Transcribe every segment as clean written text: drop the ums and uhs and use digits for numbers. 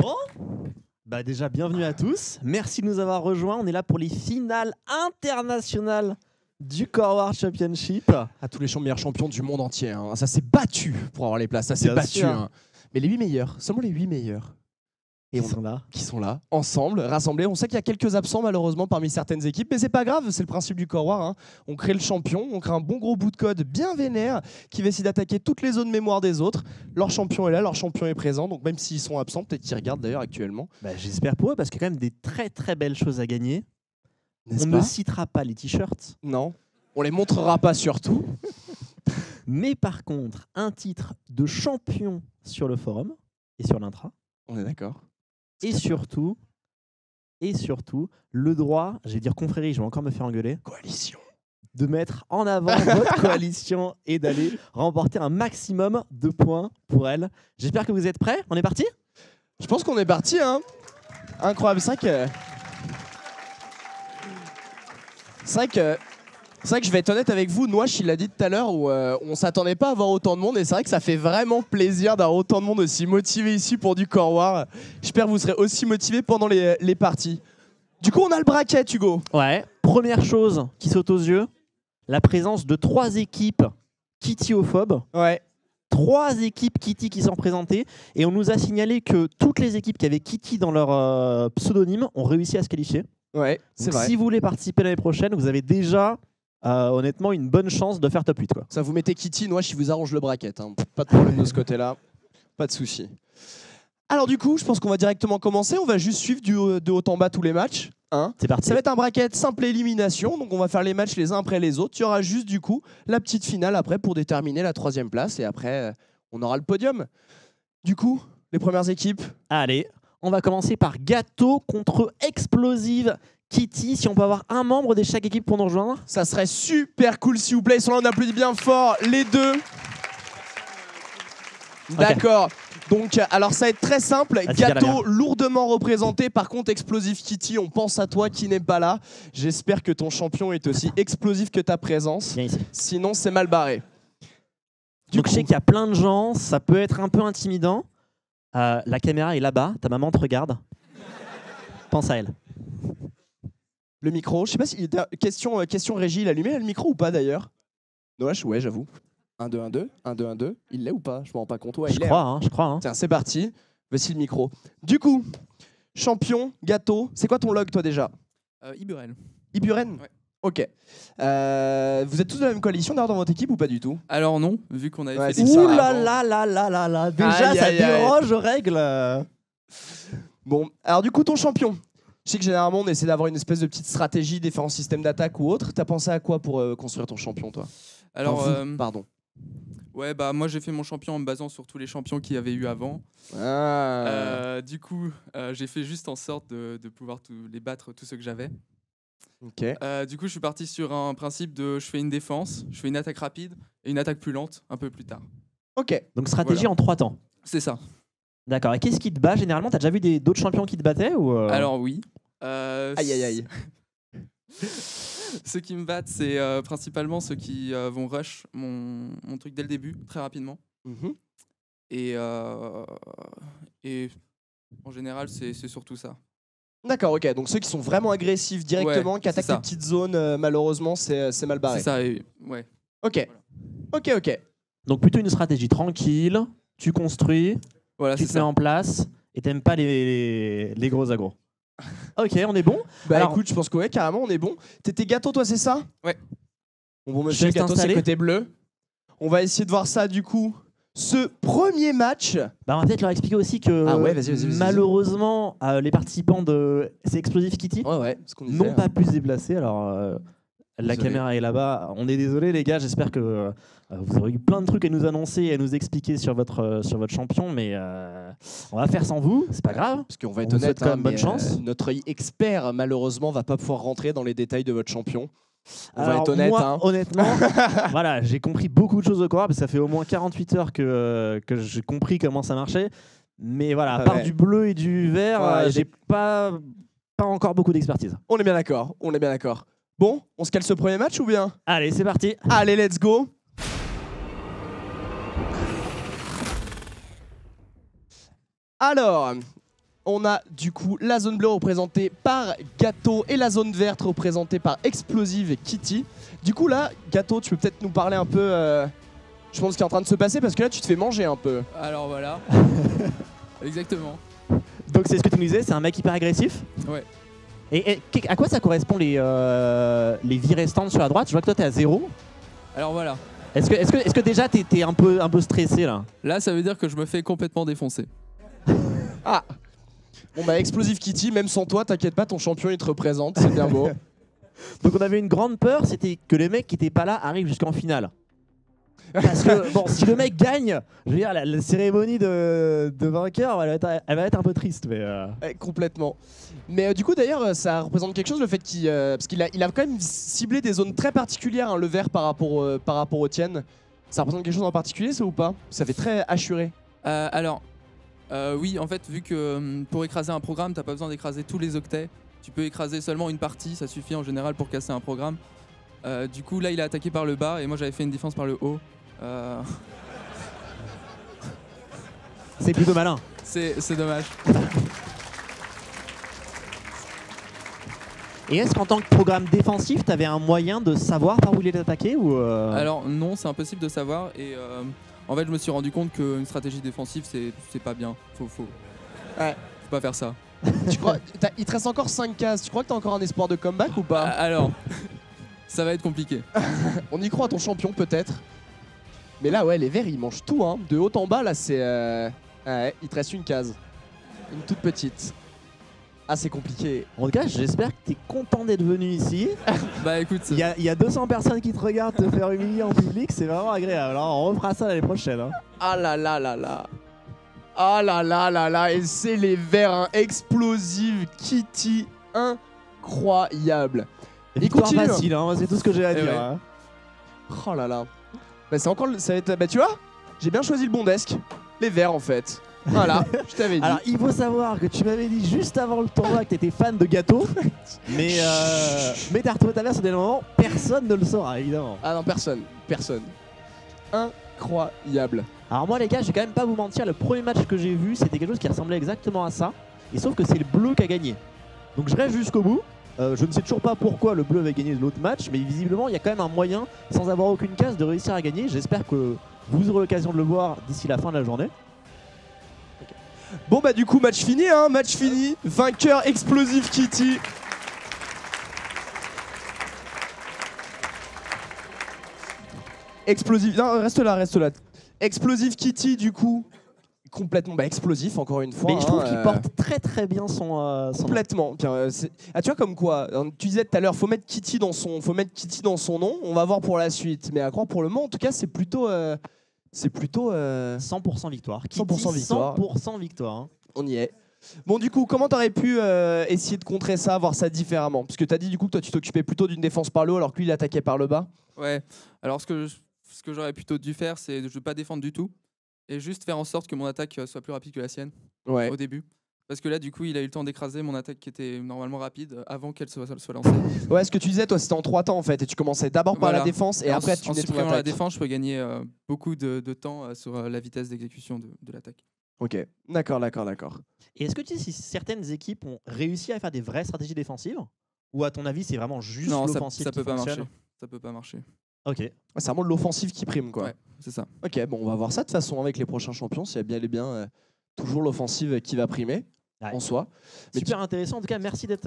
Bon, bah déjà bienvenue à tous. Merci de nous avoir rejoints. On est là pour les finales internationales du Core War Championship. À tous les meilleurs champions du monde entier. Hein. Ça s'est battu pour avoir les places. Ça s'est Bien battu. sûr. Hein. Mais les 8 meilleurs, seulement les 8 meilleurs. Et Ils sont là. Qui sont là, ensemble, rassemblés. On sait qu'il y a quelques absents malheureusement parmi certaines équipes, mais c'est pas grave, c'est le principe du Core War. Hein. On crée le champion, on crée un bon gros bout de code bien vénère qui va essayer d'attaquer toutes les zones mémoire des autres. Leur champion est là, leur champion est présent, donc même s'ils sont absents, peut-être qu'ils regardent d'ailleurs actuellement. Bah, j'espère pour eux parce qu'il y a quand même des très très belles choses à gagner. N'est-ce On pas ne citera pas les t-shirts. Non, on les montrera pas surtout. Mais par contre, un titre de champion sur le forum et sur l'intra. On est d'accord. Et surtout, le droit, je vais dire confrérie, je vais encore me faire engueuler, Coalition. de mettre en avant votre coalition et d'aller remporter un maximum de points pour elle. J'espère que vous êtes prêts. On est parti? Je pense qu'on est parti, hein. Incroyable, c'est vrai que je vais être honnête avec vous, Noash, il l'a dit tout à l'heure, où on s'attendait pas à avoir autant de monde, et c'est vrai que ça fait vraiment plaisir d'avoir autant de monde aussi motivé ici pour du Core War. J'espère que vous serez aussi motivés pendant les parties. Du coup, on a le bracket, Hugo. Ouais. Première chose qui saute aux yeux, la présence de 3 équipes kitty-ophobes. Ouais. 3 équipes Kitty qui sont représentées et on nous a signalé que toutes les équipes qui avaient Kitty dans leur pseudonyme ont réussi à se qualifier. Ouais, c'est Donc, vrai. si vous voulez participer l'année prochaine, vous avez déjà honnêtement une bonne chance de faire top 8. Quoi. Ça, vous mettez Kitty, Noash, il vous arrange le bracket. Hein. Pas de problème de ce côté-là. Pas de souci. Alors du coup, je pense qu'on va directement commencer. On va juste suivre de haut en bas tous les matchs. Hein. C'est parti. Ça va être un bracket simple élimination, donc on va faire les matchs les uns après les autres. Il y aura juste du coup la petite finale après pour déterminer la 3e place et après on aura le podium. Du coup, les premières équipes. Allez, on va commencer par Gâteau contre Explosive Kitty. Si on peut avoir un membre de chaque équipe pour nous rejoindre. Ça serait super cool s'il vous plaît. Ils sont là, on applaudit bien fort les deux. D'accord. Donc, alors ça va être très simple. Gâteau lourdement représenté. Par contre, Explosive Kitty, on pense à toi qui n'est pas là. J'espère que ton champion est aussi explosif que ta présence. Viens ici. Sinon, c'est mal barré. Donc je sais qu'il y a plein de gens, ça peut être un peu intimidant. La caméra est là-bas, ta maman te regarde. Pense à elle. Le micro, je sais pas si... Question régie, il a allumé le micro ou pas d'ailleurs? Noash, ouais, j'avoue. 1, 2, 1, 2, 1, 2, 1, 2. Il l'est ou pas? Je m'en rends pas compte. Ouais, Je crois. Hein. Tiens, c'est parti. Voici le micro. Du coup, champion, Gâteau, c'est quoi ton log toi déjà? Iburen. Iburen? Ouais. Ok. Vous êtes tous de la même coalition d'ailleurs dans votre équipe ou pas du tout? Alors non, vu qu'on avait Ouais, fait c'est des ça. Ouh finales là avant. là là là là là. Déjà, Aïe, ça aïe, aïe. déroge aux règles. Bon, alors du coup, ton champion. Je sais que généralement, on essaie d'avoir une espèce de petite stratégie, différents systèmes d'attaque ou autre. T'as pensé à quoi pour construire ton champion, toi? Alors, Enfin, vous, pardon. ouais, bah moi j'ai fait mon champion en me basant sur tous les champions qu'il y avait eu avant. Ah. Du coup, j'ai fait juste en sorte de pouvoir les battre tous ceux que j'avais. Ok. Du coup, je suis parti sur un principe de je fais une défense, je fais une attaque rapide et une attaque plus lente un peu plus tard. Ok. Donc stratégie Voilà. en 3 temps. C'est ça. D'accord. Et qu'est-ce qui te bat généralement? T'as déjà vu d'autres champions qui te battaient ou Alors oui. Aïe, aïe, aïe. Ceux qui me battent, c'est principalement ceux qui vont rush mon truc dès le début, très rapidement. Mhm. Et en général, c'est surtout ça. D'accord, ok. Donc ceux qui sont vraiment agressifs directement, Ouais, qui attaquent c'est les ça. petites zones, malheureusement, c'est mal barré. C'est ça, ouais. Ok. Voilà. Ok. Donc plutôt une stratégie tranquille. Tu construis, Voilà, tu c'est te mets ça. en place et t'aimes pas les gros agros. Ok, on est bon. Bah Alors, écoute, je pense que ouais, carrément, on est bon. T'étais Gâteau, toi, c'est ça? Ouais. Bon, Je monsieur, laisse Gâteau, c'est t'installer. côté bleu. On va essayer de voir ça, du coup. Ce premier match. bah, on va peut-être leur expliquer aussi que Ah ouais, vas-y. malheureusement, les participants de C'est Explosive Kitty Ouais, ce qu'on disait. n'ont pas pu se déplacer. Alors, la Désolé. caméra est là-bas. On est désolé, les gars. J'espère que vous aurez eu plein de trucs à nous annoncer et à nous expliquer sur votre champion. Mais on va faire sans vous. C'est pas grave. Parce qu'on va On être vous honnête, souhaite quand même bonne mais, chance. notre œil expert, malheureusement, va pas pouvoir rentrer dans les détails de votre champion. On va Alors, être honnête. moi, hein. honnêtement, voilà, j'ai compris beaucoup de choses au Core War, parce que ça fait au moins 48 heures que j'ai compris comment ça marchait. Mais voilà, à Ah part ouais. du bleu et du vert, Ouais, y a j'ai des- pas encore beaucoup d'expertise. On est bien d'accord. Bon, on se cale ce premier match ou bien? Allez, c'est parti. Allez, let's go. Alors, On a du coup la zone bleue représentée par Gâteau et la zone verte représentée par Explosive et Kitty. Du coup là, Gâteau, tu peux peut-être nous parler un peu, je pense, ce qui est en train de se passer, parce que là tu te fais manger un peu. Alors voilà. Exactement. Donc c'est ce que tu nous disais, c'est un mec hyper agressif. Ouais. Et à quoi ça correspond les vies restantes sur la droite? Je vois que toi t'es à 0. Alors voilà. Est-ce que déjà t'es un peu stressé là? Là, ça veut dire que je me fais complètement défoncer. Ah. Bon bah Explosive Kitty, même sans toi, t'inquiète pas, ton champion il te représente, c'est bien beau. Donc on avait une grande peur, c'était que les mecs qui étaient pas là arrivent jusqu'en finale. Parce que bon, si le mec gagne, je veux dire, la cérémonie de vainqueur, elle va être un peu triste. Mais Ouais, complètement. Mais du coup d'ailleurs ça représente quelque chose le fait qu'il parce qu'il a quand même ciblé des zones très particulières, hein, le vert par rapport aux tiennes. Ça représente quelque chose en particulier, ça ou pas? Ça fait très assuré. Alors, oui, en fait, vu que pour écraser un programme, t'as pas besoin d'écraser tous les octets. Tu peux écraser seulement une partie, ça suffit en général pour casser un programme. Du coup, là, il a attaqué par le bas et moi, j'avais fait une défense par le haut. c'est plutôt malin. C'est dommage. Et est-ce qu'en tant que programme défensif, t'avais un moyen de savoir par où il est attaqué ou Alors non, c'est impossible de savoir et en fait je me suis rendu compte qu'une stratégie défensive c'est pas bien. Faut pas faire ça. Tu crois, il te reste encore 5 cases, tu crois que t'as encore un espoir de comeback ou pas? Alors, ça va être compliqué. On y croit à ton champion peut-être. Mais là ouais, les verts ils mangent tout, hein. De haut en bas là c'est... Ouais, il te reste une case. Une toute petite. Ah c'est compliqué. En tout cas, j'espère que t'es content d'être venu ici. Bah écoute, Il y a 200 personnes qui te regardent te faire humilier en public, c'est vraiment agréable. Alors, on refera ça l'année prochaine. Hein. Ah là là là là. Ah là là là là. Et c'est les verts, hein. Explosive Kitty, incroyable. Il Victoire continue. facile, hein, c'est tout ce que j'ai à Eh dire. ouais. Hein. Oh là là. Bah c'est encore... Ça va être... Bah tu vois, j'ai bien choisi le bon desk. Les verts en fait. Voilà, je t'avais dit. Alors, il faut savoir que tu m'avais dit juste avant le tournoi que t'étais fan de Gâteau, mais t'as retrouvé ta verse au dernier moment, personne ne le saura évidemment. Ah non, personne. Incroyable. Alors moi les gars, je vais quand même pas vous mentir, le premier match que j'ai vu, c'était quelque chose qui ressemblait exactement à ça, et sauf que c'est le bleu qui a gagné. Donc je reste jusqu'au bout. Je ne sais toujours pas pourquoi le bleu avait gagné l'autre match, mais visiblement il y a quand même un moyen, sans avoir aucune case, de réussir à gagner. J'espère que vous aurez l'occasion de le voir d'ici la fin de la journée. Bon bah du coup match fini, hein, match fini. Vainqueur Explosive Kitty. Explosive, non reste là. Explosive Kitty du coup, complètement explosif encore une fois. Mais je trouve qu'il porte très bien son complètement. Ah tu vois comme quoi, tu disais tout à l'heure, faut mettre Kitty dans son nom. On va voir pour la suite, mais à croire pour le moment en tout cas c'est plutôt 100% victoire. 100% victoire. 100% victoire. Hein. On y est. Bon du coup, comment t'aurais pu essayer de contrer ça, voir ça différemment? Parce que t'as dit du coup que toi tu t'occupais plutôt d'une défense par le haut alors que lui il attaquait par le bas. Ouais. Alors ce que j'aurais plutôt dû faire, c'est de ne pas défendre du tout et juste faire en sorte que mon attaque soit plus rapide que la sienne Ouais. au début. Parce que là, du coup, il a eu le temps d'écraser mon attaque qui était normalement rapide avant qu'elle soit lancée. Ouais, ce que tu disais, toi, c'était en 3 temps en fait, et tu commençais d'abord par la Voilà. défense et après tu en venais ton supprimant la attaque. défense, je peux gagner beaucoup de temps sur la vitesse d'exécution de l'attaque. Ok, d'accord. Et est-ce que tu sais si certaines équipes ont réussi à faire des vraies stratégies défensives? Ou à ton avis, c'est vraiment juste Non, l'offensive ça qui peut pas fonctionne? marcher. Ça peut pas marcher. Ok. Ouais, c'est vraiment de l'offensive qui prime quoi. Ouais, c'est ça. Ok, bon, on va voir ça de toute façon avec les prochains champions, s'il y a bien et bien toujours l'offensive qui va primer. Ouais. En soi. Mais Super intéressant. En tout cas, merci d'être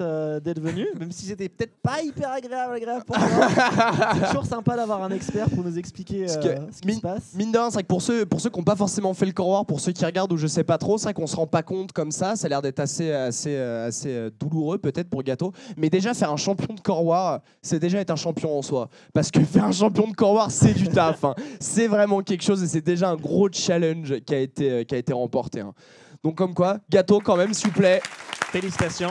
venu, même si c'était peut-être pas hyper agréable pour moi. C'est toujours sympa d'avoir un expert pour nous expliquer ce qui se passe. Mine de rien, c'est vrai que pour ceux qui n'ont pas forcément fait le Core War, pour ceux qui regardent ou je sais pas trop, c'est vrai qu'on se rend pas compte comme ça. Ça a l'air d'être assez douloureux peut-être pour Gâteau. Mais déjà faire un champion de Core War, c'est déjà être un champion en soi. Parce que faire un champion de Core War, c'est du taf. Hein. C'est vraiment quelque chose et c'est déjà un gros challenge qui a été remporté. Hein. Donc comme quoi, Gâteau quand même, s'il vous plaît. Félicitations.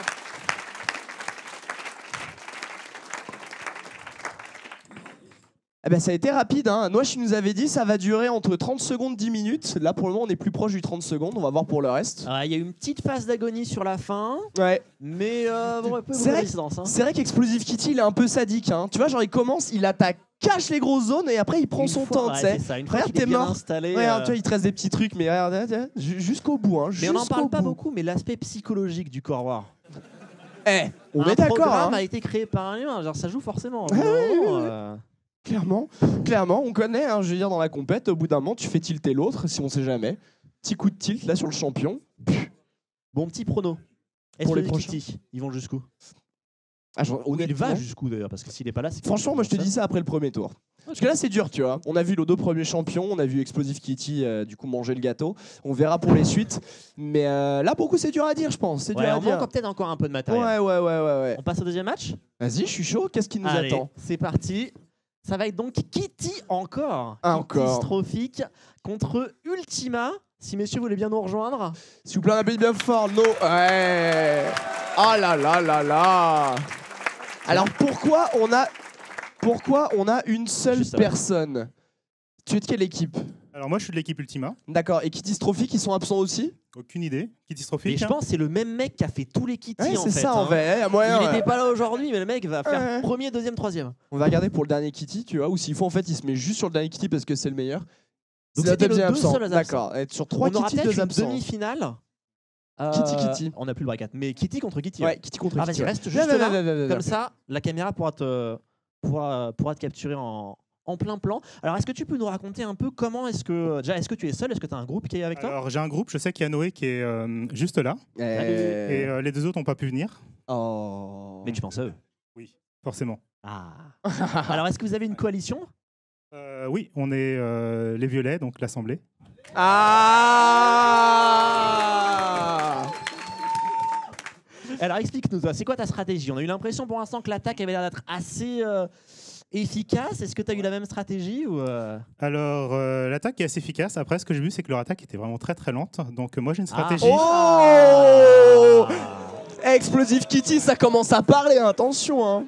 Eh ben, ça a été rapide. Hein. Noachi nous avait dit ça va durer entre 30 secondes et 10 minutes. Là, pour le moment, on est plus proche du 30 secondes. On va voir pour le reste. Il y a eu une petite phase d'agonie sur la fin. Ouais. Mais bon, un peu C'est vrai, de résistance. Hein. c'est vrai qu'Explosive Kitty, il est un peu sadique. Hein. Tu vois, genre, il commence, il attaque cache les grosses zones et après il prend son temps, tu sais. Une fois Regarde, qu'il est t'es bien mort. installé, Regarde, tu vois, il te reste des petits trucs, mais regarde, jusqu'au bout. Hein, mais on n'en parle pas bout. beaucoup, mais l'aspect psychologique du Core War. On est d'accord. Le programme Hein. a été créé par un humain, genre ça joue forcément. Ah oui. Clairement, on connaît, hein, je veux dire, dans la compète, au bout d'un moment, tu fais tilter l'autre, si on sait jamais. Petit coup de tilt, là, sur le champion. Bon, petit prono. Est-ce Pour que les prochains. Kitty, ils vont jusqu'où? Il Honnêtement, va jusqu'où d'ailleurs, parce que s'il est pas là, c'est... franchement, moi, je te dis ça après le premier tour. Parce que là, c'est dur, tu vois. On a vu les 2 premiers champions, on a vu Explosive Kitty, du coup, manger le gâteau. On verra pour les suites. Mais là, pour le coup, c'est dur à dire, je pense. C'est dur à on dire. manque peut-être encore un peu de matériel. Ouais. On passe au deuxième match? Vas-y, je suis chaud. Qu'est-ce qui nous Allez, attend? c'est parti. Ça va être donc Kitty encore. Encore. Kitty Strophique contre Ultima. Si messieurs voulez bien nous rejoindre. S'il vous plaît, on appelle bien fort. No. Ouais. Ah là là là là. Alors pourquoi on a une seule Juste ça. personne? Tu es de quelle équipe? Alors moi je suis de l'équipe Ultima, D'accord. Et Kitty Strophique, ils sont absents aussi? aucune idée. Kitty Mais Strophique. je pense que c'est le même mec qui a fait tous les Kitty Ouais, en c'est fait. ça en hein. vrai. Il y a moyen, Il ouais. n'était pas là aujourd'hui, mais le mec va faire Ouais. premier, deuxième, troisième. On va regarder pour le dernier Kitty, tu vois, ou s'il faut en fait, il se met juste sur le dernier Kitty parce que c'est le meilleur. Donc C'est c'était le nos deuxième deux absent. seuls absents. D'accord. Et sur 3 On aura Kitty, peut-être 2 une absents. demi-finale. Kitty. On n'a plus le bracket, mais Kitty contre Kitty. Ouais, Kitty contre Ah Kitty. vas-y, ouais. reste juste là. Comme Comme ça, la caméra pourra te capturer en plein plan. Alors, est-ce que tu peux nous raconter un peu comment est-ce que tu es seul? Est-ce que tu as un groupe qui est avec toi? Alors j'ai un groupe, je sais qu'il y a Noé qui est juste là, et les 2 autres n'ont pas pu venir, Oh. Mais tu penses à eux. forcément. Ah. Alors, est-ce que vous avez une coalition? Oui, on est les Violets, donc l'Assemblée. Ah. Alors, explique-nous, toi, c'est quoi ta stratégie? On a eu l'impression pour l'instant que l'attaque avait l'air d'être assez efficace. Est-ce que tu as eu la même stratégie ou Alors l'attaque est assez efficace, après ce que j'ai vu c'est que leur attaque était vraiment très très lente, donc moi j'ai une stratégie. Oh. Explosive Kitty, ça commence à parler, attention. Hein.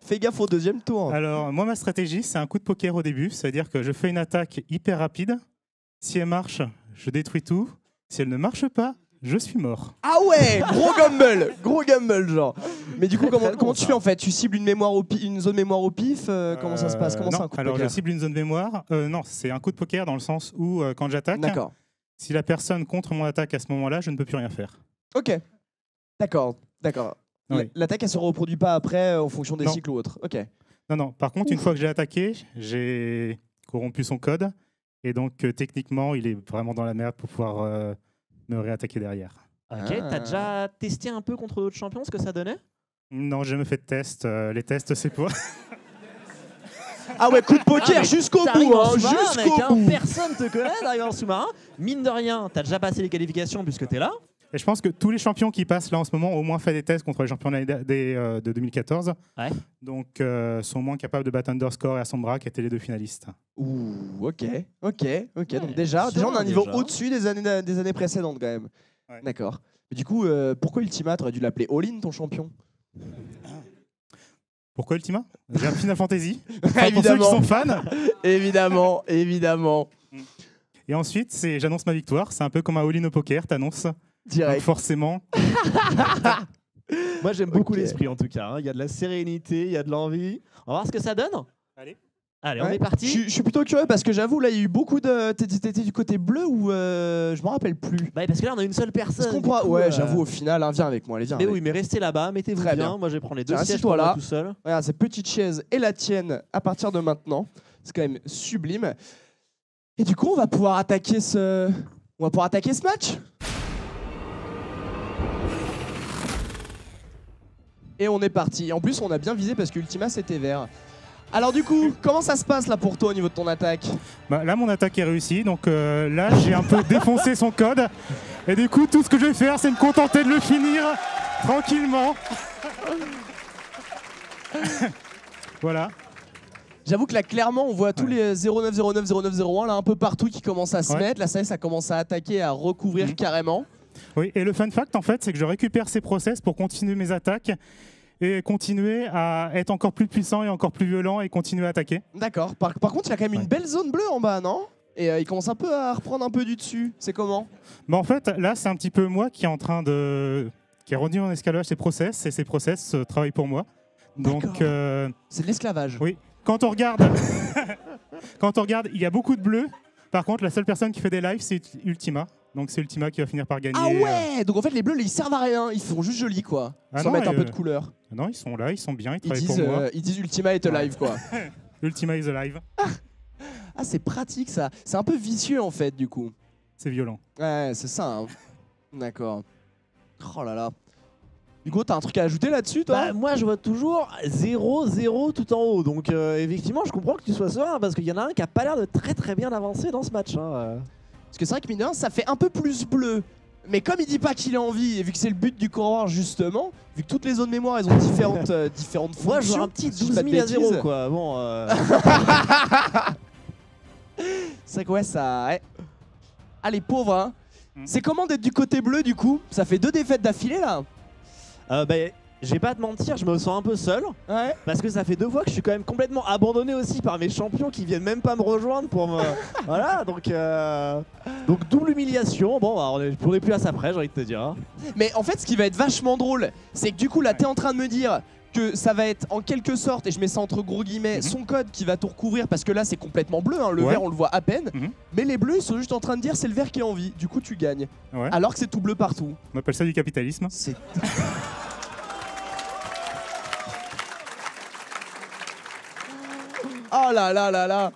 Fais gaffe au deuxième tour. Alors moi ma stratégie c'est un coup de poker au début, c'est-à-dire que je fais une attaque hyper rapide, si elle marche, je détruis tout, si elle ne marche pas, je suis mort. Ah ouais, gros gamble genre. Mais du coup, Très, très comment bon, tu ça. fais en fait? Tu cibles une zone mémoire au pif comment ça se passe? Comment non, c'est un coup de alors poker? je cible une zone mémoire. Non, c'est un coup de poker dans le sens où quand j'attaque, D'accord. si la personne contre mon attaque à ce moment-là, je ne peux plus rien faire. Ok. D'accord. Oui. L'attaque, elle se reproduit pas après en fonction des Non. cycles ou autre. Ok. Non, par contre, une fois que j'ai attaqué, j'ai corrompu son code. Et donc, techniquement, il est vraiment dans la merde pour pouvoir me réattaquer derrière. Ok, Ah. t'as déjà testé un peu contre d'autres champions ce que ça donnait? Non, j'ai jamais fait de test. Les tests, c'est pour... Ah ouais, coup de poker mais jusqu'au t'arrives bout, en hein, sous-marin, mec, jusqu'au hein, bout. personne te connaît, t'arrives en sous-marin. Mine de rien, t'as déjà passé les qualifications puisque t'es là. Et je pense que tous les champions qui passent là en ce moment ont au moins fait des tests contre les champions de 2014. Ouais. Donc, sont au moins capables de battre Underscore et Assombra, qui étaient les 2 finalistes. Ouh, ok. Donc déjà, serein, on a un niveau déjà. au-dessus des années précédentes quand même. Ouais. D'accord. Mais du coup, pourquoi Ultima? T'aurais dû l'appeler All-In, ton champion. Pourquoi Ultima? J'ai un Final Fantasy. Pour ceux qui Évidemment. sont fans. Évidemment. Et ensuite, j'annonce ma victoire. C'est un peu comme un all-in au poker, t'annonces. Donc Direct. forcément, Moi j'aime beaucoup Ok. l'esprit en tout cas. hein. Il y a de la sérénité, il y a de l'envie. On va voir ce que ça donne. Allez, on Ouais. est parti. Je suis plutôt curieux parce que j'avoue, là, il y a eu beaucoup de. T'étais du côté bleu ou. Je m'en rappelle plus. Bah, parce que là on a une seule personne. Est-ce qu'on du pourra- coup, Ouais, j'avoue, au final, hein, viens avec moi, allez, viens. Mais avec. oui, mais restez là-bas, mettez-vous Très bien. bien. Moi je vais prendre les 2 Tiens, sièges assis-toi pour moi là. tout seul. Regarde, cette petite chaise est la tienne à partir de maintenant. C'est quand même sublime. Et du coup, on va pouvoir attaquer ce match. Et on est parti. En plus, on a bien visé parce que Ultima c'était vert. Alors du coup, comment ça se passe là pour toi au niveau de ton attaque? bah, là, mon attaque est réussie. Donc là, j'ai un peu défoncé son code. Et du coup, tout ce que je vais faire, c'est me contenter de le finir tranquillement. Voilà. J'avoue que là, clairement, on voit tous les 0909, 0901 là un peu partout qui commencent à se Ouais. mettre. Là, ça commence à attaquer, à recouvrir carrément. Oui, et le fun fact, en fait, c'est que je récupère ces process pour continuer mes attaques et continuer à être encore plus puissant et encore plus violent et continuer à attaquer. D'accord. Par contre, il y a quand même une Ouais. belle zone bleue en bas, non? Et il commence un peu à reprendre un peu du dessus. C'est comment? Bah, en fait, là, c'est un petit peu moi qui est en train de... qui est rendu en escalage ces process, et ces process travaillent pour moi. Donc, D'accord. C'est de l'esclavage. oui. quand on regarde, il y a beaucoup de bleus. Par contre, la seule personne qui fait des lives, c'est Ultima. Donc c'est Ultima qui va finir par gagner. Ah ouais. Donc en fait, les bleus, ils servent à rien. Ils font juste joli, quoi. Ah Sans non, mettre un peu de couleur. Non, ils sont là, ils sont bien, ils Ils travaillent disent, pour moi. ils disent Ultima est alive, quoi. Ultima is alive. Ah, c'est pratique, ça. C'est un peu vicieux, en fait, du coup. C'est violent. Ouais, c'est ça. Hein. D'accord. Oh là là. Hugo, t'as un truc à ajouter là-dessus, toi? Bah, moi, je vois toujours 0-0 tout en haut. Donc, effectivement, je comprends que tu sois serein parce qu'il y en a un qui a pas l'air de très bien avancer dans ce match. Hein. Parce que c'est vrai que mine de rien, ça fait un peu plus bleu. Mais comme il dit pas qu'il a envie, et vu que c'est le but du coureur justement, vu que toutes les zones mémoire elles ont différentes fonctions. Moi, je vois un petit 12 000 à 0, quoi. Bon, C'est vrai que ouais, ça. Ouais. Ah, les pauvres, hein. Mm. C'est comment d'être du côté bleu du coup? Ça fait 2 défaites d'affilée là. bah, je vais pas à te mentir, je me sens un peu seul. Ouais. Parce que ça fait 2 fois que je suis quand même complètement abandonné aussi par mes champions qui viennent même pas me rejoindre pour me. Voilà, donc double humiliation. Bon, bah, on est plus à ça près, j'ai envie de te dire. Hein. Mais en fait, ce qui va être vachement drôle, c'est que du coup là, t'es en train de me dire que ça va être en quelque sorte, et je mets ça entre gros guillemets, son code qui va tout recouvrir parce que là c'est complètement bleu, hein, le Ouais. vert on le voit à peine, Mhm. mais les bleus ils sont juste en train de dire c'est le vert qui est en vie, du coup tu gagnes, Ouais. alors que c'est tout bleu partout. On appelle ça du capitalisme. C'est... Oh là là là là.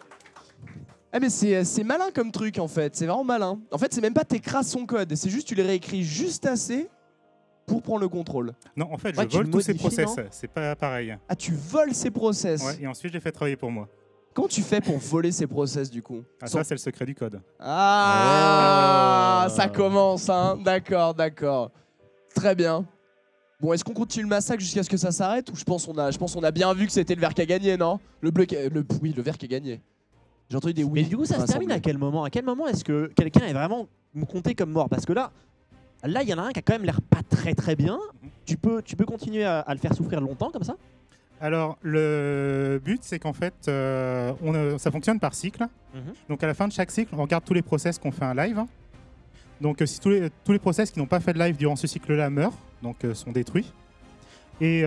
Ah mais c'est malin comme truc en fait, c'est vraiment malin. En fait c'est même pas t'écrases son code, c'est juste tu les réécris juste assez pour prendre le contrôle. Non, en fait, je Ouais, tu vole le tous ces modifies, process. non C'est pas pareil. Ah tu voles ces process. Ouais, et ensuite, je les fais travailler pour moi. Comment tu fais pour voler ces process du coup? Ah, ça, c'est le secret du code. Ah, Oh. ça commence, hein. D'accord, d'accord. Très bien. Bon, est-ce qu'on continue le massacre jusqu'à ce que ça s'arrête ou je pense qu'on a bien vu que c'était le vert qui a gagné, non? Le bleu, oui, le vert qui a gagné. J'ai entendu des oui. Mais du coup, ça se termine à quel moment? À quel moment est-ce que quelqu'un est vraiment compté comme mort? Parce que là, il y en a un qui a quand même l'air pas très bien. Tu peux continuer à le faire souffrir longtemps comme ça? Alors, le but, c'est qu'en fait, ça fonctionne par cycle. Donc, à la fin de chaque cycle, on regarde tous les process qu'on fait un live. Donc, si tous les process qui n'ont pas fait de live durant ce cycle-là meurent, donc sont détruits. Et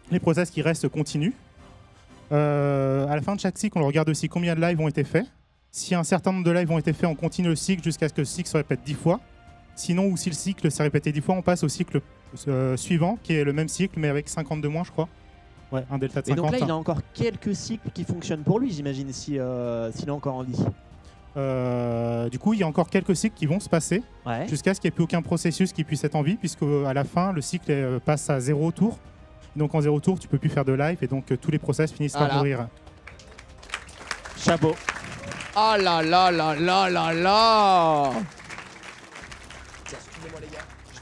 les process qui restent continuent. À la fin de chaque cycle, on regarde aussi combien de lives ont été faits. Si un certain nombre de lives ont été faits, on continue le cycle jusqu'à ce que le cycle se répète 10 fois. Sinon, ou si le cycle s'est répété 10 fois, on passe au cycle suivant, qui est le même cycle, mais avec 50 de moins, je crois. Ouais, un delta de Et 50. donc là, il a encore quelques cycles qui fonctionnent pour lui, j'imagine, s'il est encore en vie. Du coup, il y a encore quelques cycles qui vont se passer Ouais. jusqu'à ce qu'il n'y ait plus aucun processus qui puisse être en vie, puisque à la fin, le cycle passe à 0 tour. Donc en 0 tour, tu peux plus faire de live, et donc tous les process finissent par Voilà. mourir. Chapeau. Oh là là là là là là. Tiens, excusez-moi les gars, je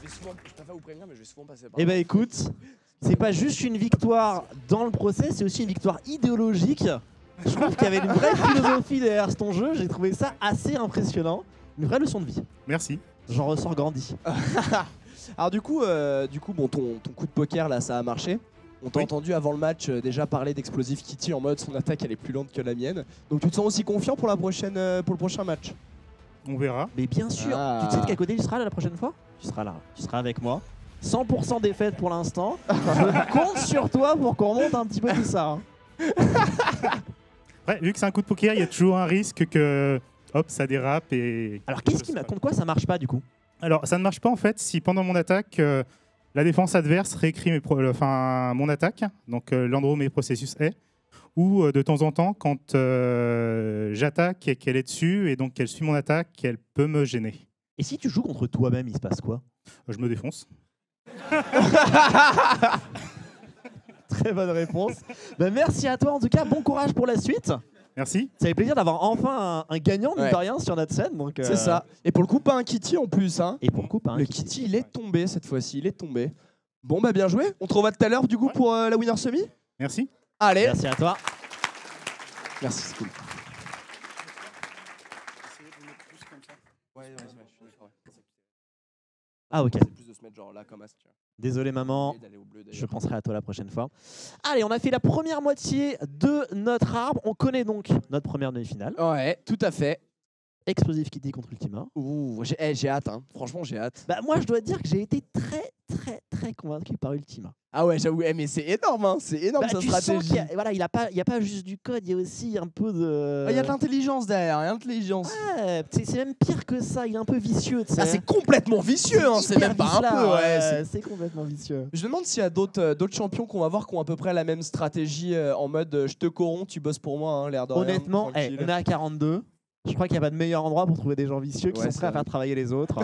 préfère vous prévenir, mais je vais souvent passer par Eh ben écoute, c'est pas juste une victoire dans le procès, c'est aussi une victoire idéologique. Je trouve qu'il y avait une vraie philosophie derrière ton jeu, j'ai trouvé ça assez impressionnant. Une vraie leçon de vie. Merci. J'en ressors grandi. Alors du coup bon, ton coup de poker là, ça a marché. On t'a Oui. entendu avant le match déjà parler d'Explosive Kitty en mode son attaque elle est plus lente que la mienne. Donc tu te sens aussi confiant pour pour le prochain match? On verra. Mais bien sûr, Ah. tu sais de quel côté tu seras là la prochaine fois? Tu seras là, tu seras avec moi. 100% défaite pour l'instant. Je compte sur toi pour qu'on remonte un petit peu tout ça. Hein. Ouais, vu que c'est un coup de poker, il y a toujours un risque que hop, ça dérape et. Alors qu'est-ce qui contre quoi ça marche pas du coup? Alors, ça ne marche pas en fait si pendant mon attaque, la défense adverse réécrit mon attaque, donc l'endroit où mes processus est, ou de temps en temps, quand j'attaque et qu'elle est dessus et donc qu'elle suit mon attaque, elle peut me gêner. Et si tu joues contre toi-même, il se passe quoi? Je me défonce. Très bonne réponse. Ben, merci à toi en tout cas, bon courage pour la suite. Merci. Ça fait plaisir d'avoir enfin un gagnant, mine Ouais. de rien, sur notre scène. Donc, C'est ça. Et pour le coup, pas un Kitty en plus, hein. Et pour le coup, pas un Le Kitty. Kitty, il est tombé cette fois-ci, il est tombé. Bon bah bien joué. On te revoit tout à l'heure du coup Ouais. pour la Winner Semi. Merci. Allez. Merci à toi. Merci, c'est cool. Ah ok. C'est plus de se mettre genre là comme as, tu vois. Désolé maman. Et d'aller au bleu, d'ailleurs. Je penserai à toi la prochaine fois. Allez, on a fait la première moitié de notre arbre. On connaît donc notre première demi-finale. Ouais, tout à fait. Explosive Kitty contre Ultima. Ouh, j'ai hâte, hein. Franchement, j'ai hâte. Bah, moi, je dois dire que j'ai été très très convaincu par Ultima. Ah ouais, j'avoue, mais c'est énorme, hein, c'est énorme sa Tu sens stratégie. qu'il y a pas juste du code, il y a aussi un peu de. Il y a de l'intelligence derrière, il y a de l'intelligence. Ouais, c'est même pire que ça, il est un peu vicieux. Tu sais. Ah, c'est complètement vicieux, hein, c'est hyper même pas un vicelard, peu. Ouais, c'est complètement vicieux. Je me demande s'il y a d'autres champions qu'on va voir qui ont à peu près la même stratégie en mode je te corromps, tu bosses pour moi, hein, l'air de rien, Honnêtement, tranquille. on est à 42. Je crois qu'il n'y a pas de meilleur endroit pour trouver des gens vicieux qui Ouais, sont c'est prêts à vrai. faire travailler les autres.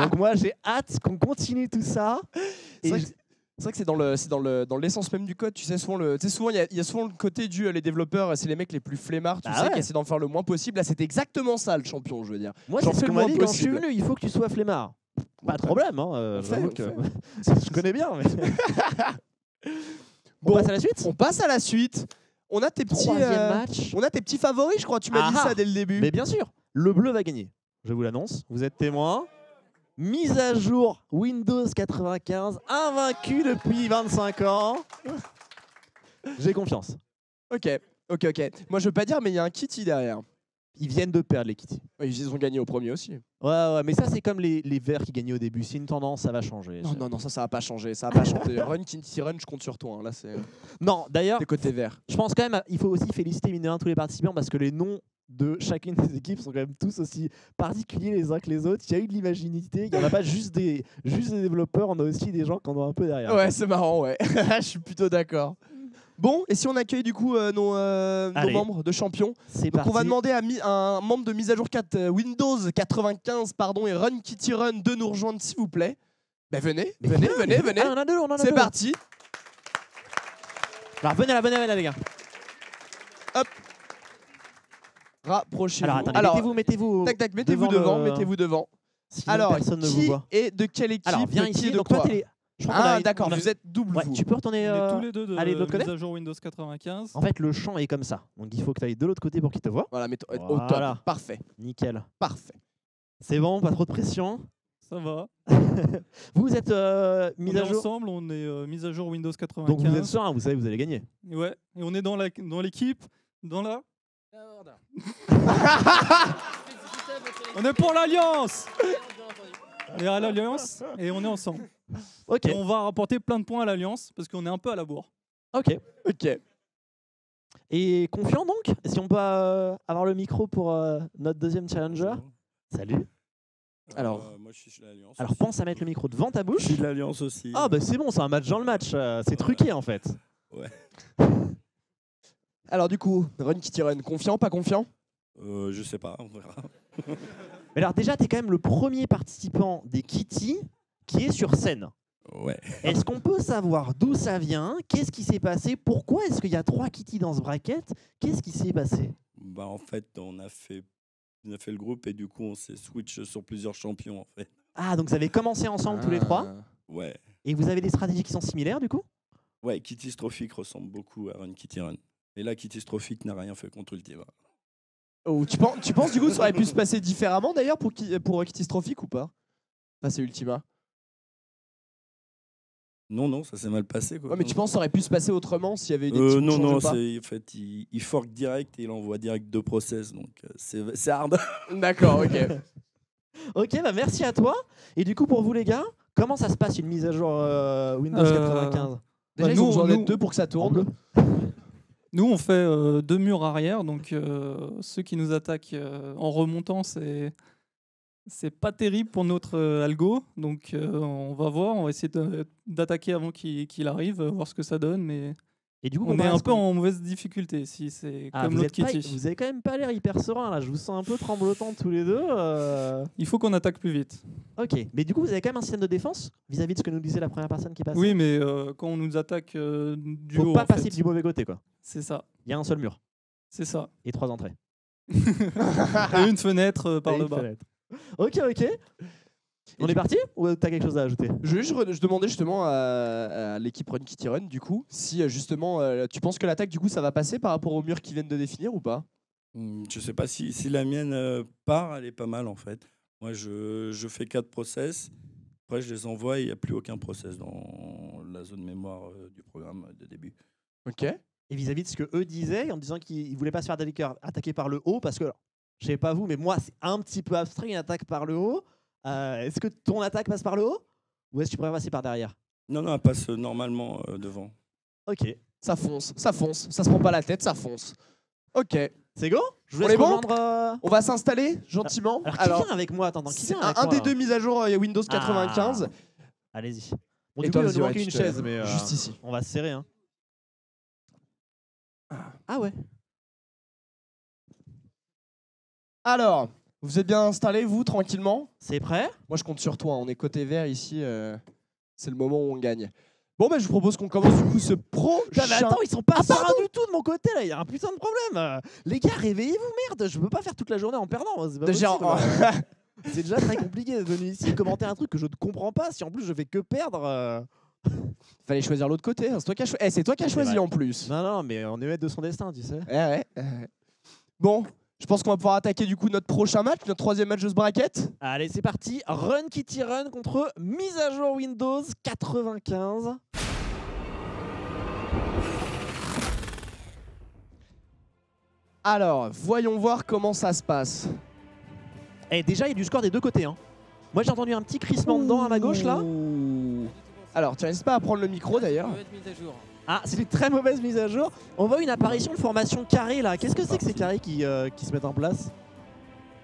Donc moi, j'ai hâte qu'on continue tout ça. C'est Et vrai que c'est vrai que c'est dans l'essence même du code. Tu sais, souvent, il y a souvent le côté du les développeurs, c'est les mecs les plus flemmards, tu Bah sais, ouais. qui essaient d'en faire le moins possible. Là, c'était exactement ça le champion, je veux dire. moi, J'en c'est ce fais qu'on le m'a moins dit quand je suis possible. venu. Il faut que tu sois flemmard. Pas de problème. Hein, On fait, j'avoue on que fait. je connais bien. Mais... Bon, on passe à la suite. On passe à la suite. On a tes petits, Troisième match. on a tes petits favoris, je crois. Tu m'as dit Ah ça dès le début. Mais bien sûr, le bleu va gagner. Je vous l'annonce. Vous êtes témoins. Mise à jour Windows 95, invaincu depuis 25 ans. J'ai confiance. Ok. Moi, je veux pas dire, mais il y a un Kitty derrière. Ils viennent de perdre les Kitty. Ils ont gagné au premier aussi. Ouais, mais ça c'est comme les verts qui gagnaient au début. C'est une tendance, ça va changer. Non, ça va pas changer. Ça va pas changer. Run, Kitty Run, je compte sur toi. Hein. Là, c'est Non, d'ailleurs, des côtés verts. je pense quand même, il faut aussi féliciter mine de rien tous les participants parce que les noms de chacune des équipes sont quand même tous aussi particuliers les uns que les autres. Il y a eu de l'imaginité. Il n'y en a pas juste des développeurs, on a aussi des gens qui en ont un peu derrière. Ouais, c'est marrant, ouais. Je suis plutôt d'accord. Bon, et si on accueille du coup nos membres de champions. C'est Donc parti. on va demander à un membre de mise à jour 4 Windows 95 et Run Kitty Run de nous rejoindre s'il vous plaît. Ben venez. Ah, on en a deux. C'est parti. Alors venez là, les gars. Rapprochez-vous. Alors attendez, mettez-vous. tac, mettez-vous devant. Sinon, Alors, personne ne vous qui voit. est de quelle équipe? Alors viens qui ici. est de Donc toi, quoi? t'es les. Je crois qu'on Ah a- d'accord, on a- vous êtes double Ouais, vous. tu peux retourner. On est tous les deux de allez, de l'autre côté. mise à jour Windows 95. En fait, le champ est comme ça. Donc il faut que tu ailles de l'autre côté pour qu'il te voit. Voilà, au Voilà. top. Parfait. Nickel. Parfait. C'est bon, pas trop de pression. Ça va. Vous êtes mis On est à jour. ensemble, on est mise à jour Windows 95. Donc vous êtes serein, vous savez, vous allez gagner. Ouais, et on est dans l'équipe, dans la. On est pour l'Alliance. On est à l'Alliance et on est ensemble. Ok. Et on va rapporter plein de points à l'Alliance parce qu'on est un peu à la bourre. Ok. Ok. Et confiant donc. Si on peut avoir le micro pour notre deuxième challenger. Salut. Alors, moi je suis chez l'Alliance. Alors aussi. pense à mettre le micro devant ta bouche. Je suis de l'Alliance aussi. Ah bah c'est bon, c'est un match dans le match. C'est truqué en fait. Alors du coup, Run Kitty Run, confiant, pas confiant? Je sais pas, on verra. Mais alors déjà, t'es quand même le premier participant des Kitty qui est sur scène. Ouais. Est-ce qu'on peut savoir d'où ça vient? Qu'est-ce qui s'est passé? Pourquoi est-ce qu'il y a 3 Kitty dans ce bracket? Qu'est-ce qui s'est passé? Bah en fait, on a fait le groupe et du coup on s'est switch sur plusieurs champions en fait. Ah, donc vous avez commencé ensemble tous les 3 Ouais. et vous avez des stratégies qui sont similaires du coup? Ouais, Kitty Strophic ressemble beaucoup à Run Kitty Run. Et là, Kitty Strophic n'a rien fait contre Ultima. Oh, tu penses du coup que ça aurait pu se passer différemment d'ailleurs pour Kitty Strophic ou pas? Ah, c'est Ultima. Non, ça s'est mal passé quoi. Ouais, mais tu penses que ça aurait pu se passer autrement s'il y avait eu des petits Non, changes ou pas? en fait, il fork direct et il envoie direct 2 process, donc c'est hard. D'accord, ok. Ok, bah merci à toi. Et du coup, pour vous les gars, comment ça se passe une mise à jour Windows 95? Déjà, Bah, ils ont nous- besoin d'être nous- 2 pour que ça tourne. Nous, on fait 2 murs arrière, donc ceux qui nous attaquent en remontant, c'est pas terrible pour notre algo. Donc on va voir, on va essayer d'attaquer avant qu'il arrive, voir ce que ça donne. Mais Et du coup, on est comparé à un ce peu qu'on- en mauvaise difficulté si c'est Ah, comme vous, l'autre êtes pas- Kitty. vous avez quand même pas l'air hyper serein là. Je vous sens un peu tremblotant tous les deux. Il faut qu'on attaque plus vite. Ok, mais du coup, vous avez quand même un système de défense vis-à-vis de ce que nous disait la première personne qui passait. Oui, mais quand on nous attaque du Faut haut, pas en passer fait. du mauvais côté quoi. C'est ça, Il y a un seul mur c'est ça. et 3 entrées. Et une fenêtre par Et le une bas. fenêtre. Ok. On est parti ou t'as quelque chose à ajouter? Je demandais justement à l'équipe Run Kitty Run du coup si justement tu penses que l'attaque du coup ça va passer par rapport au mur qu'ils viennent de définir ou pas? Je sais pas si la mienne part, elle est pas mal en fait. Moi, je fais 4 process. Après, je les envoie et il n'y a plus aucun process dans la zone mémoire du programme de début. Ok. Et vis-à-vis de ce que eux disaient en disant qu'ils voulaient pas se faire attaquer par le haut parce que, alors, je sais pas vous, mais moi c'est un petit peu abstrait une attaque par le haut. Est-ce que ton attaque passe par le haut? Ou est-ce que tu pourrais passer par derrière? Non, non, elle passe normalement devant. Ok. Ça fonce, ça fonce. Ça se prend pas la tête, ça fonce. Ok. C'est go? Je vous On laisse est bon rejoindre. On va s'installer gentiment. Alors, qui vient avec moi? Attends, qui c'est vient avec un moi, des là deux mises à jour Windows 95. Allez-y. Bon, Et du coup, toi, il vas-y, nous ouais, manque tu une te- chaise, mais juste ici. on va se serrer. Hein. Ah ouais. Alors, vous êtes bien installés, vous, tranquillement? C'est prêt? Moi, je compte sur toi. On est côté vert ici. C'est le moment où on gagne. Bon, ben, je vous propose qu'on commence du coup ce Putain, mais prochain. attends, ils sont pas sereins du tout de mon côté là, il y a un putain de problème. Les gars, réveillez-vous, merde, je peux pas faire toute la journée en perdant, c'est pas Déjà, possible. C'est déjà très compliqué de venir ici commenter un truc que je ne comprends pas si en plus je fais que perdre. Fallait choisir l'autre côté. Hein. C'est toi qui as choisi vrai. en plus. Non, non, mais on est maître de son destin, tu sais. Ouais. Bon, je pense qu'on va pouvoir attaquer du coup notre prochain match, notre troisième match de ce bracket. Allez, c'est parti. Run Kitty Run contre mise à jour Windows 95. Alors, voyons voir comment ça se passe. Et déjà, il y a du score des deux côtés. Hein. Moi, j'ai entendu un petit crissement dedans à ma gauche là. Ouh. Alors, tu n'hésites pas à prendre le micro d'ailleurs. Mauvaise mise à jour. Ah, c'est une très mauvaise mise à jour. On voit une apparition de formation carrée là. Qu'est-ce que c'est que ces carrés qui se mettent en place?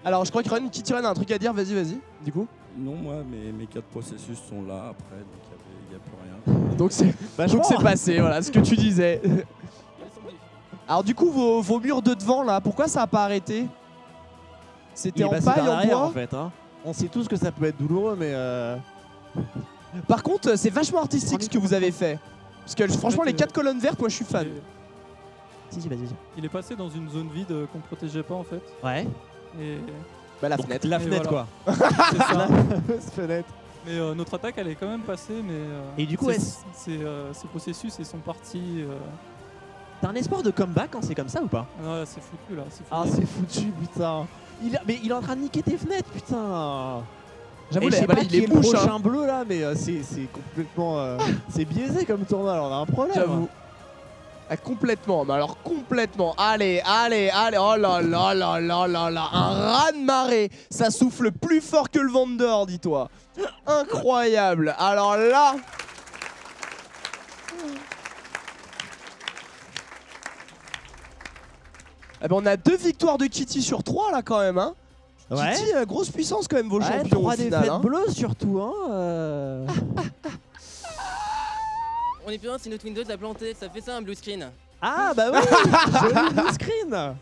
Alors, je crois que Run Kitty Run a un truc à dire. Vas-y, du coup. Non, moi, mes 4 processus sont là après, donc il n'y a plus rien. Donc c'est passé, voilà ce que tu disais. Alors du coup vos murs de devant là, pourquoi ça a pas arrêté? C'était en paille, en bois en fait. Hein. On sait tous que ça peut être douloureux, mais Par contre, c'est vachement artistique ce que vous avez fait. Parce que franchement, les 4 colonnes vertes, moi je suis fan. si, vas-y. Il est passé dans une zone vide qu'on protégeait pas en fait. Ouais. Et Bah la fenêtre. La Et fenêtre voilà. quoi. c'est ça. fameuse fenêtre. Mais notre attaque elle est quand même passée, mais Et du coup, ces processus ils sont partis. T'as un espoir de comeback quand c'est comme ça ou pas? Ah non, là, c'est foutu là. C'est Ah, fini. c'est foutu, putain. Mais il est en train de niquer tes fenêtres, putain. J'avoue, Et je sais pas il qui est est le bouche. prochain bleu là, mais c'est complètement c'est biaisé comme tournoi. Alors on a un problème. J'avoue. Ah, complètement, mais alors complètement. Allez. Oh là là. Un raz-de-marée. Ça souffle plus fort que le vent dehors, dis-toi. Incroyable. Alors là. Eh ben, on a 2 victoires de Kitty sur 3 là quand même. Hein. Ouais. Kitty, grosse puissance quand même vos Ouais, champions 3 au final. défaites Hein. bleues surtout. Hein. On est plus loin si notre Windows a planté, ça fait ça un blue screen. Ah bah oui, joli blue screen.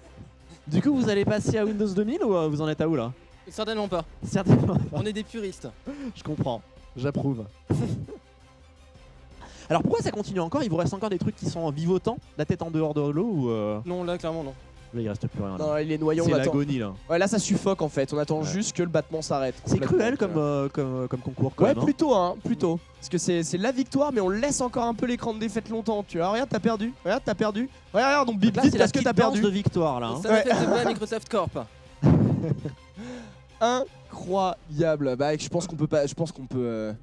Du coup, vous allez passer à Windows 2000 ou vous en êtes à où là? Certainement pas. Certainement pas. On est des puristes. Je comprends, j'approuve. Alors pourquoi ça continue encore? Il vous reste encore des trucs qui sont vivotants, la tête en dehors de l'eau ou Non, là, clairement, non. Là il reste plus rien. Là. Non, il est noyé, on C'est attend. l'agonie là. Ouais, là ça suffoque en fait. On attend Ouais. juste que le battement s'arrête. C'est cruel complètement. comme concours quand Ouais, même. Hein. plutôt, hein, plutôt. Parce que c'est la victoire, mais on laisse encore un peu l'écran de défaite longtemps. Tu vois, regarde, t'as perdu. Regarde, donc bip Donc là vite c'est la parce que petite t'as danse perdu. de victoire là. Hein. Ça ne fait pas Microsoft Corp. Incroyable. Bah, je pense qu'on peut pas. Je pense qu'on peut.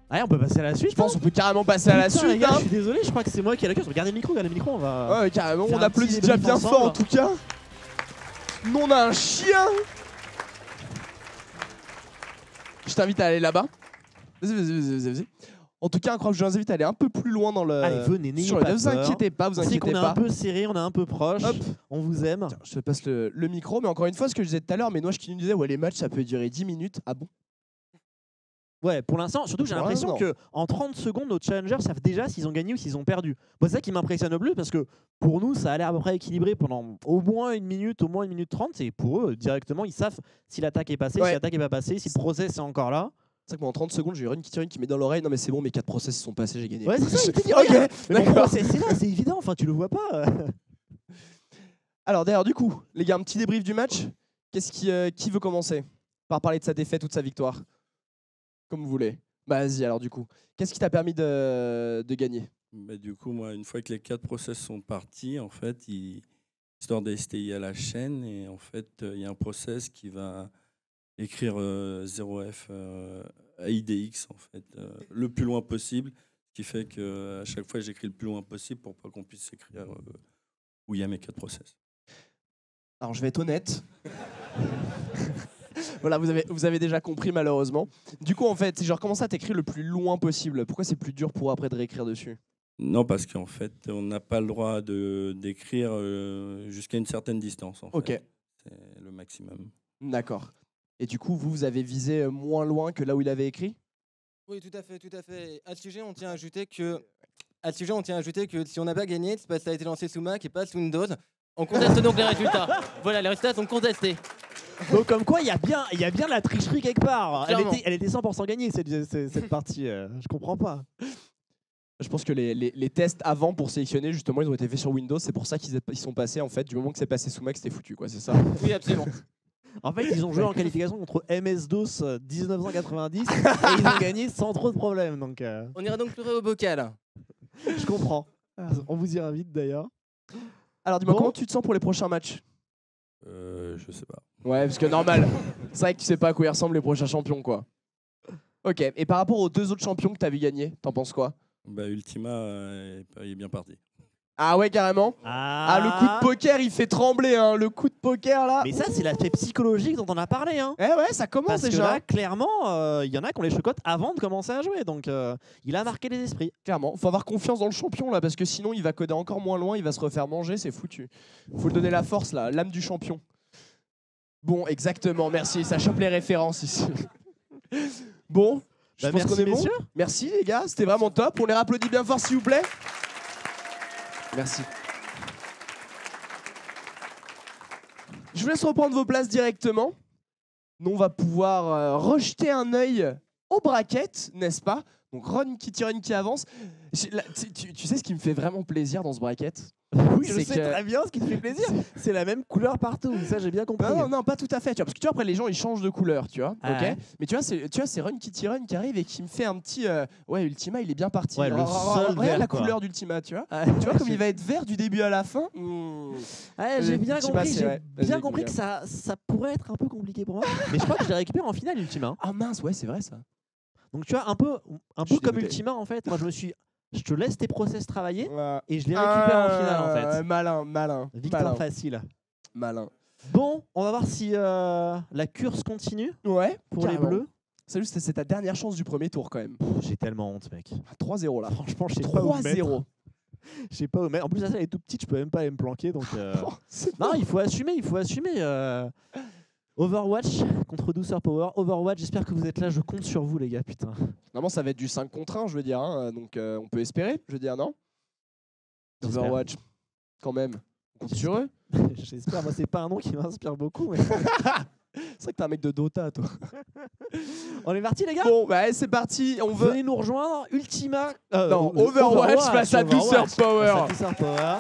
Ouais, on peut passer à la suite. Je pense qu'on peut carrément passer à la Putain, les suite. gars, Hein. je suis désolé, je crois que c'est moi qui ai la queue. Regardez le micro, on va. Ouais, carrément. faire On un applaudit petit déjà débrief bien fort en ensemble. tout cas. Nous on a un chien. Je t'invite à aller là-bas. Vas-y. En tout cas, incroyable. Je vous invite à aller un peu plus loin dans le. Allez, venez, n'ayez sur pas vous peur. inquiétez pas, vous On sait inquiétez qu'on est pas. un peu serré, on est un peu proche. Hop. On vous aime. Tiens, je te passe le micro, mais encore une fois, ce que je disais tout à l'heure, mais Noach qui nous disait, ouais, les matchs ça peut durer 10 minutes. Ah bon? Ouais, pour l'instant, surtout j'ai Pour l'impression l'instant. que en 30 secondes, nos challengers savent déjà s'ils ont gagné ou s'ils ont perdu. Moi, c'est ça qui m'impressionne le plus parce que pour nous, ça a l'air à peu près équilibré pendant au moins 1 minute 30. Et pour eux, directement, ils savent si l'attaque est passée, Ouais. si l'attaque est pas passée, si le process est encore là. C'est vrai que moi en 30 secondes, j'ai eu une Kitty Run qui met dans l'oreille. Non, mais c'est bon, mes 4 process sont passés, j'ai gagné. Ouais, c'est ça, il te dit, Ok, regarde. Mais bon, d'accord. process, c'est là, c'est évident, enfin, tu le vois pas. Alors, d'ailleurs, du coup, les gars, un petit débrief du match. Qui veut commencer par parler de sa défaite ou de sa victoire? Comme vous voulez. Bah, vas-y, alors, du coup. Qu'est-ce qui t'a permis de gagner? Bah, du coup, moi, une fois que les 4 process sont partis, en fait, histoire des STI à la chaîne, et en fait, il y a un process qui va écrire 0F à IDX, en fait, le plus loin possible, ce qui fait qu'à chaque fois, j'écris le plus loin possible pour pas qu'on puisse écrire où il y a mes 4 process. Alors, je vais être honnête. Voilà, vous avez déjà compris malheureusement. Du coup, en fait, genre, comment ça t'écris le plus loin possible? Pourquoi c'est plus dur pour après de réécrire dessus? Non, parce qu'en fait, on n'a pas le droit d'écrire jusqu'à une certaine distance. En Ok, fait. C'est le maximum. d'accord. Et du coup, vous avez visé moins loin que là où il avait écrit? Oui, tout à fait, tout à fait. À ce sujet, on tient à ajouter que, si on n'a pas gagné, c'est parce que ça a été lancé sous Mac et pas sous Windows. On conteste donc les résultats. Voilà, les résultats sont contestés. Donc comme quoi, il y a bien la tricherie quelque part. Clairement. Elle était 100% gagnée cette partie. Je comprends pas. Je pense que les tests avant pour sélectionner, justement, ils ont été faits sur Windows. C'est pour ça ils sont passés, en fait, du moment que c'est passé sous Mac, c'était foutu, quoi, c'est ça? Oui, absolument. En fait, ils ont joué en qualification contre MS-DOS 1990 et ils ont gagné sans trop de problèmes. Donc, On ira donc pleurer au bocal. je comprends. On vous y invite d'ailleurs. Alors, dis-moi, Bon. comment tu te sens pour les prochains matchs? Je sais pas. Ouais, parce que normal. C'est vrai que tu sais pas à quoi ils ressemblent les prochains champions, quoi. Ok, et par rapport aux deux autres champions que tu as vu gagner, t'en penses quoi? Bah, Ultima il est bien parti. Ah ouais, carrément. Ah, le coup de poker, il fait trembler, hein. Le coup de poker, là. Mais ça, c'est l'aspect psychologique dont on a parlé. Hein. Eh ouais, ça commence Parce que déjà. là, clairement, il y en a qui ont les chocottes avant de commencer à jouer. Donc, il a marqué les esprits. Clairement, faut avoir confiance dans le champion, là, parce que sinon, il va coder encore moins loin, il va se refaire manger, c'est foutu. Faut lui donner la force, là, l'âme du champion. Bon, exactement, merci, ça chope les références ici. Bon, je pense merci, qu'on est bon. messieurs. Merci les gars, c'était vraiment top. On les applaudit bien fort s'il vous plaît. Merci. Je vous laisse reprendre vos places directement. Nous, on va pouvoir rejeter un œil aux braquettes, n'est-ce pas? Donc Run qui avance. Tu sais ce qui me fait vraiment plaisir dans ce bracket? Oui, je C'est sais que- très bien ce qui te fait plaisir. C'est la même couleur partout. Ça, j'ai bien compris. Non, pas tout à fait. Tu vois, parce que tu vois, après, les gens, ils changent de couleur, tu vois. Ah ok. ouais. Mais tu vois, c'est Run qui arrive et qui me fait un petit. Ouais, Ultima, il est bien parti. Ouais, le Regarde sol vert, la quoi. couleur d'Ultima, tu vois. Ah, Tu vois, comme il va être vert du début à la fin. Ouais, j'ai bien Ultima, compris. c'est J'ai vrai. bien Vas-y, compris que ça pourrait être un peu compliqué pour moi. Mais je crois que je l'ai récupéré en finale, Ultima. Ah mince, ouais, c'est vrai ça. Donc, tu vois, un peu suis comme dégoûté. Ultima, en fait. Moi, je te laisse tes process travailler Ouais. et je les récupère en finale, en fait. Malin. Victoire facile. Malin. Bon, on va voir si la curse continue Ouais, pour carrément. les bleus. Salut, c'est ta dernière chance du premier tour quand même. J'ai tellement honte, mec. 3-0 là. Franchement, je sais pas où me mettre. 3-0. Je sais pas où mettre. En plus, ça, elle est toute petite, je peux même pas aller me planquer. Donc, Oh, c'est non, il faut assumer. Overwatch contre Douceur Power. Overwatch, j'espère que vous êtes là. Je compte sur vous, les gars. Putain. Normalement, ça va être du 5 contre 1, je veux dire. Hein. Donc, on peut espérer, je veux dire, non? J'espère. Overwatch, quand même. On compte sur eux. J'espère. Moi, c'est pas un nom qui m'inspire beaucoup. Mais... C'est vrai que t'es un mec de Dota, toi. on est parti, les gars. Bon, bah, c'est parti. On veut. Venez nous rejoindre. Ultima. Non, Overwatch face à Douceur Power. Face à Douceur Power.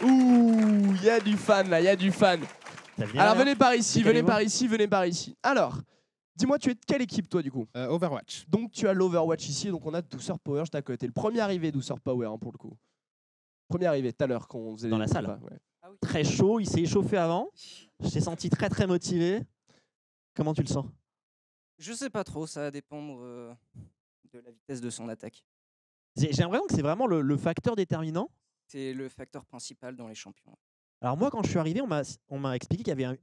Ouh, il y a du fan là, il y a du fan. Ça vient, Alors, hein. venez par ici, venez Décalez-vous. par ici, venez par ici. Alors, dis-moi, tu es de quelle équipe, toi, du coup? Overwatch. Donc, tu as l'Overwatch ici, donc on a Douceur Power juste à côté. Le premier arrivé, Douceur Power, hein, pour le coup. Premier arrivé, tout à l'heure, quand on faisait Dans les la salle. combats, ouais. Très chaud. Il s'est échauffé avant. Je t'ai senti très, très motivé. Comment tu le sens? Je sais pas trop, ça va dépendre de la vitesse de son attaque. J'ai l'impression que c'est vraiment le facteur déterminant. C'est le facteur principal dans les champions. Alors moi, quand je suis arrivé, on m'a expliqué qu'il y avait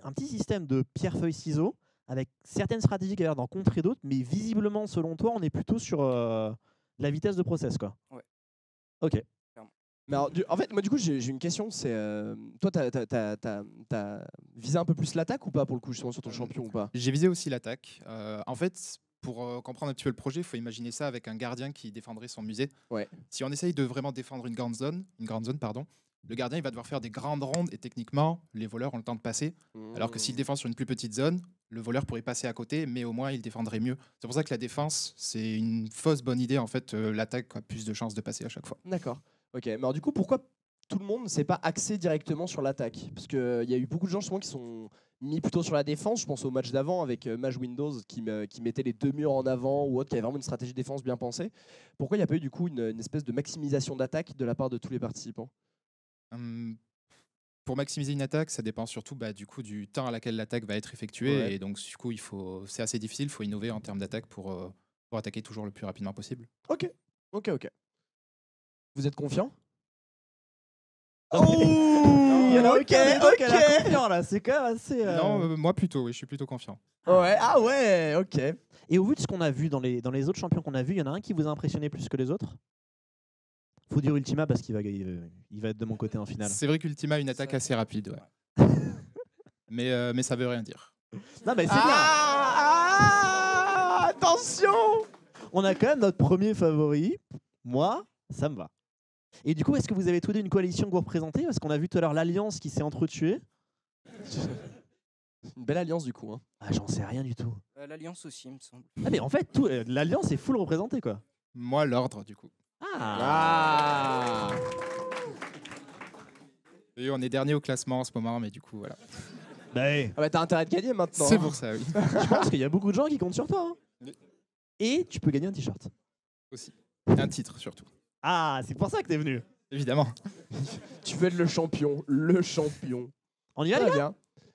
un petit système de pierre-feuille-ciseaux avec certaines stratégies qui avaient l'air d'en contrer d'autres, mais visiblement, selon toi, on est plutôt sur la vitesse de process, quoi. Ouais. Ok. Mais alors, en fait, moi, du coup, j'ai une question. C'est toi, t'as visé un peu plus l'attaque ou pas, pour le coup, justement, sur ton champion ou pas? J'ai visé aussi l'attaque. En fait, pour comprendre un petit peu le projet, il faut imaginer ça avec un gardien qui défendrait son musée. Ouais. Si on essaye de vraiment défendre une grande zone, le gardien il va devoir faire des grandes rondes et techniquement, les voleurs ont le temps de passer. Alors que s'il défend sur une plus petite zone, le voleur pourrait passer à côté, mais au moins il défendrait mieux. C'est pour ça que la défense, c'est une fausse bonne idée. En fait, l'attaque a plus de chances de passer à chaque fois. D'accord. Ok. Mais alors, du coup, pourquoi tout le monde ne s'est pas axé directement sur l'attaque? Parce qu'il y a eu beaucoup de gens justement qui sont mis plutôt sur la défense. Je pense au match d'avant avec Mage Windows qui mettait les deux murs en avant ou autre, qui avait vraiment une stratégie de défense bien pensée. Pourquoi il n'y a pas eu du coup une espèce de maximisation d'attaque de la part de tous les participants? Pour maximiser une attaque, ça dépend surtout du coup du temps à laquelle l'attaque va être effectuée. Ouais. Et donc du coup, c'est assez difficile. Il faut innover en termes d'attaque pour attaquer toujours le plus rapidement possible. Ok. Vous êtes confiant? Oh, Il y en a ok, aucun des deux qui a l'air ok. confiant, là. C'est quand même assez. Non, moi plutôt, oui, je suis plutôt confiant. Ouais, ah ouais, ok. Et au vu de ce qu'on a vu dans les autres champions qu'on a vus, il y en a un qui vous a impressionné plus que les autres? Faut dire Ultima parce qu'il va, il va être de mon côté en finale. C'est vrai qu'Ultima a une attaque assez rapide, ouais. mais ça veut rien dire. Non, mais c'est bien. Attention. On a quand même notre premier favori. Moi, ça me va. Et du coup, est-ce que vous avez tous deux une coalition que vous représentez? Parce qu'on a vu tout à l'heure l'Alliance qui s'est entretuée. Une belle alliance du coup. Hein. Ah, j'en sais rien du tout. L'Alliance aussi, il me semble. Ah, mais en fait, l'Alliance est full représentée, quoi. Moi, l'ordre, du coup. Ah. Et on est dernier au classement en ce moment, mais du coup, voilà. Bah, Ah bah t'as intérêt de gagner maintenant. C'est pour ça, oui. je pense qu'il y a beaucoup de gens qui comptent sur toi. Hein. Oui. Et tu peux gagner un t-shirt. Aussi. Un titre, surtout. Ah, c'est pour ça que t'es venu. Évidemment. Tu veux être le champion, le champion. On y va, les Très gars?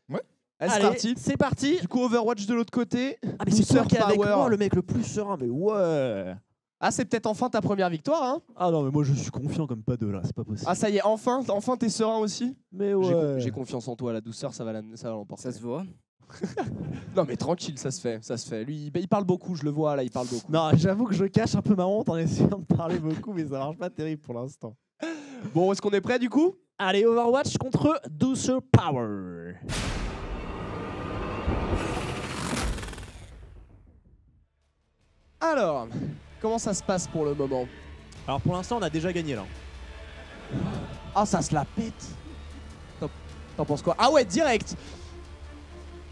bien. Ouais. Allez, Allez, c'est parti. c'est parti. Du coup, Overwatch de l'autre côté. Ah, mais c'est toi Booster qui es avec Power. moi, le mec le plus serein. Mais ouais. Ah, c'est peut-être enfin ta première victoire, hein? Ah non, mais moi je suis confiant comme pas deux là, c'est pas possible. Ah, ça y est, enfin t'es serein aussi? Mais ouais. J'ai confiance en toi, la douceur, ça va l'emporter. Ça se voit. Non, mais tranquille, ça se fait. Lui, il parle beaucoup, je le vois là, il parle beaucoup. Non, j'avoue que je cache un peu ma honte en essayant de parler beaucoup, mais ça marche pas terrible pour l'instant. Bon, est-ce qu'on est prêt du coup? Allez, Overwatch contre Doucer Power. Alors, comment ça se passe pour le moment? Alors pour l'instant, on a déjà gagné là. Ah, ça se la pète. T'en penses quoi? Ah ouais, direct.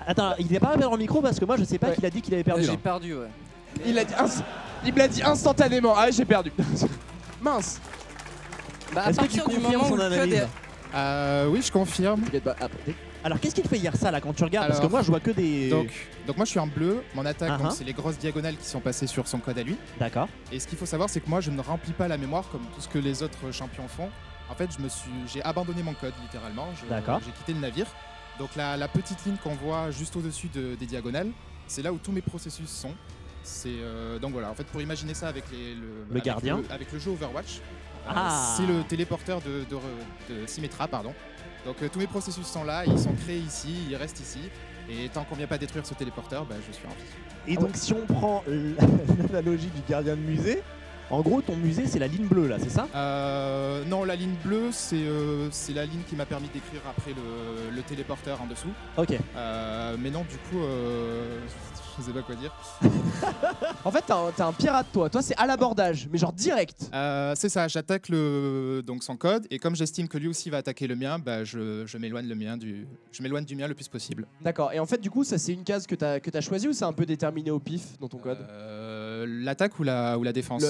Attends, il n'est pas arrivé dans le micro parce que moi je sais pas Ouais. qu'il a dit qu'il avait perdu. J'ai là. perdu, ouais. Il me l'a dit instantanément. Ah, j'ai perdu. Mince. Bah, à Est-ce que tu partir du confirmes moment où son le code analyse? est... Oui, je confirme. T'inquiète pas, après. Alors qu'est-ce qu'il fait hier ça là quand tu regardes? Parce que Alors, moi je vois que des. Donc moi, je suis en bleu. Mon attaque, Uh-huh. donc, c'est les grosses diagonales qui sont passées sur son code à lui. D'accord. Et ce qu'il faut savoir, c'est que moi, je ne remplis pas la mémoire comme tout ce que les autres champions font. En fait, j'ai abandonné mon code, littéralement. D'accord. J'ai quitté le navire. Donc la petite ligne qu'on voit juste au-dessus des diagonales, c'est là où tous mes processus sont. Donc voilà, en fait, pour imaginer ça avec avec gardien. avec le jeu Overwatch, Ah. c'est le téléporteur de Symmetra, pardon. Donc tous mes processus sont là, ils sont créés ici, ils restent ici. Et tant qu'on vient pas détruire ce téléporteur, bah, je suis en vie. Et donc si on prend l'analogie du gardien de musée, en gros ton musée c'est la ligne bleue là, c'est ça? Non, la ligne bleue, c'est la ligne qui m'a permis d'écrire après le téléporteur en dessous. Ok. Mais non, du coup, je sais pas quoi dire. En fait, t'as un pirate, toi. Toi, c'est à l'abordage, mais genre direct. C'est ça, j'attaque donc son code, et comme j'estime que lui aussi va attaquer le mien, bah, je m'éloigne du mien le plus possible. D'accord. Et en fait, du coup, ça, c'est une case que t'as choisie ou c'est un peu déterminé au pif dans ton code? L'attaque ou la défense?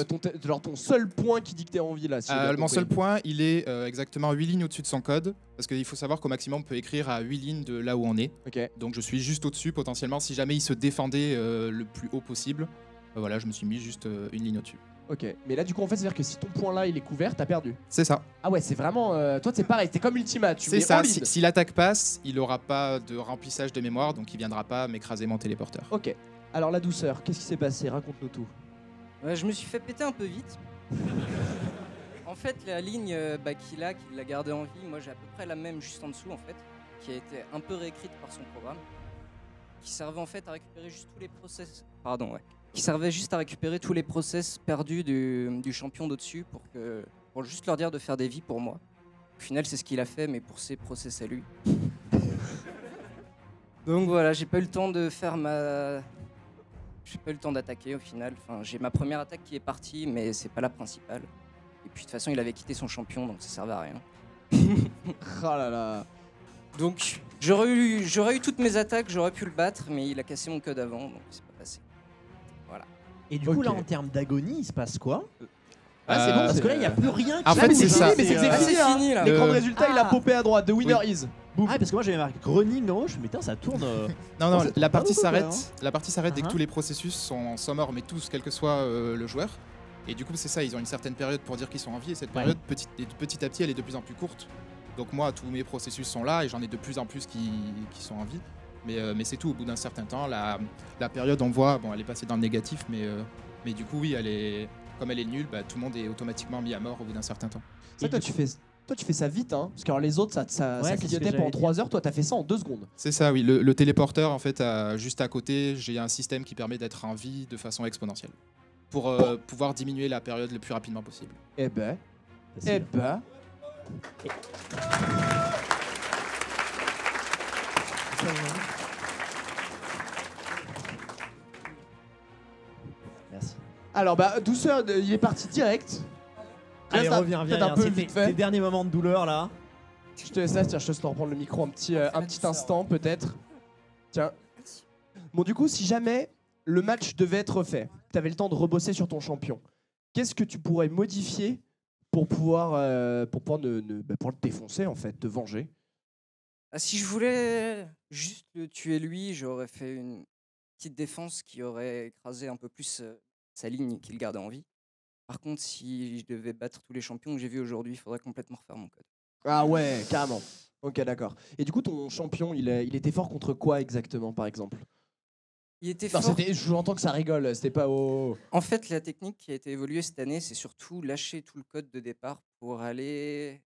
Genre ton seul point qui dit que t'es en vie là. Si j'ai bien Mon compris. seul point, il est exactement 8 lignes au-dessus de son code, parce qu'il faut savoir qu'au maximum on peut écrire à 8 lignes de là où on est. Ok. Donc je suis juste au-dessus potentiellement si jamais il se défendait le plus haut possible. Voilà, je me suis mis juste une ligne au-dessus. Ok. Mais là, du coup, en fait, c'est-à-dire que si ton point là il est couvert, t'as perdu. C'est ça. Ah ouais, c'est vraiment. Toi, c'est pareil. T'es comme Ultima. Tu C'est mets ça. all in. Si l'attaque passe, il aura pas de remplissage de mémoire, donc il viendra pas m'écraser mon téléporteur. Ok. Alors la douceur, qu'est-ce qui s'est passé? Raconte-nous tout. Ouais, je me suis fait péter un peu vite. En fait, la ligne qu'il l'a gardée en vie, moi j'ai à peu près la même juste en dessous en fait, qui a été un peu réécrite par son programme, qui servait en fait à récupérer juste tous les process. Pardon, ouais. Qui servait juste à récupérer tous les process perdus du champion d'au-dessus pour juste leur dire de faire des vies pour moi. Au final, c'est ce qu'il a fait, mais pour ses process à lui. Donc voilà, j'ai pas eu le temps de faire J'ai pas eu le temps d'attaquer au final. Enfin, j'ai ma première attaque qui est partie, mais c'est pas la principale. Et puis de toute façon, il avait quitté son champion, donc ça servait à rien. Oh là là. Donc j'aurais eu toutes mes attaques, j'aurais pu le battre, mais il a cassé mon code avant, donc c'est pas passé. Voilà. Et du coup Ok. là en termes d'agonie, il se passe quoi? Ah, c'est bon, Parce c'est que là il y a plus rien qui En fait, mais c'est c'est ça. fini, mais c'est que c'est Ah, fini, c'est hein. fini là. L'écran de résultat, il a Ah. popé à droite. The winner is. Boum. Ah, parce que moi j'avais marqué running en haut, je me dis, putain, ça tourne. Non, Oh, c'est la pas partie ouf, s'arrête. hein. La partie s'arrête dès que Uh-huh. tous les processus sont morts, mais tous, quel que soit le joueur. Et du coup, c'est ça, ils ont une certaine période pour dire qu'ils sont en vie, et cette période, petit à petit, elle est de plus en plus courte. Donc moi, tous mes processus sont là, et j'en ai de plus en plus qui sont en vie. Mais c'est tout, au bout d'un certain temps, la période, on voit, bon, elle est passée dans le négatif, mais du coup, oui, comme elle est nulle, bah, tout le monde est automatiquement mis à mort au bout d'un certain temps. Ça, toi, tu Toi, tu fais ça vite, hein. Parce que alors, les autres, ça Ouais, c'est ce que clignotait j'allais pendant dire. 3 heures. Toi, t'as fait ça en 2 secondes. C'est ça, oui. Le téléporteur, en fait, juste à côté, j'ai un système qui permet d'être en vie de façon exponentielle. Pour pouvoir diminuer la période le plus rapidement possible. Eh ben. Facile. Eh ben. Merci. Alors, bah, douceur, il est parti direct. Allez, Reste reviens, peut-être viens. un peu C'est vite tes fait. derniers moments de douleur là. Je te laisse là, tiens, je te laisse reprendre le micro un petit instant, peut-être. Tiens. Bon, du coup, si jamais le match devait être fait, tu avais le temps de rebosser sur ton champion, qu'est-ce que tu pourrais modifier pour pouvoir pour le défoncer, en fait, te venger? Ah, si je voulais juste le tuer lui, j'aurais fait une petite défense qui aurait écrasé un peu plus sa ligne qu'il gardait en vie. Par contre, si je devais battre tous les champions que j'ai vus aujourd'hui, il faudrait complètement refaire mon code. Ah ouais, carrément. Ok, d'accord. Et du coup, ton champion, il était fort contre quoi exactement, par exemple? Il était Non, fort. je entends que ça rigole, c'était pas au... En fait, la technique qui a été évoluée cette année, c'est surtout lâcher tout le code de départ pour aller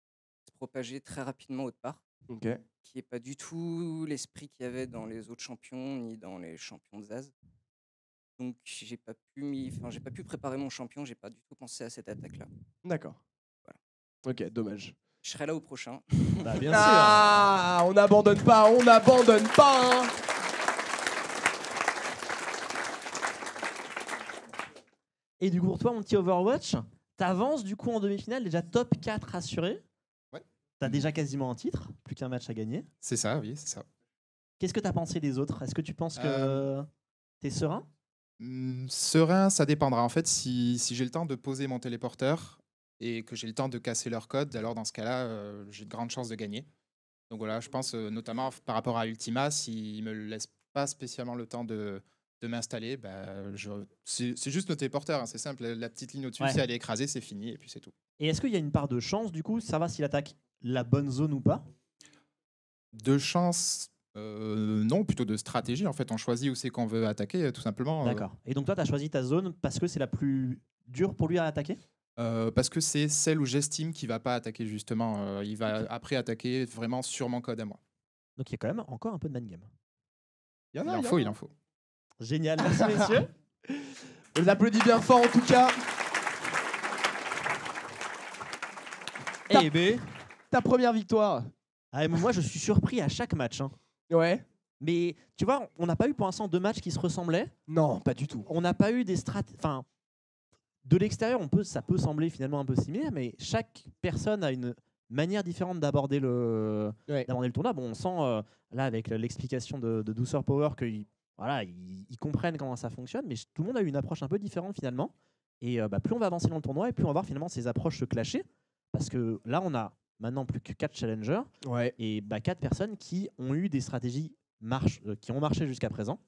se propager très rapidement au départ, Ok. qui n'est pas du tout l'esprit qu'il y avait dans les autres champions ni dans les champions de Zaz. Donc j'ai pas pu préparer mon champion, j'ai pas du tout pensé à cette attaque-là. D'accord. Voilà. Ok, dommage. Je serai là au prochain. Bah, bien Ah, on n'abandonne pas, on n'abandonne pas, hein. Et du coup, pour toi, mon petit Overwatch, t'avances du coup en demi-finale, déjà top 4 assuré. Ouais. T'as déjà quasiment un titre, plus qu'un match à gagner. C'est ça, oui, c'est ça. Sûr. Qu'est-ce que t'as pensé des autres? Est-ce que tu penses que t'es serein? Serein, ça dépendra. En fait, si j'ai le temps de poser mon téléporteur et que j'ai le temps de casser leur code, alors dans ce cas-là, j'ai de grandes chances de gagner. Donc voilà, je pense notamment par rapport à Ultima, s'il me laisse pas spécialement le temps de m'installer, c'est juste le téléporteur, hein, c'est simple. La petite ligne au-dessus, Ouais. si elle est écrasée, c'est fini et puis c'est tout. Et est-ce qu'il y a une part de chance du coup? Ça va s'il attaque la bonne zone ou pas? De chance, non, plutôt de stratégie. En fait, on choisit où c'est qu'on veut attaquer, tout simplement. D'accord. Et donc toi, t'as choisi ta zone parce que c'est la plus dure pour lui à attaquer? Parce que c'est celle où j'estime qu'il va pas attaquer justement. Il va après attaquer vraiment sur mon code à moi. Donc il y a quand même encore un peu de man game. Il en faut, il en faut. Génial, merci messieurs. On les applaudit bien fort en tout cas. Eh ben, Ta première victoire. ah, mais moi je suis surpris à chaque match. Hein. Ouais. Mais tu vois, on n'a pas eu pour l'instant 2 matchs qui se ressemblaient. Non, pas du tout. On n'a pas eu des stratégies. Enfin, de l'extérieur, ça peut sembler finalement un peu similaire, mais chaque personne a une manière différente d'aborder le tournoi. Bon, on sent là avec l'explication de Douceur Power qu'ils comprennent comment ça fonctionne, mais tout le monde a eu une approche un peu différente finalement. Et plus on va avancer dans le tournoi, et plus on va voir finalement ces approches se clasher. Parce que là, on a maintenant plus que 4 challengers et 4 personnes qui ont eu des stratégies qui ont marché jusqu'à présent.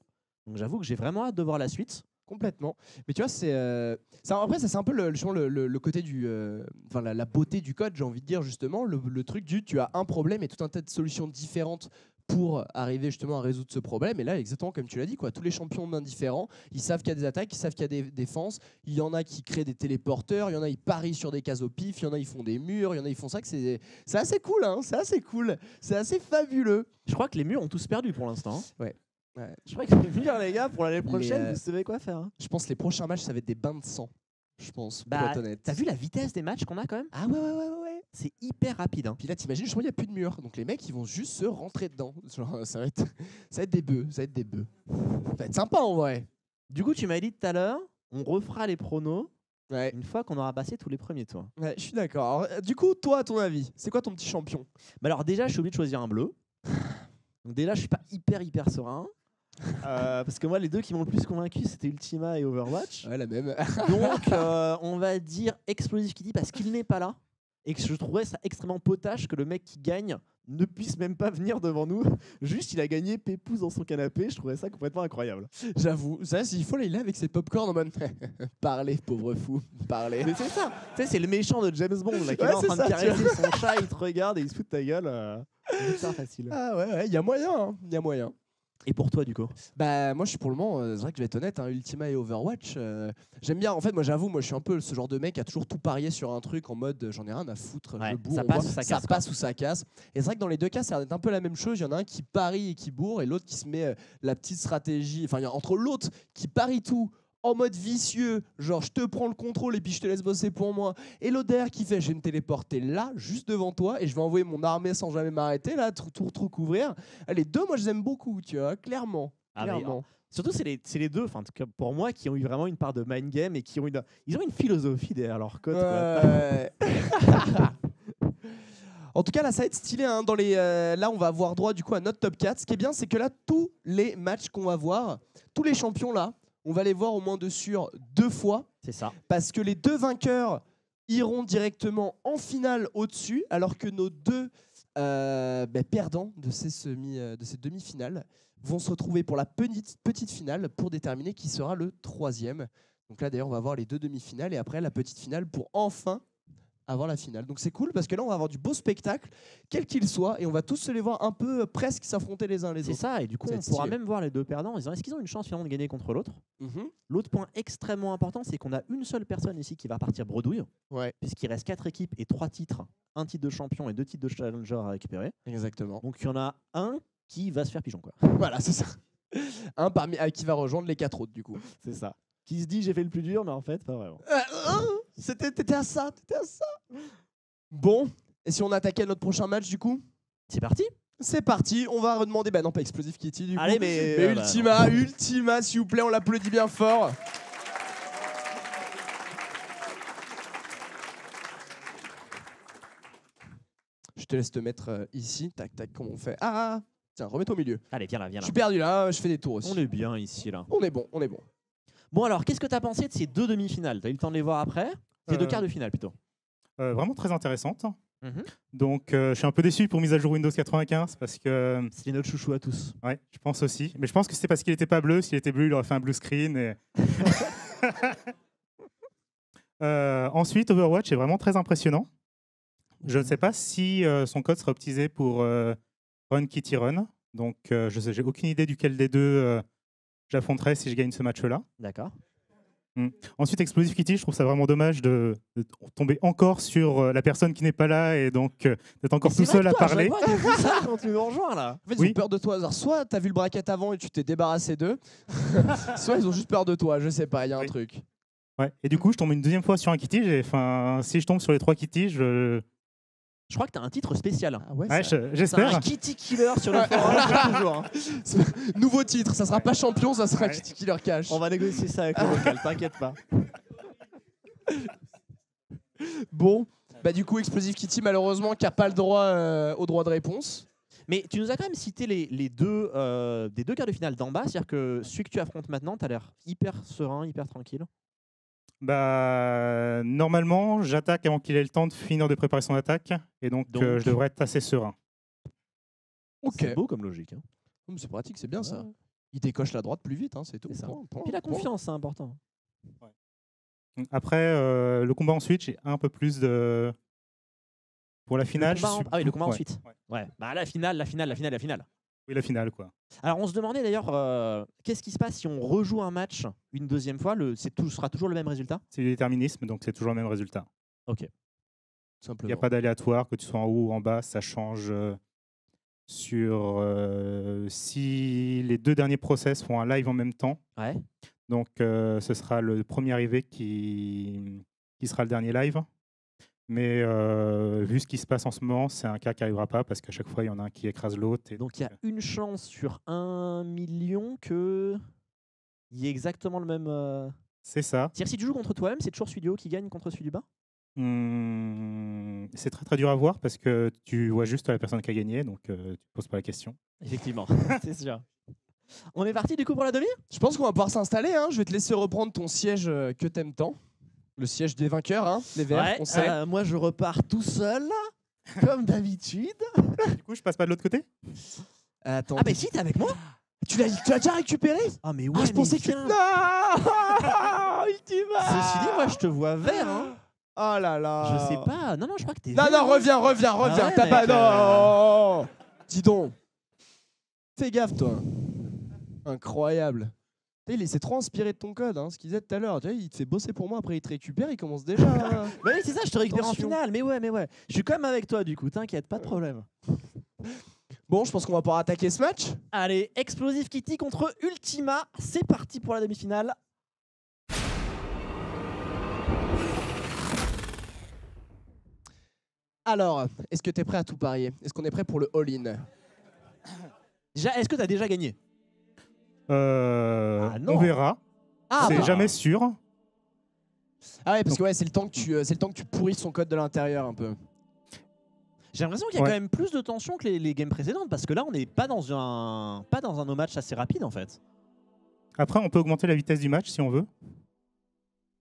Donc j'avoue que j'ai vraiment hâte de voir la suite. Complètement. Mais tu vois, après, ça c'est un peu le côté du, la beauté du code, j'ai envie de dire justement, le truc tu as un problème et tout un tas de solutions différentes pour arriver justement à résoudre ce problème. Et là, exactement comme tu l'as dit, quoi, tous les champions mains différents, ils savent qu'il y a des attaques, ils savent qu'il y a des défenses. Il y en a qui créent des téléporteurs, il y en a ils parient sur des cases au pif, il y en a ils font des murs, il y en a ils font ça. C'est assez cool, hein, c'est assez cool, c'est assez fabuleux. Je crois que les murs ont tous perdu pour l'instant. Hein. Ouais. Je crois que les murs, les gars, pour l'année prochaine, vous savez quoi faire. Hein. Je pense que les prochains matchs, ça va être des bains de sang. Je pense, pour Bah, être honnête. t'as vu la vitesse des matchs qu'on a quand même? Ah ouais. C'est hyper rapide. Hein. Puis là, t'imagines, justement, il n'y a plus de mur. Donc les mecs, ils vont juste se rentrer dedans. Genre, ça va être des bœufs. Ça va être sympa en vrai. Du coup, tu m'as dit tout à l'heure, on refera les pronos Ouais. une fois qu'on aura passé tous les premiers tours. Ouais, je suis d'accord. Alors, du coup, toi, à ton avis, c'est quoi ton petit champion? Bah alors déjà, je suis obligé de choisir un bleu. Donc déjà, je suis pas hyper serein. Parce que moi, les deux qui m'ont le plus convaincu, c'était Ultima et Overwatch. Ouais, la même. Donc, on va dire Explosive Kitty parce qu'il n'est pas là. Et que je trouvais ça extrêmement potache que le mec qui gagne ne puisse même pas venir devant nous. Juste, il a gagné pépouze dans son canapé. Je trouvais ça complètement incroyable. J'avoue. Ça, s'il faut, là, il est avec ses popcorn en mode parlez, pauvre fou, parlez. Mais c'est ça. Tu sais, c'est le méchant de James Bond là, qui Ouais, est là en c'est train ça, de tu caresser son chat. Il te regarde et il se fout de ta gueule. C'est hyper facile. Ah ouais, il y a moyen. Il y a moyen. Et pour toi, du coup? Bah moi je suis pour le moment, c'est vrai que je vais être honnête, hein, Ultima et Overwatch, j'aime bien. En fait moi j'avoue, moi je suis un peu ce genre de mec qui a toujours tout parié sur un truc en mode j'en ai rien à foutre, Ouais, je bourre, ça on passe voit, ou ça ça casse, passe ou ça casse. Et c'est vrai que dans les deux cas ça a l'air d'être un peu la même chose, il y en a un qui parie et qui bourre et l'autre qui se met la petite stratégie, enfin il y a entre l'autre qui parie tout en mode vicieux, genre je te prends le contrôle et puis je te laisse bosser pour moi. Et l'autre derrière qui fait je vais me téléporter là, juste devant toi, et je vais envoyer mon armée sans jamais m'arrêter, là, tout couvrir. Les deux, moi je les aime beaucoup, tu vois, clairement. Ah, mais, clairement. surtout, c'est les deux, enfin, en tout cas, pour moi, qui ont eu vraiment une part de mind game et qui ont ils ont une philosophie derrière leur code. Ouais. En tout cas, là, ça va être stylé. Hein, là, on va avoir droit du coup à notre top 4. Ce qui est bien, c'est que là, tous les matchs qu'on va voir, tous les champions là, on va les voir au moins de sûr 2 fois. C'est ça. Parce que les 2 vainqueurs iront directement en finale au-dessus, alors que nos 2 perdants de ces demi-finales vont se retrouver pour la petite finale pour déterminer qui sera le 3e. Donc là, d'ailleurs, on va avoir les 2 demi-finales et après la petite finale pour enfin avoir la finale. Donc c'est cool parce que là, on va avoir du beau spectacle, quel qu'il soit, et on va tous se les voir un peu presque s'affronter les uns les autres. C'est ça, et du coup, Ça va on être pourra stylé. même voir les deux perdants en disant est-ce qu'ils ont une chance finalement de gagner contre l'autre. Mhm. L'autre point extrêmement important, c'est qu'on a une seule personne ici qui va partir bredouille, Ouais, puisqu'il reste 4 équipes et 3 titres, un titre de champion et 2 titres de challenger à récupérer. exactement. Donc il y en a un qui va se faire pigeon, quoi. Voilà, c'est ça. Un qui va rejoindre les 4 autres, du coup. C'est ça. Qui se dit j'ai fait le plus dur, mais en fait, pas vraiment. T'étais à ça, Bon, et si on attaquait notre prochain match, du coup? C'est parti. C'est parti, on va redemander, bah non pas Explosive Kitty du Allez, coup, mais Ultima s'il vous plaît, on l'applaudit bien fort. Je te laisse te mettre ici, tac tac, comment on fait? Ah, tiens, remets-toi au milieu. Allez, viens là, viens Je là. suis perdu là, je fais des tours aussi. On est bien ici, là. On est bon. Bon, alors, qu'est-ce que tu as pensé de ces 2 demi-finales? Tu as eu le temps de les voir après? Ces 2 quarts de finale, plutôt. Vraiment très intéressante. Mhm. Donc, je suis un peu déçu pour mise à jour Windows 95 parce que. C'est notre chouchou à tous. Ouais, je pense aussi. Mais je pense que c'est parce qu'il n'était pas bleu. S'il était bleu, il aurait fait un blue screen. Et... ensuite, Overwatch est vraiment très impressionnant. Je ne sais pas si son code sera optimisé pour Run Kitty Run. Donc, j'ai aucune idée duquel des deux j'affronterai si je gagne ce match-là. D'accord. Ensuite, Explosive Kitty, je trouve ça vraiment dommage de tomber encore sur la personne qui n'est pas là et donc d'être encore tout seul à parler. Ça quand tu nous rejoins là. En fait, ils Oui. ont peur de toi. Alors, soit t'as vu le bracket avant et tu t'es débarrassé d'eux, soit ils ont juste peur de toi, je sais pas, il y a un Oui. truc. Ouais. Et du coup, je tombe une deuxième fois sur un Kitty. Si je tombe sur les 3 Kitty, Je crois que tu as un titre spécial. Ah ouais, ouais, ça- C'est j'espère. un Kitty Killer sur le forum, toujours. Hein. Nouveau titre, ça sera pas champion, ça sera Ouais. Kitty Killer Cash. On va négocier ça avec le local, t'inquiète pas. Bon, bah du coup, Explosive Kitty, malheureusement, qui a pas le droit au droit de réponse. Mais tu nous as quand même cité les deux, des 2 quarts de finale d'en bas, c'est-à-dire que celui que tu affrontes maintenant, tu as l'air hyper serein, hyper tranquille. Bah, normalement, j'attaque avant qu'il ait le temps de finir de préparer son attaque. Et donc, Donc- je devrais être assez serein. Ok. C'est beau comme logique. Hein. C'est pratique, c'est bien ça. Ouais. Il décoche la droite plus vite, hein, c'est tout. C'est ça. Point, Puis la point. confiance, c'est important. Après, le combat ensuite, j'ai un peu plus de. Pour la finale. Le combat je en- suis- Ah oui, le combat Ouais. ensuite. Ouais. Ouais. Bah la finale. Oui, la finale, quoi. Alors on se demandait d'ailleurs, qu'est-ce qui se passe si on rejoue un match une deuxième fois, sera toujours le même résultat? C'est du déterminisme, donc c'est toujours le même résultat. Ok. Il Simplement. n'y a pas d'aléatoire, que tu sois en haut ou en bas, ça change sur si les 2 derniers process font un live en même temps. Ouais. Donc, ce sera le premier arrivé qui sera le dernier live. Mais vu ce qui se passe en ce moment, c'est un cas qui n'arrivera pas parce qu'à chaque fois, il y en a un qui écrase l'autre. Et Donc il y a une chance sur 1 million que il y ait exactement le même. c'est ça. C'est-à-dire si tu joues contre toi-même, c'est toujours celui du haut qui gagne contre celui du bas? C'est très très dur à voir parce que tu vois juste la personne qui a gagné, donc tu ne poses pas la question. Effectivement, c'est sûr. On est parti du coup pour la demi? Je pense qu'on va pouvoir s'installer. Hein. Je vais te laisser reprendre ton siège que t'aimes tant. Le siège des vainqueurs, hein, les verts, Ouais, on sait. moi je repars tout seul, comme d'habitude. Du coup, je passe pas de l'autre côté? Attends. Ah bah si, t'es avec moi? Tu l'as déjà récupéré? Ah mais ouais, Ah, je pensais que... viens. Non Ultima. Ceci dit, moi je te vois vert, hein. Oh là là. Je sais pas, non, je crois que t'es Non, vert. non, reviens. ouais, T'as pas... mec, Non. Dis donc. Fais gaffe, toi. Incroyable. Il s'est trop inspiré de ton code, hein, ce qu'il disait tout à l'heure. Tu vois, il te fait bosser pour moi, après il te récupère, il commence déjà. Bah oui, c'est ça, je te récupère en Attention. finale. Mais ouais. Je suis quand même avec toi, du coup, t'inquiète, pas de problème. Bon, je pense qu'on va pouvoir attaquer ce match. Allez, Explosive Kitty contre Ultima. C'est parti pour la demi-finale. Alors, est-ce que tu es prêt à tout parier? Est-ce qu'on est prêt pour le all-in? Déjà, est-ce que t'as déjà gagné? non. On verra. Ah, C'est bah. jamais sûr. Ah ouais, parce que ouais, c'est le temps que tu pourrisses son code de l'intérieur un peu. J'ai l'impression qu'il y a quand même plus de tension que les games précédentes, parce que là, on n'est pas dans un no match assez rapide, en fait. Après, on peut augmenter la vitesse du match si on veut.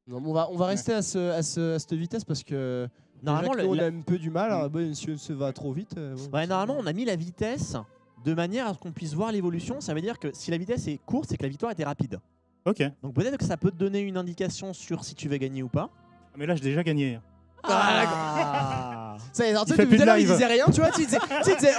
Non, mais on va rester à cette vitesse parce que Normalement, on a un peu du mal. Alors, bon, si ça va trop vite. Ouais, normalement, on a mis la vitesse de manière à ce qu'on puisse voir l'évolution. Ça veut dire que si la vitesse est courte, c'est que la victoire était rapide. Ok. Donc peut-être que ça peut te donner une indication sur si tu veux gagner ou pas. Mais là, j'ai déjà gagné. Ah, Ça y est, alors, tu Il sais, fait plus tout à de l'heure, il live. disait rien, tu vois. Tu disais,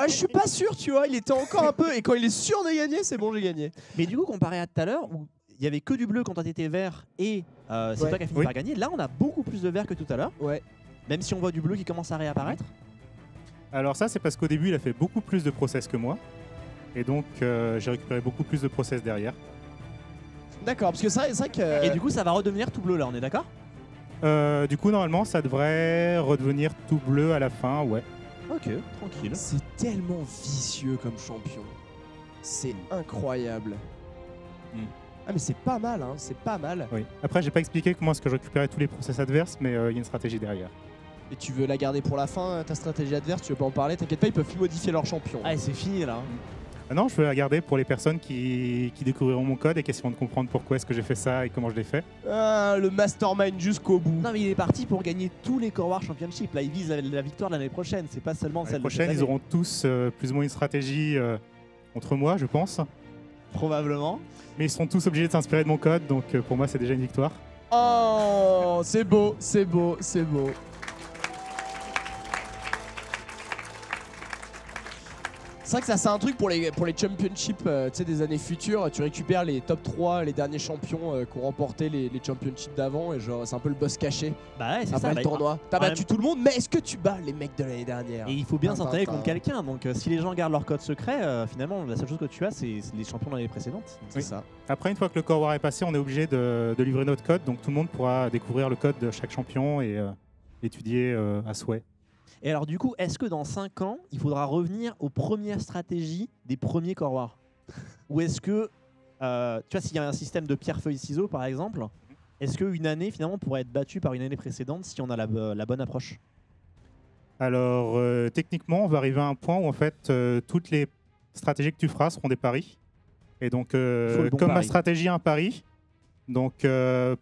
ah, je suis pas sûr, tu vois. Il était encore un peu. Et quand il est sûr de gagner, c'est bon, j'ai gagné. Mais du coup, comparé à tout à l'heure, où il y avait que du bleu quand t'étais vert et c'est Ouais. toi qui as fini Oui. par gagner, là on a beaucoup plus de vert que tout à l'heure. Ouais. Même si on voit du bleu qui commence à réapparaître. Alors ça, c'est parce qu'au début, il a fait beaucoup plus de process que moi. Et donc, j'ai récupéré beaucoup plus de process derrière. D'accord, parce que c'est vrai que. Et du coup, ça va redevenir tout bleu là, on est d'accord? Du coup, normalement, ça devrait redevenir tout bleu à la fin, ouais. Ok, tranquille. C'est tellement vicieux comme champion. C'est incroyable. Mm. Ah mais c'est pas mal, hein, c'est pas mal. Oui. Après, j'ai pas expliqué comment est-ce que je récupérais tous les process adverses, mais il y a une stratégie derrière. Et tu veux la garder pour la fin, ta stratégie adverse, tu veux pas en parler, t'inquiète pas, ils peuvent modifier leur champion. Ah, c'est fini là. Ah non, je veux la garder pour les personnes qui découvriront mon code et qui essaieront de comprendre pourquoi est-ce que j'ai fait ça et comment je l'ai fait. Ah, le mastermind jusqu'au bout. Non mais il est parti pour gagner tous les Core War Championship. Là, il vise la victoire de l'année prochaine. C'est pas seulement L'année celle de prochaine, cette ils année. auront tous plus ou moins une stratégie contre moi, je pense. Probablement. Mais ils seront tous obligés de s'inspirer de mon code, donc pour moi, c'est déjà une victoire. Oh, c'est beau, c'est beau, c'est beau. C'est vrai que ça c'est un truc pour les championships tu sais, des années futures. Tu récupères les top 3, les derniers champions qui ont remporté les championships d'avant et genre c'est un peu le boss caché Bah ouais, c'est après ça. le tournoi. T'as en battu même- tout le monde, mais est-ce que tu bats les mecs de l'année dernière? Et il faut bien s'entraîner Tintin. contre quelqu'un. Donc si les gens gardent leur code secret, finalement, la seule chose que tu as, c'est les champions de l'année précédente. C'est ça. Après, une fois que le Core War est passé, on est obligé de livrer notre code, donc tout le monde pourra découvrir le code de chaque champion et étudier à souhait. Et alors du coup, est-ce que dans 5 ans, il faudra revenir aux premières stratégies des premiers Core War? Ou est-ce que, tu vois, s'il y a un système de pierre-feuille-ciseaux par exemple, est-ce qu'une année finalement pourrait être battue par une année précédente si on a la bonne approche? Alors, techniquement, on va arriver à un point où en fait, toutes les stratégies que tu feras seront des paris. Et donc, faut le bon comme ma pari. stratégie est un pari, donc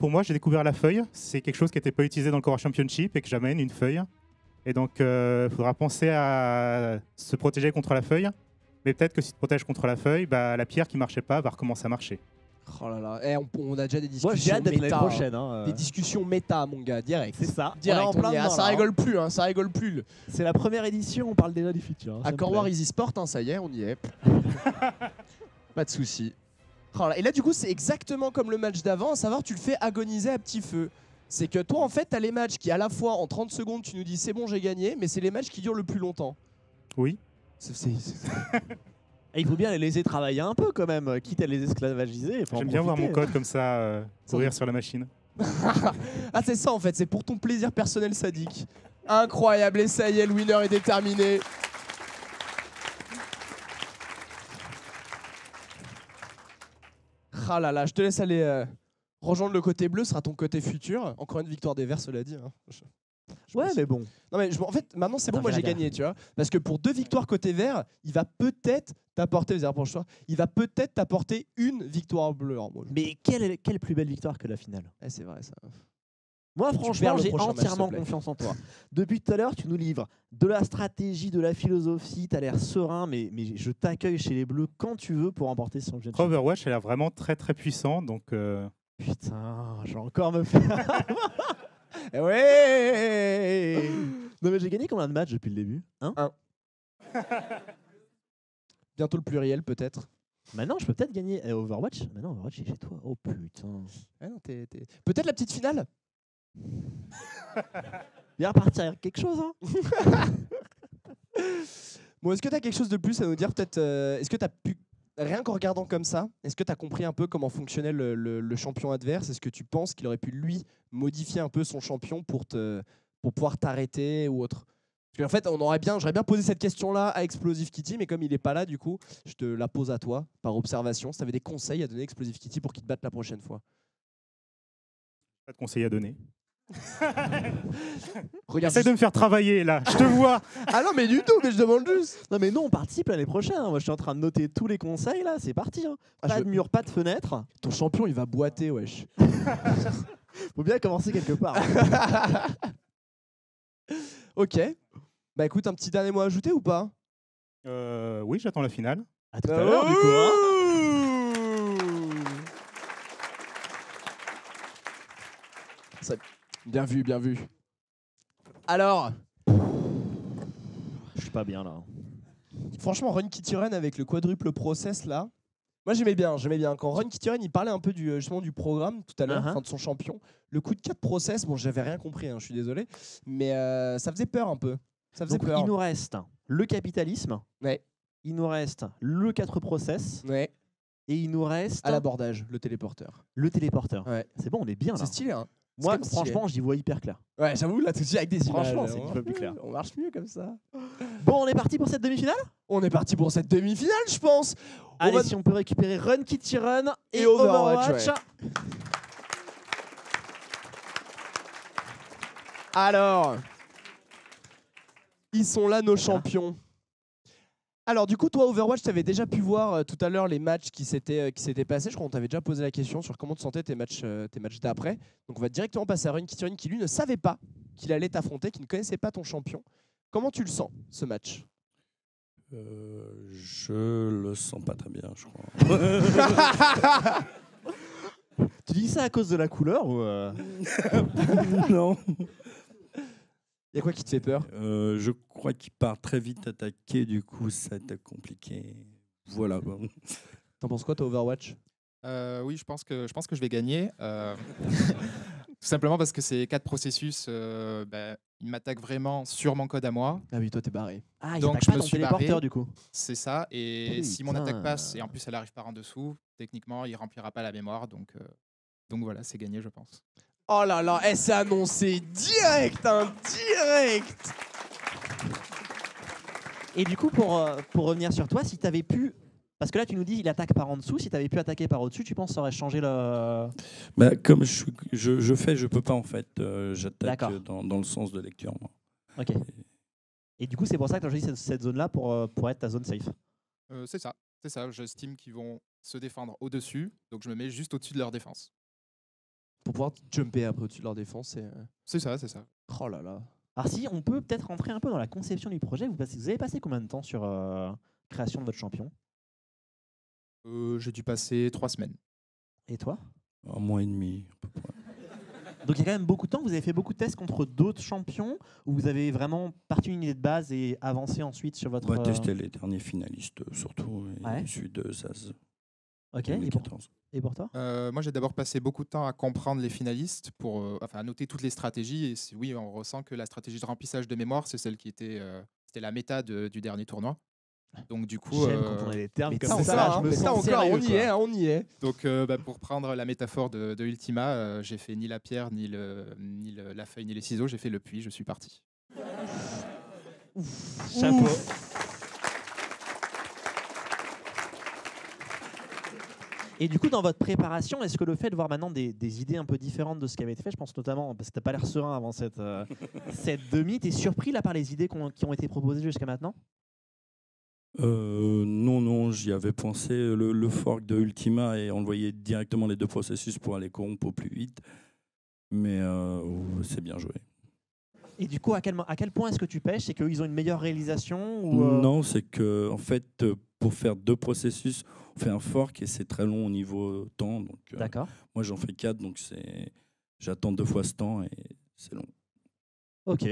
pour moi, j'ai découvert la feuille. C'est quelque chose qui n'était pas utilisé dans le Core War Championship et que j'amène une feuille. Et donc, il faudra penser à se protéger contre la feuille. Mais peut-être que si tu te protèges contre la feuille, bah, la pierre qui marchait pas va recommencer à marcher. Oh là là, eh, on a déjà des discussions Moi j'ai hâte d'être l'année méta, prochaine. hein. Des discussions méta, mon gars, direct. C'est ça. Direct, On est en plein on y est. Ah, dedans, ça là, rigole plus, hein, ça rigole plus. hein. C'est la première édition, on parle déjà du futur. À Core War Easy Sport, hein, ça y est, on y est. Pas de soucis. Oh là, et là, du coup, c'est exactement comme le match d'avant, à savoir, tu le fais agoniser à petit feu. C'est que toi, en fait, t'as les matchs qui, à la fois, en 30 secondes, tu nous dis c'est bon, j'ai gagné, mais c'est les matchs qui durent le plus longtemps. Oui. Et il faut bien les laisser travailler un peu quand même, quitte à les esclavagiser. il faut en J'aime bien voir mon profiter. code comme ça courir sur la machine. Ah, c'est ça, en fait, c'est pour ton plaisir personnel sadique. Incroyable, et ça y est, le winner est déterminé. Ah là là, je te laisse aller rejoindre le côté bleu, ce sera ton côté futur. Encore une victoire des Verts, cela dit. Hein. Ouais, mais bon. Non mais en fait, maintenant c'est bon, Attends, moi fais j'ai la gagné, tu vois. Parce que pour 2 victoires côté vert, il va peut-être t'apporter, il va peut-être t'apporter une victoire bleue. Alors, moi, Mais quelle plus belle victoire que la finale. c'est vrai ça. Moi, perds franchement, le j'ai prochain match, entièrement s'il te plaît. confiance en toi. Depuis tout à l'heure, tu nous livres de la stratégie, de la philosophie, t'as l'air serein, mais je t'accueille chez les Bleus quand tu veux pour remporter ce championship. Overwatch, elle a vraiment très très puissant, donc Putain, je vais encore me faire... Ouais. Non mais j'ai gagné combien de matchs depuis le début, hein? Bientôt le pluriel peut-être. Maintenant, je peux peut-être gagner Overwatch. Maintenant, Overwatch, il est chez toi. Oh putain. Ah non, peut-être la petite finale. Bien repartir avec quelque chose. Hein. Bon, est-ce que tu as quelque chose de plus à nous dire? Peut-être, est-ce que tu as pu, rien qu'en regardant comme ça, est-ce que tu as compris un peu comment fonctionnait le champion adverse? Est-ce que tu penses qu'il aurait pu, lui, modifier un peu son champion pour pouvoir t'arrêter ou autre? Parce qu'en fait, j'aurais bien posé cette question-là à Explosive Kitty, mais comme il n'est pas là, du coup, je te la pose à toi, par observation. Si tu avais des conseils à donner à Explosive Kitty pour qu'il te batte la prochaine fois. Pas de conseils à donner. Regarde, Essaye de me faire travailler là, je te vois. Ah non, mais du tout, mais je demande juste. Non mais nous on participe l'année prochaine. Hein. Moi je suis en train de noter tous les conseils là, c'est parti. Hein. Pas de mur, pas de fenêtre. Ton champion, il va boiter, wesh. Faut bien commencer quelque part. Ok. Bah écoute, un petit dernier mot à ajouter ou pas? Oui, j'attends la finale. À tout à l'heure du coup. Hein. Bien vu, bien vu. Alors, Je suis pas bien là. franchement, Run Kitty Run avec le quadruple process là, moi j'aimais bien. Quand Run Kitty Run, il parlait un peu justement du programme tout à l'heure, enfin de son champion. Le coup de 4 process, bon, j'avais rien compris, hein, je suis désolé, mais ça faisait peur un peu. Ça faisait Donc, peur. il nous reste le capitalisme. Ouais. Il nous reste le 4 process. Ouais. Et il nous reste À l'abordage, le téléporteur. le téléporteur. Ouais. C'est bon, on est bien là. C'est stylé, hein. C'est Moi, quand même stylé. franchement, j'y vois hyper clair. Ouais, j'avoue, là tout de suite avec des images. Franchement, c'est on un peu plus clair. On marche mieux comme ça. Bon, on est parti pour cette demi-finale. On est parti pour cette demi-finale, je pense. Allez, si on peut récupérer Run Kitty Run et Overwatch, Overwatch. ouais. Alors, ils sont là, nos champions. Alors, du coup, toi, Overwatch, tu avais déjà pu voir tout à l'heure les matchs qui s'étaient passés. Je crois qu'on t'avait déjà posé la question sur comment tu sentais tes matchs d'après. Donc, on va directement passer à Run Kitty Run qui, lui, ne savait pas qu'il allait t'affronter, qui ne connaissait pas ton champion. Comment tu le sens, ce match? Je le sens pas très bien, je crois. Tu dis ça à cause de la couleur ou Non. Il y a quoi qui te fait peur? Je crois qu'il part très vite attaquer, du coup ça va être compliqué. Voilà. T'en penses quoi, toi, Overwatch? Oui, je pense que je vais gagner. Tout simplement parce que ces 4 processus, ils m'attaquent vraiment sur mon code à moi. Ah oui, toi, t'es barré. Ah, il Donc, attaque je pas me ton suis téléporteur barré. du coup. C'est ça. Et Putain. si mon attaque passe, et en plus elle arrive par en dessous, techniquement, il remplira pas la mémoire. Donc voilà, c'est gagné, je pense. Oh là là, c'est annoncé direct, hein, direct. Et du coup, pour revenir sur toi, si tu avais pu. Parce que là, tu nous dis il attaque par en dessous. Si tu avais pu attaquer par au-dessus, tu penses que ça aurait changé le. Bah, comme je peux pas en fait. J'attaque D'accord. dans le sens de lecture, moi. Ok. Et du coup, c'est pour ça que tu as choisi cette zone-là pour être ta zone safe. C'est ça. J'estime qu'ils vont se défendre au-dessus. Donc je me mets juste au-dessus de leur défense. Pour pouvoir jumper après au-dessus de leur défense. C'est ça. Oh là là. Alors, si on peut peut-être rentrer un peu dans la conception du projet, vous avez passé combien de temps sur création de votre champion? J'ai dû passer 3 semaines. Et toi? 1 mois et demi. À peu près. Donc il y a quand même beaucoup de temps. Vous avez fait beaucoup de tests contre d'autres champions ou vous avez vraiment parti une idée de base et avancé ensuite sur votre. On va tester les derniers finalistes surtout, et Ouais. celui de Zaz. Ok. Et 2014. pour toi? Moi, j'ai d'abord passé beaucoup de temps à comprendre les finalistes, à noter toutes les stratégies. Et oui, on ressent que la stratégie de remplissage de mémoire, c'est celle qui était la méta du dernier tournoi. Donc du coup, J'aime quand on a des termes Mais comme ça ça. encore, Je me mais ça sens encore, sérieux, on y quoi. est, on y est. donc pour prendre la métaphore de Ultima, j'ai fait ni la pierre, ni la feuille, ni les ciseaux. J'ai fait le puits. Je suis parti. Chapeau. Et du coup, dans votre préparation, est-ce que le fait de voir maintenant des idées un peu différentes de ce qui avait été fait, je pense notamment, parce que t'as pas l'air serein avant cette demi, t'es surpris là par les idées qui ont été proposées jusqu'à maintenant? Non, j'y avais pensé. Le fork de Ultima, et on le voyait directement les 2 processus pour aller corrompre au plus vite. Mais c'est bien joué. Et du coup, à quel point est-ce que tu pêches? C'est qu'ils ont une meilleure réalisation ou Non, c'est que en fait, pour faire 2 processus, on fait un fork et c'est très long au niveau temps. Donc, D'accord. moi, j'en fais 4, donc j'attends 2 fois ce temps et c'est long. Ok.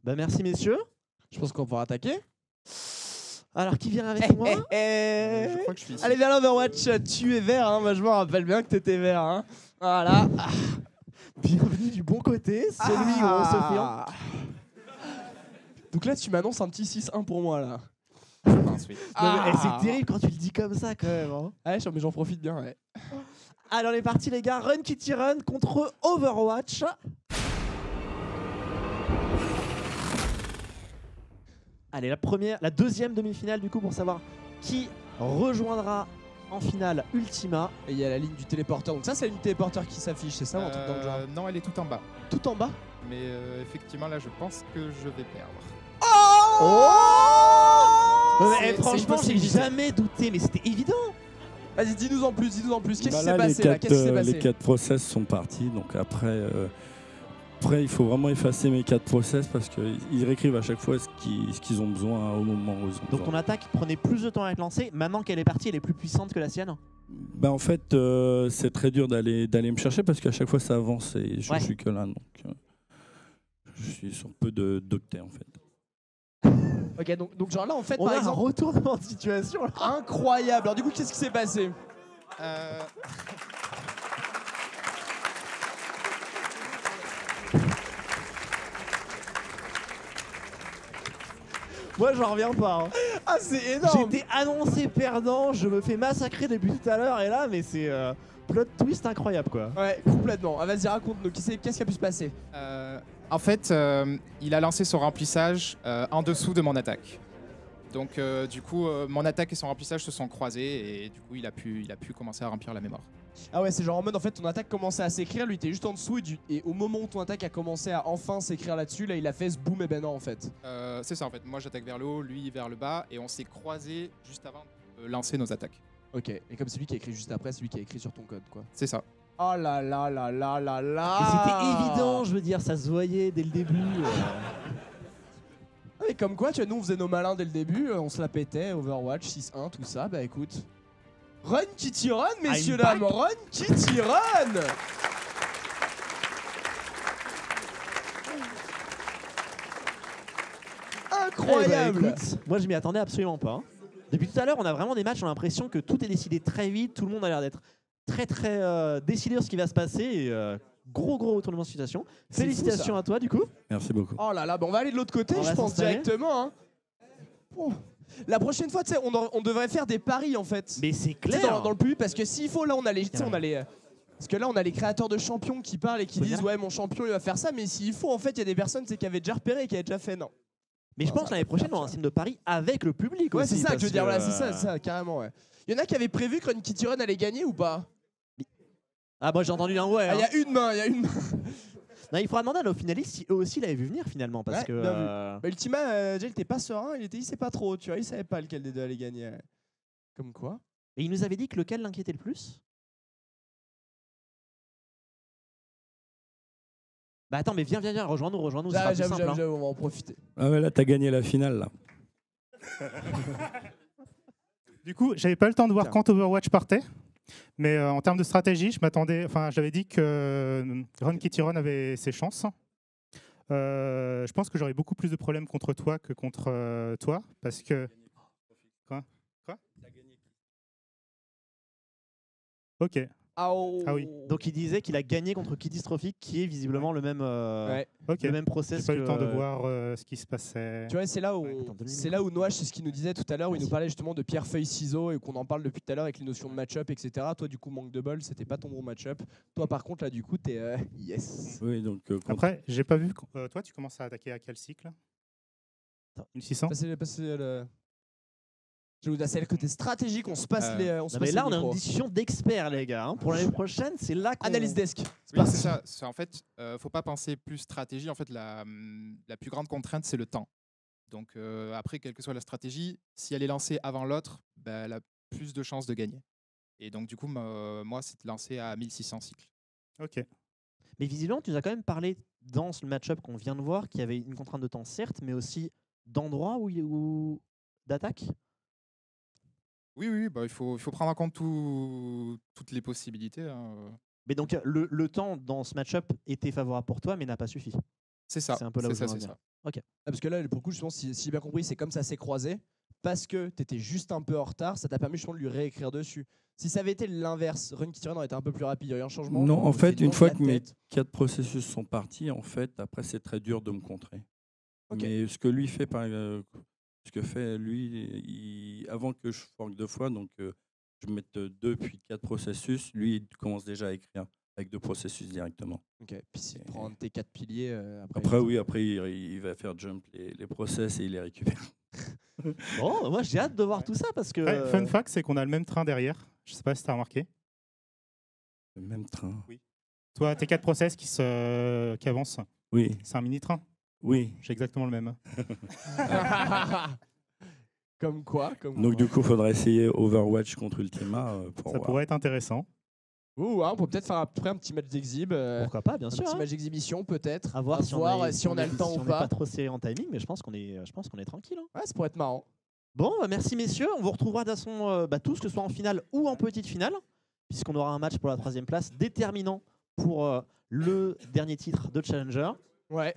Bah, merci messieurs. Je pense qu'on va attaquer. Alors, qui vient avec moi? Je crois que je suis ici. Allez, viens là, Overwatch, tu es vert, hein. Moi je me rappelle bien que t'étais vert. Hein. Voilà. Bienvenue du bon côté, celui où on se fait. Donc là, tu m'annonces un petit 6-1 pour moi là. Mince, oui. Non, mais, c'est terrible quand tu le dis comme ça quand même. Hein. Ouais, mais j'en profite bien. Ouais. Alors, on est parti, les gars. Run Kitty Run contre Overwatch. Allez, la deuxième demi-finale du coup pour savoir qui rejoindra en finale Ultima. Et il y a la ligne du téléporteur. Donc ça, c'est la ligne du téléporteur qui s'affiche, c'est ça, un truc dans le genre. Non, elle est tout en bas. Tout en bas. Mais effectivement, là, je pense que je vais perdre. Franchement, c'est j'ai une jamais douté, mais c'était évident. Vas-y, dis-nous en plus, Qu'est-ce qui Bah s'est là, passé là Qu'est-ce qui s'est passé les 4 process sont partis, donc après, il faut vraiment effacer mes 4 process parce qu'ils réécrivent à chaque fois ce qu'ils ont besoin au moment où ils ont Donc besoin. ton attaque prenait plus de temps à être lancée. Maintenant qu'elle est partie, elle est plus puissante que la sienne. Bah, en fait, c'est très dur d'aller me chercher parce qu'à chaque fois ça avance et je suis que là, donc je suis sur peu d'octets en fait. Ok, donc genre là, en fait, On par a exemple, un retournement de situation là. incroyable. Alors du coup, qu'est-ce qui s'est passé? Moi, j'en reviens pas. Hein. Ah, c'est énorme. J'ai été annoncé perdant, je me fais massacrer depuis tout à l'heure et là, mais c'est plot twist incroyable quoi. Ouais, complètement. Ah, vas-y, raconte-nous. Qu'est-ce qui a pu se passer? En fait, il a lancé son remplissage en dessous de mon attaque. Donc, du coup, mon attaque et son remplissage se sont croisés et du coup, il a pu commencer à remplir la mémoire. Ah ouais, c'est genre en mode en fait ton attaque commençait à s'écrire, lui était juste en dessous et au moment où ton attaque a commencé à enfin s'écrire là-dessus, là il a fait ce boom et ben non en fait. C'est ça en fait, moi j'attaque vers le haut, lui vers le bas et on s'est croisés juste avant de lancer nos attaques. Ok, et comme c'est lui qui a écrit juste après, c'est lui qui a écrit sur ton code quoi. C'est ça. Oh là là là là là là. Et c'était évident, je veux dire, ça se voyait dès le début. Ah, mais comme quoi, tu vois, nous on faisait nos malins dès le début, on se la pétait, Overwatch, 6-1, tout ça, bah écoute. Run Kitty Run, messieurs dames, Run Kitty Run. Incroyable. Eh bah, écoute, moi je m'y attendais absolument pas. Hein. Depuis tout à l'heure, on a vraiment des matchs, on a l'impression que tout est décidé très vite, tout le monde a l'air d'être très décidé sur ce qui va se passer et gros retournement de situation. C'est Félicitations fou, à toi du coup. Merci beaucoup. Oh là là, bah on va aller de l'autre côté, On je va pense s'installer. directement. Hein. Oh. La prochaine fois, tu sais, on devrait faire des paris en fait. Mais c'est Tu sais, clair. dans le public, parce que s'il faut, là, on a les, tu sais, on a les, parce que là, on a les créateurs de champions qui parlent et qui disent ouais, mon champion, il va faire ça. Mais s'il faut, en fait, il y a des personnes qui avaient déjà repéré et qui avaient déjà fait non. Mais je pense que l'année prochaine, on aura un système de pari avec le public Ouais, aussi. c'est ça que je veux dire. Voilà, parce c'est ça, carrément. Ouais. Il y en a qui avaient prévu que Run Kitty Run allait gagner ou pas? Ah, moi j'ai entendu un ouais. Ah, il y Hein. a une main, il y a une main. Non, il faudra demander à nos finalistes si eux aussi l'avaient vu venir finalement. Parce Ouais, que. bien vu. Bah, Ultima, déjà, il était pas serein, il sait pas trop, tu vois, il savait pas lequel des deux allait gagner. Comme quoi. Et il nous avait dit que lequel l'inquiétait le plus. Bah attends, mais viens, rejoins-nous, ce sera plus simple. Hein. J'avoue, on va en profiter. Ah ouais, là t'as gagné la finale là. Du coup, j'avais pas le temps de voir quand Overwatch partait. Mais en termes de stratégie, j'avais dit que Run Kitty Run avait ses chances. Je pense que j'aurais beaucoup plus de problèmes contre toi que contre toi, parce que... Quoi? Ok. Ah oui. Donc il disait qu'il a gagné contre Kitty qui est visiblement le même, Ok. le même process. J'ai pas eu que, le temps de voir ce qui se passait. Tu vois, c'est là où, attends, où Noach, c'est ce qu'il nous disait tout à l'heure, où il nous parlait justement de pierre, feuille, ciseaux et qu'on en parle depuis tout à l'heure avec les notions de match-up, etc. Toi, du coup, manque de bol, c'était pas ton bon match-up. Toi, par contre, là, du coup, t'es yes. Oui, donc Après, j'ai pas vu. Toi, tu commences à attaquer à quel cycle? Une 600? Passer le... Je vous dis, c'est le côté stratégique, on se passe les. On se Non, passe mais là, les on a une micros. discussion d'experts, les gars. Hein. Pour l'année prochaine, c'est là qu'on. Analyse desk. Oui, c'est ça. En fait, faut pas penser plus stratégie. En fait, la plus grande contrainte, c'est le temps. Donc après, quelle que soit la stratégie, si elle est lancée avant l'autre, bah, elle a plus de chances de gagner. Et donc du coup, moi, c'est de lancer à 1600 cycles. Ok. Mais visiblement, tu nous as quand même parlé dans ce match-up qu'on vient de voir qu'il y avait une contrainte de temps, certes, mais aussi d'endroit où d'attaque. Oui, bah, il faut prendre en compte toutes les possibilités. Hein. Mais donc, le temps dans ce match-up était favorable pour toi, mais n'a pas suffi. C'est ça. C'est un peu là où c'est je veux en ça. venir. Ah, parce que là, pour le coup, justement, si j'ai bien compris, c'est comme ça s'est croisé. Parce que tu étais juste un peu en retard, ça t'a permis justement de lui réécrire dessus. Si ça avait été l'inverse, Run Kitty Run aurait été un peu plus rapide, il y aurait eu un changement. Non, en on fait, fait une dans fois la que mes tête. 4 processus sont partis, en fait, après, c'est très dur de me contrer. Ok. Mais ce que lui fait, ce que fait lui, avant que je forque 2 fois, donc je mette 2 puis 4 processus, lui, il commence déjà à écrire avec 2 processus directement. Ok, puis s'il prend un de tes 4 piliers, après. Après, oui, après, il va faire jump les process et il les récupère. Bon, moi j'ai hâte de voir tout ça parce que. Ouais, fun fact, c'est qu'on a le même train derrière. Je sais pas si tu as remarqué. Le même train. Toi, tes 4 process qui avancent, Oui, c'est un mini-train. oui. J'ai exactement le même. Comme quoi, Donc, du coup, il faudrait essayer Overwatch contre Ultima pour Ça voir. pourrait être intéressant. Ouh, hein, on peut peut-être faire après un petit match d'exhib. Pourquoi pas, bien Un sûr. petit hein. match d'exhibition peut-être. À voir si on a le temps si ou on n'est pas. pas trop serré en timing, mais je pense qu'on est tranquille. hein. Ouais, ça pourrait être marrant. Bon, merci messieurs. On vous retrouvera de toute façon tous, que ce soit en finale ou en petite finale, puisqu'on aura un match pour la 3e place déterminant pour le dernier titre de Challenger. Ouais.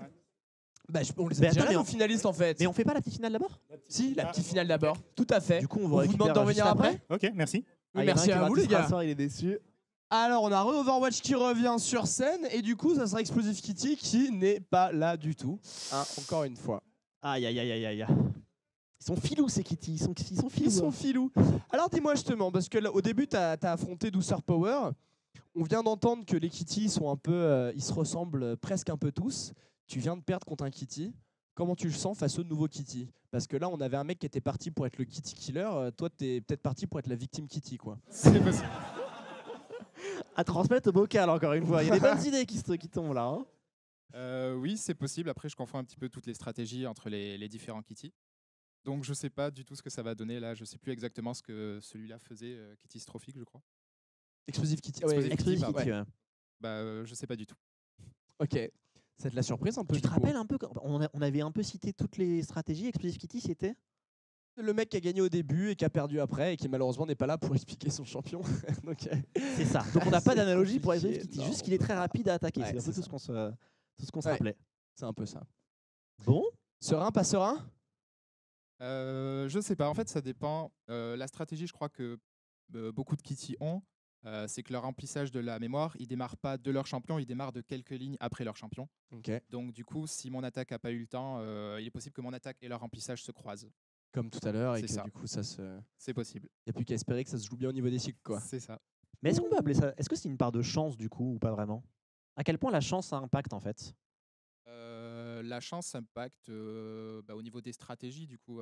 Bah, on les a Mais déjà attends, mais nos on- finalistes en fait. Mais on fait pas la petite finale d'abord? Si, la petite finale d'abord. Tout à fait. Du coup, on vous On vous demande récupère d'en juste revenir après. Ok, merci. Oui, Ah, il y en a merci un qui à va vous les distraire gars. ce soir, il est déçu. Alors, on a Overwatch qui revient sur scène et du coup, ça sera Explosive Kitty qui n'est pas là du tout. Hein, encore une fois. Aïe, aïe, aïe, aïe, aïe. Ils sont filous, ces Kitty. Ils sont filous. Ils sont filous. Alors, dis-moi justement, parce que là, au début, tu as affronté Douceur Power. On vient d'entendre que les Kitty sont un peu. Ils se ressemblent presque un peu tous. Tu viens de perdre contre un Kitty. Comment tu le sens face au nouveau Kitty? Parce que là, on avait un mec qui était parti pour être le Kitty Killer. Toi, tu es peut-être parti pour être la victime Kitty, quoi. C'est possible. À transmettre au bocal, encore une fois. Il y a des bonnes idées qui tombent là. hein. Oui, c'est possible. Après, je confonds un petit peu toutes les stratégies entre les différents Kitty. Donc, je sais pas du tout ce que ça va donner. Là, je sais plus exactement ce que celui-là faisait, Kitty Strophic, je crois. Explosive Kitty. Explosive Explosive Kitty, Kitty, ouais. ouais. Bah, je sais pas du tout. Ok. C'est de la surprise un peu. Tu te du coup. rappelles un peu quand on avait un peu cité toutes les stratégies. Explosive Kitty, c'était Le mec qui a gagné au début et qui a perdu après et qui malheureusement n'est pas là pour expliquer son champion. Donc, C'est ça. Donc on n'a pas C'est d'analogie pour compliqué, Explosive Kitty. non. Juste qu'il est très rapide à attaquer. Ouais, c'est un peu c'est tout ce qu'on se Ouais. rappelait. c'est un peu ça. Bon. Serein, pas serein? Je sais pas. En fait, ça dépend. La stratégie, je crois que beaucoup de Kitty ont, c'est que leur remplissage de la mémoire, ils démarrent pas de leur champion, ils démarrent de quelques lignes après leur champion. Ok. Donc, du coup, si mon attaque a pas eu le temps, il est possible que mon attaque et leur remplissage se croisent. Comme tout à l'heure et C'est que ça. du coup ça se. C'est possible. Y a plus qu'à espérer que ça se joue bien au niveau des cycles quoi. C'est ça. Mais est-ce qu'on peut appeler ça? Est-ce que c'est une part de chance du coup ou pas vraiment? À quel point la chance a un impact en fait? La chance impacte au niveau des stratégies. Du coup,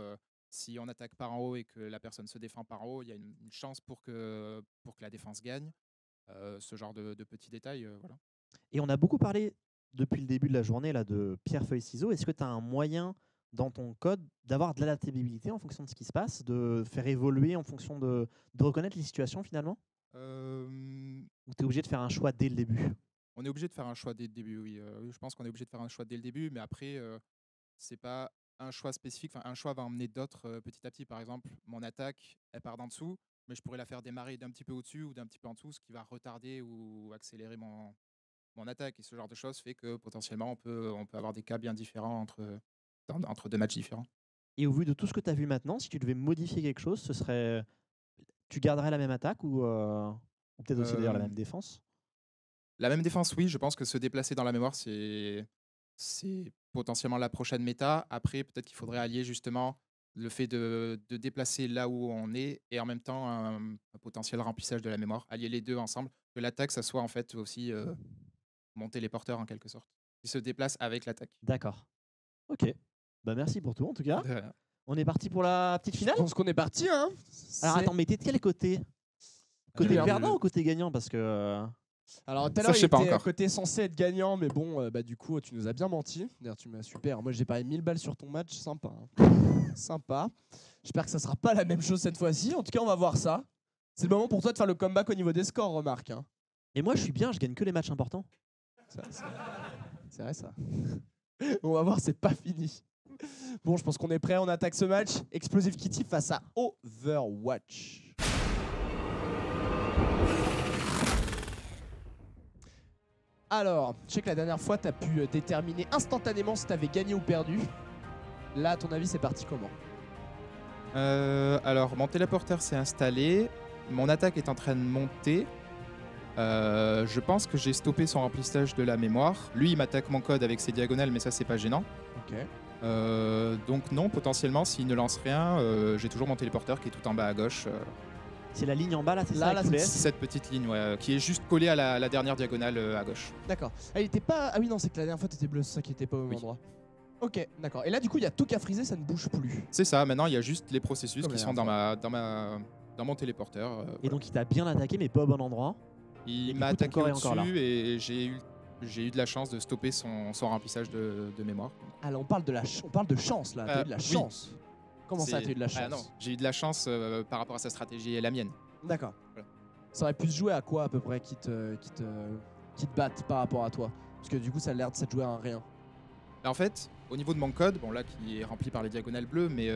si on attaque par en haut et que la personne se défend par en haut, il y a une chance pour que la défense gagne. Ce genre de petits détails. Voilà. Et on a beaucoup parlé depuis le début de la journée là, de pierre, feuille, ciseaux. Est-ce que tu as un moyen dans ton code d'avoir de l'adaptabilité en fonction de ce qui se passe, de faire évoluer en fonction de reconnaître les situations finalement? Ou tu es obligé de faire un choix dès le début? On est obligé de faire un choix dès le début, oui. Oui, je pense qu'on est obligé de faire un choix dès le début, mais après, c'est pas un choix spécifique. Enfin, un choix va emmener d'autres petit à petit. Par exemple, mon attaque, elle part d'en dessous, mais je pourrais la faire démarrer d'un petit peu au-dessus ou d'un petit peu en dessous, ce qui va retarder ou accélérer mon attaque. Et ce genre de choses fait que potentiellement, on peut avoir des cas bien différents entre deux matchs différents. Et au vu de tout ce que tu as vu maintenant, si tu devais modifier quelque chose, ce serait. Tu garderais la même attaque ou peut-être aussi d'ailleurs la même défense? La même défense, oui. Je pense que se déplacer dans la mémoire, c'est potentiellement la prochaine méta. Après, peut-être qu'il faudrait allier justement le fait de déplacer là où on est et en même temps un potentiel remplissage de la mémoire. Allier les deux ensemble. Que l'attaque, ça soit en fait aussi monter les porteurs en quelque sorte. Ils se déplacent avec l'attaque. D'accord. Ok. Bah merci pour tout en tout cas. De rien. On est parti pour la petite Je finale? pense qu'on est parti hein. Alors C'est- attends, mais t'es de quel côté? Côté Bien. perdant ou côté gagnant? Parce que. Alors tout à Ça, l'heure je il sais pas était encore. côté censé être gagnant mais bon du coup tu nous as bien menti. D'ailleurs tu m'as super. Moi j'ai parié 1000 balles sur ton match, sympa. hein. Sympa. J'espère que ça sera pas la même chose cette fois-ci. En tout cas on va voir ça. C'est le moment pour toi de faire le comeback au niveau des scores, remarque. hein. Et moi je suis bien, je gagne que les matchs importants. C'est vrai ça. On va voir, c'est pas fini. Bon, je pense qu'on est prêt, on attaque ce match. Explosive Kitty face à Alors, je sais que la dernière fois, tu as pu déterminer instantanément si tu avais gagné ou perdu. Là, à ton avis, c'est parti comment? Alors, mon téléporteur s'est installé. Mon attaque est en train de monter. Je pense que j'ai stoppé son remplissage de la mémoire. Lui, il m'attaque mon code avec ses diagonales, mais ça, c'est pas gênant. Ok. Donc non, potentiellement, s'il ne lance rien, j'ai toujours mon téléporteur qui est tout en bas à gauche. C'est la ligne en bas là, c'est Là, ça là, avec tous les c'est S Cette petite ligne qui est juste collée à la dernière diagonale à gauche. D'accord. Ah, il était pas. Ah oui, non, c'est que la dernière fois, t'étais bleu, c'est ça qui était pas au même Oui. endroit. Ok, d'accord. Et là, du coup, il y a tout qu'à friser, ça ne bouge plus. C'est ça, maintenant il y a juste les processus Comme qui la sont dernière dans mon téléporteur. Et Voilà. donc il t'a bien attaqué, mais pas au bon endroit. et Il du m'a coup, ton attaqué corps est encore là. au-dessus et j'ai eu de la chance de stopper son remplissage de mémoire. Ah là, on parle de chance là. T'as eu de la oui. chance. Comment ça, C'est- t'as eu de la chance? Ah non, j'ai eu de la chance par rapport à sa stratégie et la mienne. D'accord. Voilà. Ça aurait pu se jouer à quoi à peu près qui te battent par rapport à toi? Parce que du coup, ça a l'air de se jouer à un rien. En fait, au niveau de mon code, bon là qui est rempli par les diagonales bleues, mais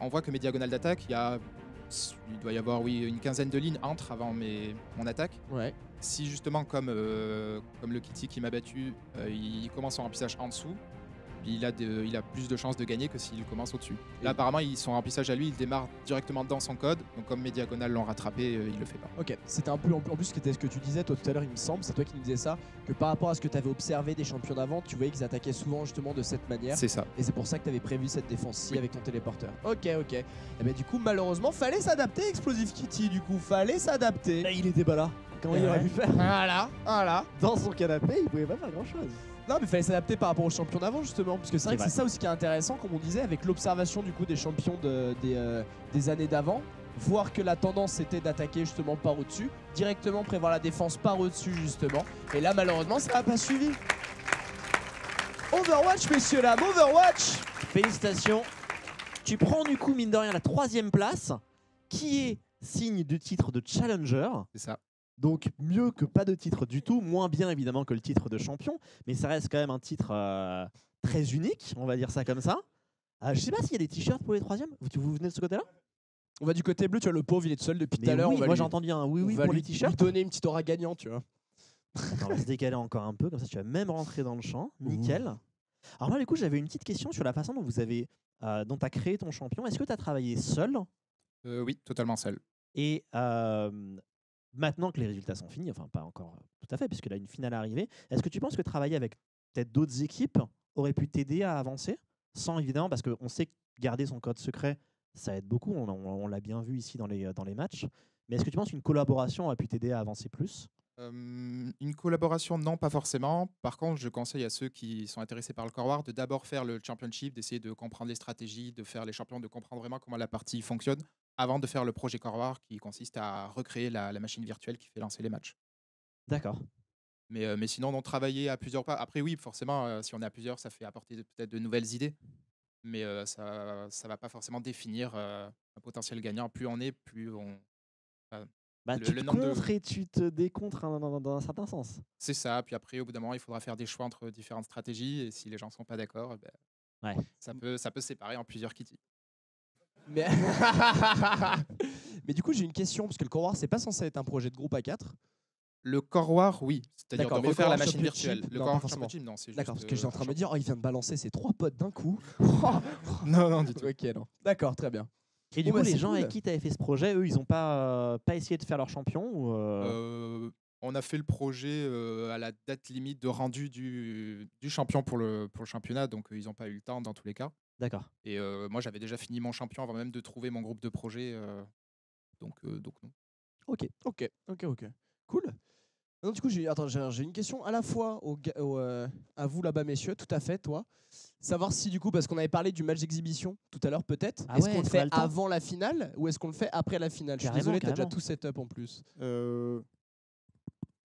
on voit que mes diagonales d'attaque, il doit y avoir une quinzaine de lignes entre avant mon attaque. Ouais. Si justement comme le Kitty qui m'a battu, il commence son remplissage en dessous, puis il a plus de chances de gagner que s'il commence au-dessus. Là apparemment son remplissage à lui, il démarre directement dans son code, donc comme mes diagonales l'ont rattrapé, il le fait pas. Ok, c'était un peu en plus ce que tu disais toi tout à l'heure, il me semble, c'est toi qui nous disais ça, que par rapport à ce que tu avais observé des champions d'avant, tu voyais qu'ils attaquaient souvent justement de cette manière. C'est ça. Et c'est pour ça que tu avais prévu cette défense-ci Oui. avec ton téléporteur. Ok. Et ben du coup, malheureusement, fallait s'adapter, Explosive Kitty, du coup, fallait s'adapter. Là, il était pas là. Comment il aurait pu faire? Voilà. Dans son canapé, il pouvait pas faire grand chose. Non, mais fallait s'adapter par rapport aux champions d'avant, justement. Parce que c'est vrai que vrai. c'est ça aussi qui est intéressant, comme on disait, avec l'observation du coup des champions des années d'avant. Voir que la tendance c'était d'attaquer justement par au-dessus, directement prévoir la défense par au-dessus, justement. Et là, malheureusement, ça n'a pas suivi. Overwatch, messieurs, dames, Overwatch! Félicitations. Tu prends du coup, mine de rien, la 3e place, qui est signe du titre de Challenger. C'est ça. Donc mieux que pas de titre du tout, moins bien évidemment que le titre de champion, mais ça reste quand même un titre très unique, on va dire ça comme ça. Je sais pas s'il y a des t-shirts pour les 3e. Vous venez de ce côté-là? On va du côté bleu, tu vois, le pauvre, il est tout seul depuis tout à l'heure. Oui, on va moi lui- j'ai entendu un oui on va pour lui- les t-shirts. lui donner une petite aura gagnant, tu vois. Attends, on va se décaler encore un peu, comme ça tu vas même rentrer dans le champ. Nickel. Alors moi du coup j'avais une petite question sur la façon dont dont tu as créé ton champion. Est-ce que tu as travaillé seul? Oui, totalement seul. Et maintenant que les résultats sont finis, enfin pas encore tout à fait, puisque là une finale est arrivée, est-ce que tu penses que travailler avec peut-être d'autres équipes aurait pu t'aider à avancer? Sans évidemment, parce qu'on sait que garder son code secret, ça aide beaucoup, on l'a bien vu ici dans les matchs. Mais est-ce que tu penses qu'une collaboration a pu t'aider à avancer plus? Une collaboration, non, pas forcément. Par contre, je conseille à ceux qui sont intéressés par le Core War de d'abord faire le Championship, d'essayer de comprendre les stratégies, de faire les champions, de comprendre vraiment comment la partie fonctionne, avant de faire le projet Core War qui consiste à recréer la machine virtuelle qui fait lancer les matchs. D'accord. Mais sinon, non, travailler à plusieurs pas. Après, oui, forcément, si on est à plusieurs, ça fait apporter peut-être de nouvelles idées. Mais ça ne va pas forcément définir un potentiel gagnant. Plus on est, plus on... Bah, Le- tu le te nombre de- contres et tu te décontres dans un certain sens. C'est ça. Puis après, au bout d'un moment, il faudra faire des choix entre différentes stratégies. Et si les gens ne sont pas d'accord, Ouais. ça peut se séparer en plusieurs kitty. Mais... Mais du coup, j'ai une question, parce que le Core War, c'est pas censé être un projet de groupe à 4. Le Core War, oui. C'est-à-dire D'accord, de mais le refaire Core la War machine Championship, virtuelle. Le non, Core pas War forcément. Championship, non, c'est juste... D'accord, parce que j'étais en train de me dire, oh, il vient de balancer ses 3 potes d'un coup. Non, non, du tout. Ok, non. D'accord, très bien. Et du Bon, coup, bah, les c'est gens cool. avec qui tu avais fait ce projet, eux, ils n'ont pas essayé de faire leur champion ou On a fait le projet à la date limite de rendu du champion pour le championnat, donc ils n'ont pas eu le temps dans tous les cas. D'accord. Et moi, j'avais déjà fini mon champion avant même de trouver mon groupe de projet, donc non. Ok. Cool. Non, du coup, j'ai une question à la fois à vous là-bas, messieurs, tout à fait, toi. Savoir si, du coup, parce qu'on avait parlé du match d'exhibition tout à l'heure, peut-être, Ah est-ce ouais, qu'on le est-ce qu'on a fait le temps avant la finale ou est-ce qu'on le fait après la finale? Je suis Carrément, désolé, t'as déjà carrément. tout setup en plus.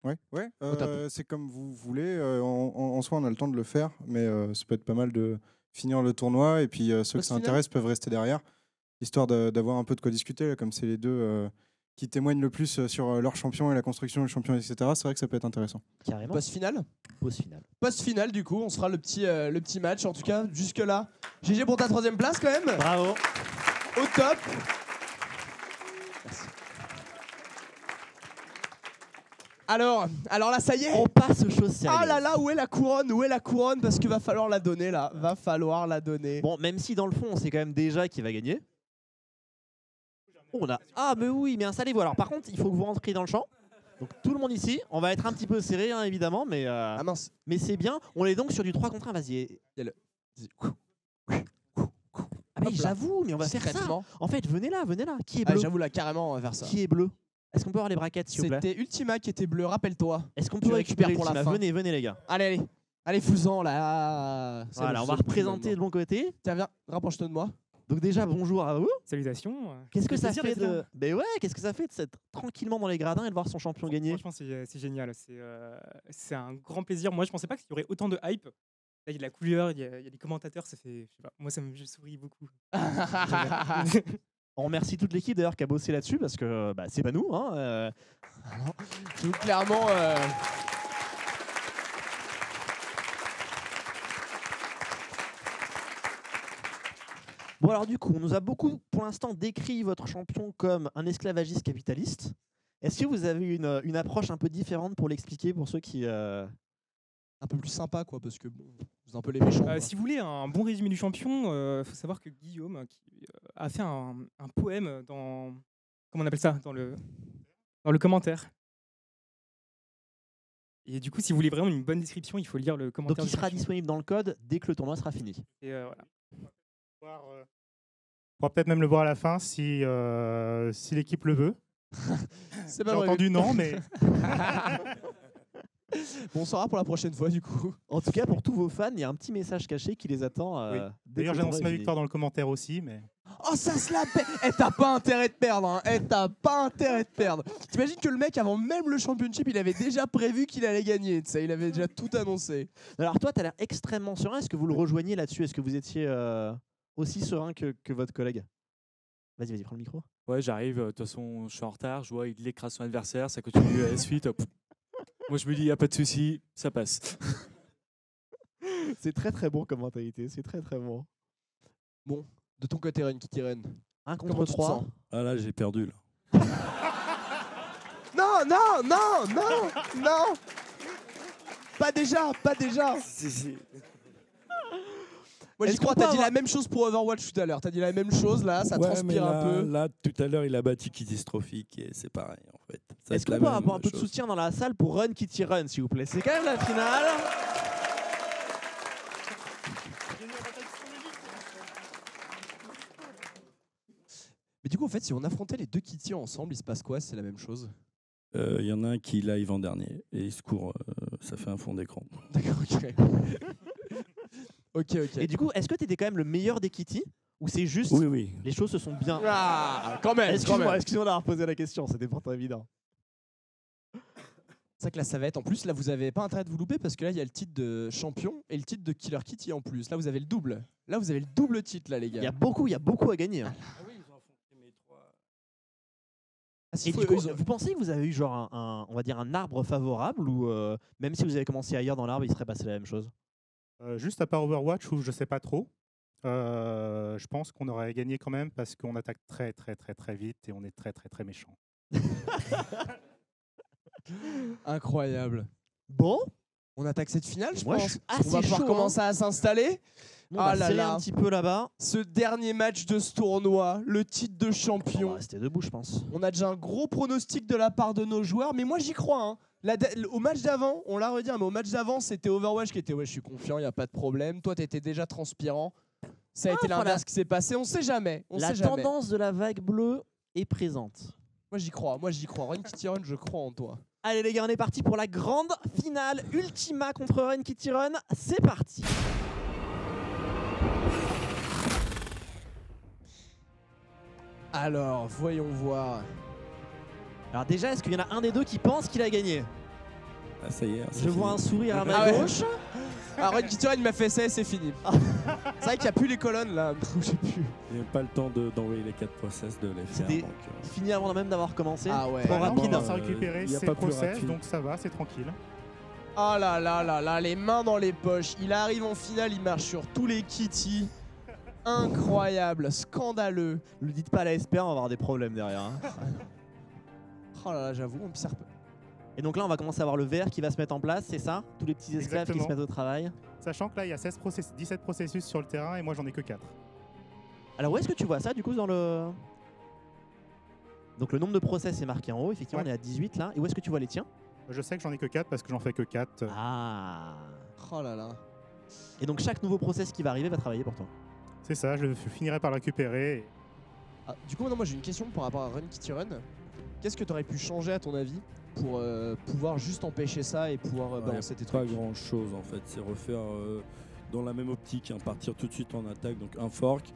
Ouais, Au top. c'est comme vous voulez. En soi, on a le temps de le faire, mais ça peut être pas mal de finir le tournoi. Et puis ceux que ça Post-finale intéresse peuvent rester derrière, histoire d'avoir un peu de quoi discuter, là, comme c'est les deux qui témoignent le plus sur leur champion et la construction du champion, etc. C'est vrai que ça peut être intéressant. Carrément. Post-finale? Pause finale. Post-finale, du coup, on se fera le petit match. En tout cas, jusque-là, GG pour ta 3e place quand même. Bravo. Au top. Merci. Alors là, ça y est. On passe aux choses sérieuses. Ah là là, où est la couronne? Où est la couronne? Parce qu'il va falloir la donner là. Va falloir la donner. Bon, même si dans le fond, on sait quand même déjà qui va gagner. On a... Ah, mais oui, mais installez-vous. Alors, par contre, il faut que vous rentriez dans le champ. Donc, tout le monde ici. On va être un petit peu serré, hein, évidemment, mais, Ah mince. mais c'est bien. On est donc sur du 3 contre 1. Vas-y. Ah, mais Hop là. j'avoue, mais on va faire ça. Discrètement. En fait, venez là. Qui est Ah, bleu? j'avoue là, carrément, on va faire ça. Qui est bleu? Est-ce qu'on peut avoir les braquettes, s'il vous plaît? C'était Ultima qui était bleu, rappelle-toi. Est-ce qu'on Tu peut récupères récupérer pour la Ultima? fin. Venez, les gars. Allez, fous-en là. C'est Voilà, bon, on va c'est bon, représenter de finalement. bon côté. Tiens, viens, rapproche-toi de moi. Donc déjà, bonjour à vous. Salutations. Qu'est-ce que ça plaisir fait d'être là. de... Ben ouais, qu'est-ce que ça fait de s'être tranquillement dans les gradins et de voir son champion gagner? Franchement, c'est génial. C'est un grand plaisir. Moi, je pensais pas qu'il y aurait autant de hype. Là, il y a de la couleur, il y a des commentateurs. Ça fait, je sais pas, moi, je souris beaucoup. On remercie toute l'équipe d'ailleurs qui a bossé là-dessus parce que bah, c'est pas nous. Hein, Nous, clairement. Bon alors du coup, on nous a beaucoup pour l'instant décrit votre champion comme un esclavagiste capitaliste. Est-ce que vous avez une approche un peu différente pour l'expliquer pour ceux qui... Un peu plus sympa, quoi, parce que bon, vous êtes un peu les méchants. quoi. Si vous voulez un bon résumé du champion, faut savoir que Guillaume a fait un poème dans... Comment on appelle ça? Dans le commentaire. Et du coup, si vous voulez vraiment une bonne description, il faut lire le commentaire. Donc il du sera champion. disponible dans le code dès que le tournoi sera fini. Et voilà. On pourra peut-être même le voir à la fin si l'équipe le veut. C'est J'ai pas vrai. entendu non, mais Bon, on saura pour la prochaine fois, du coup. En tout cas, pour tous vos fans, il y a un petit message caché qui les attend. oui. D'ailleurs, j'annonce ma victoire dans le commentaire aussi. Mais... Oh, ça se la pète. Eh, t'as pas intérêt de perdre, hein. Eh, t'as pas intérêt de perdre. T'imagines que le mec, avant même le championship, il avait déjà prévu qu'il allait gagner. Tu sais, il avait déjà tout annoncé. Alors toi, tu as l'air extrêmement serein. Est-ce que vous le rejoignez là-dessus? Est-ce que vous étiez aussi serein que votre collègue? Vas-y, prends le micro. Ouais, j'arrive, de toute façon, je suis en retard, je vois, il écrase son adversaire, ça continue à la suite. Moi, je me dis, il n'y a pas de souci, ça passe. C'est très très bon comme mentalité, c'est très très bon. Bon, de ton côté, Ren Kitty Ren. 1 Comment contre tu te 3. sens? Ah là, j'ai perdu là. Non. Pas déjà. Si. Moi, j'y Est-ce crois, qu'on t'as peut dit la avoir- même chose pour Overwatch tout à l'heure. T'as dit la même chose, là, ça Ouais, transpire mais là, un peu. Là, tout à l'heure, il a battu Catastrophique et c'est pareil en fait. Ça Est-ce va qu'on être peut la avoir un même peu de chose. soutien dans la salle pour Run Kitty Run, s'il vous plaît? C'est quand même la finale. Mais du coup, en fait, si on affrontait les deux Kitty ensemble, il se passe quoi? C'est la même chose. Il y en a un qui live en dernier et il se court, ça fait un fond d'écran. D'accord, ok. ok. Et du coup, est-ce que tu étais quand même le meilleur des Kitty? Ou c'est juste Oui. les choses se sont bien... Ah, quand même. Excuse-moi d'avoir posé la question, c'était pourtant évident. C'est vrai que là, ça va être. En plus, là, vous avez pas intérêt de vous louper parce que là, il y a le titre de champion et le titre de Killer Kitty en plus. Là, vous avez le double. Là, vous avez le double titre, là, les gars. Il y a beaucoup à gagner. hein. Ah, s'il Et faut, du coup, ils ont- vous pensez que vous avez eu genre on va dire un arbre favorable ou même si vous avez commencé ailleurs dans l'arbre, il serait passé la même chose? juste à part Overwatch, où je sais pas trop, je pense qu'on aurait gagné quand même parce qu'on attaque très vite et on est très méchant. Incroyable. Bon, On attaque cette finale, je moi je pense. suis On assez va pouvoir chaud. commencer à s'installer. On Ah va là serrer là. un petit peu là-bas. Ce dernier match de ce tournoi, le titre de On champion. va rester debout, je pense. On a déjà un gros pronostic de la part de nos joueurs, mais moi j'y crois. Hein. Au match d'avant, on l'a redit, mais au match d'avant, c'était Overwatch qui était ouais, je suis confiant, il n'y a pas de problème. Toi, tu étais déjà transpirant. Ça a été voilà. l'inverse qui s'est passé. On sait jamais. On La sait jamais. tendance de la vague bleue est présente. Moi j'y crois. Run Kitty Run, je crois en toi. Allez les gars, on est parti pour la grande finale Ultima contre Run Kitty Run. C'est parti. Alors, voyons voir. Alors déjà, est-ce qu'il y en a un des deux qui pense qu'il a gagné? Ah, ça y est. Je vois un sourire à ma Ah ouais. gauche. Ah, Run Kitty Run, il m'a fait ça et c'est fini. C'est vrai qu'il n'y a plus les colonnes là. Je sais plus. Il n'y a pas le temps d'envoyer les 4 process de les faire. C'était donc, fini avant même d'avoir commencé. Ah ouais. Trop Ah non, rapide. on a récupéré y a ses pas plus process, rapide. donc ça va, c'est tranquille. Oh là là là là, les mains dans les poches. Il arrive en finale, il marche sur tous les Kitty. Incroyable, scandaleux. Ne le dites pas à la SPA, on va avoir des problèmes derrière. hein. Oh là là, j'avoue, on Et donc là, on va commencer à voir le vert qui va se mettre en place, c'est ça? Tous les petits esclaves qui se Exactement. mettent au travail. Sachant que là, il y a 17 processus sur le terrain et moi, j'en ai que 4. Alors où est-ce que tu vois ça du coup dans le... Donc le nombre de process est marqué en haut, effectivement Ouais. on est à 18 là. Et où est-ce que tu vois les tiens? Je sais que j'en ai que 4 parce que j'en fais que 4. Ah. Oh là là. Et donc chaque nouveau process qui va arriver va travailler pour toi. C'est ça, je finirai par le récupérer. Et Ah, du coup, maintenant, moi j'ai une question par rapport à Run Kitty Run. Qu'est-ce que tu aurais pu changer à ton avis pour pouvoir juste empêcher ça et pouvoir balancer tes Pas trucs? grand chose en fait, c'est refaire dans la même optique, hein, partir tout de suite en attaque, donc un fork,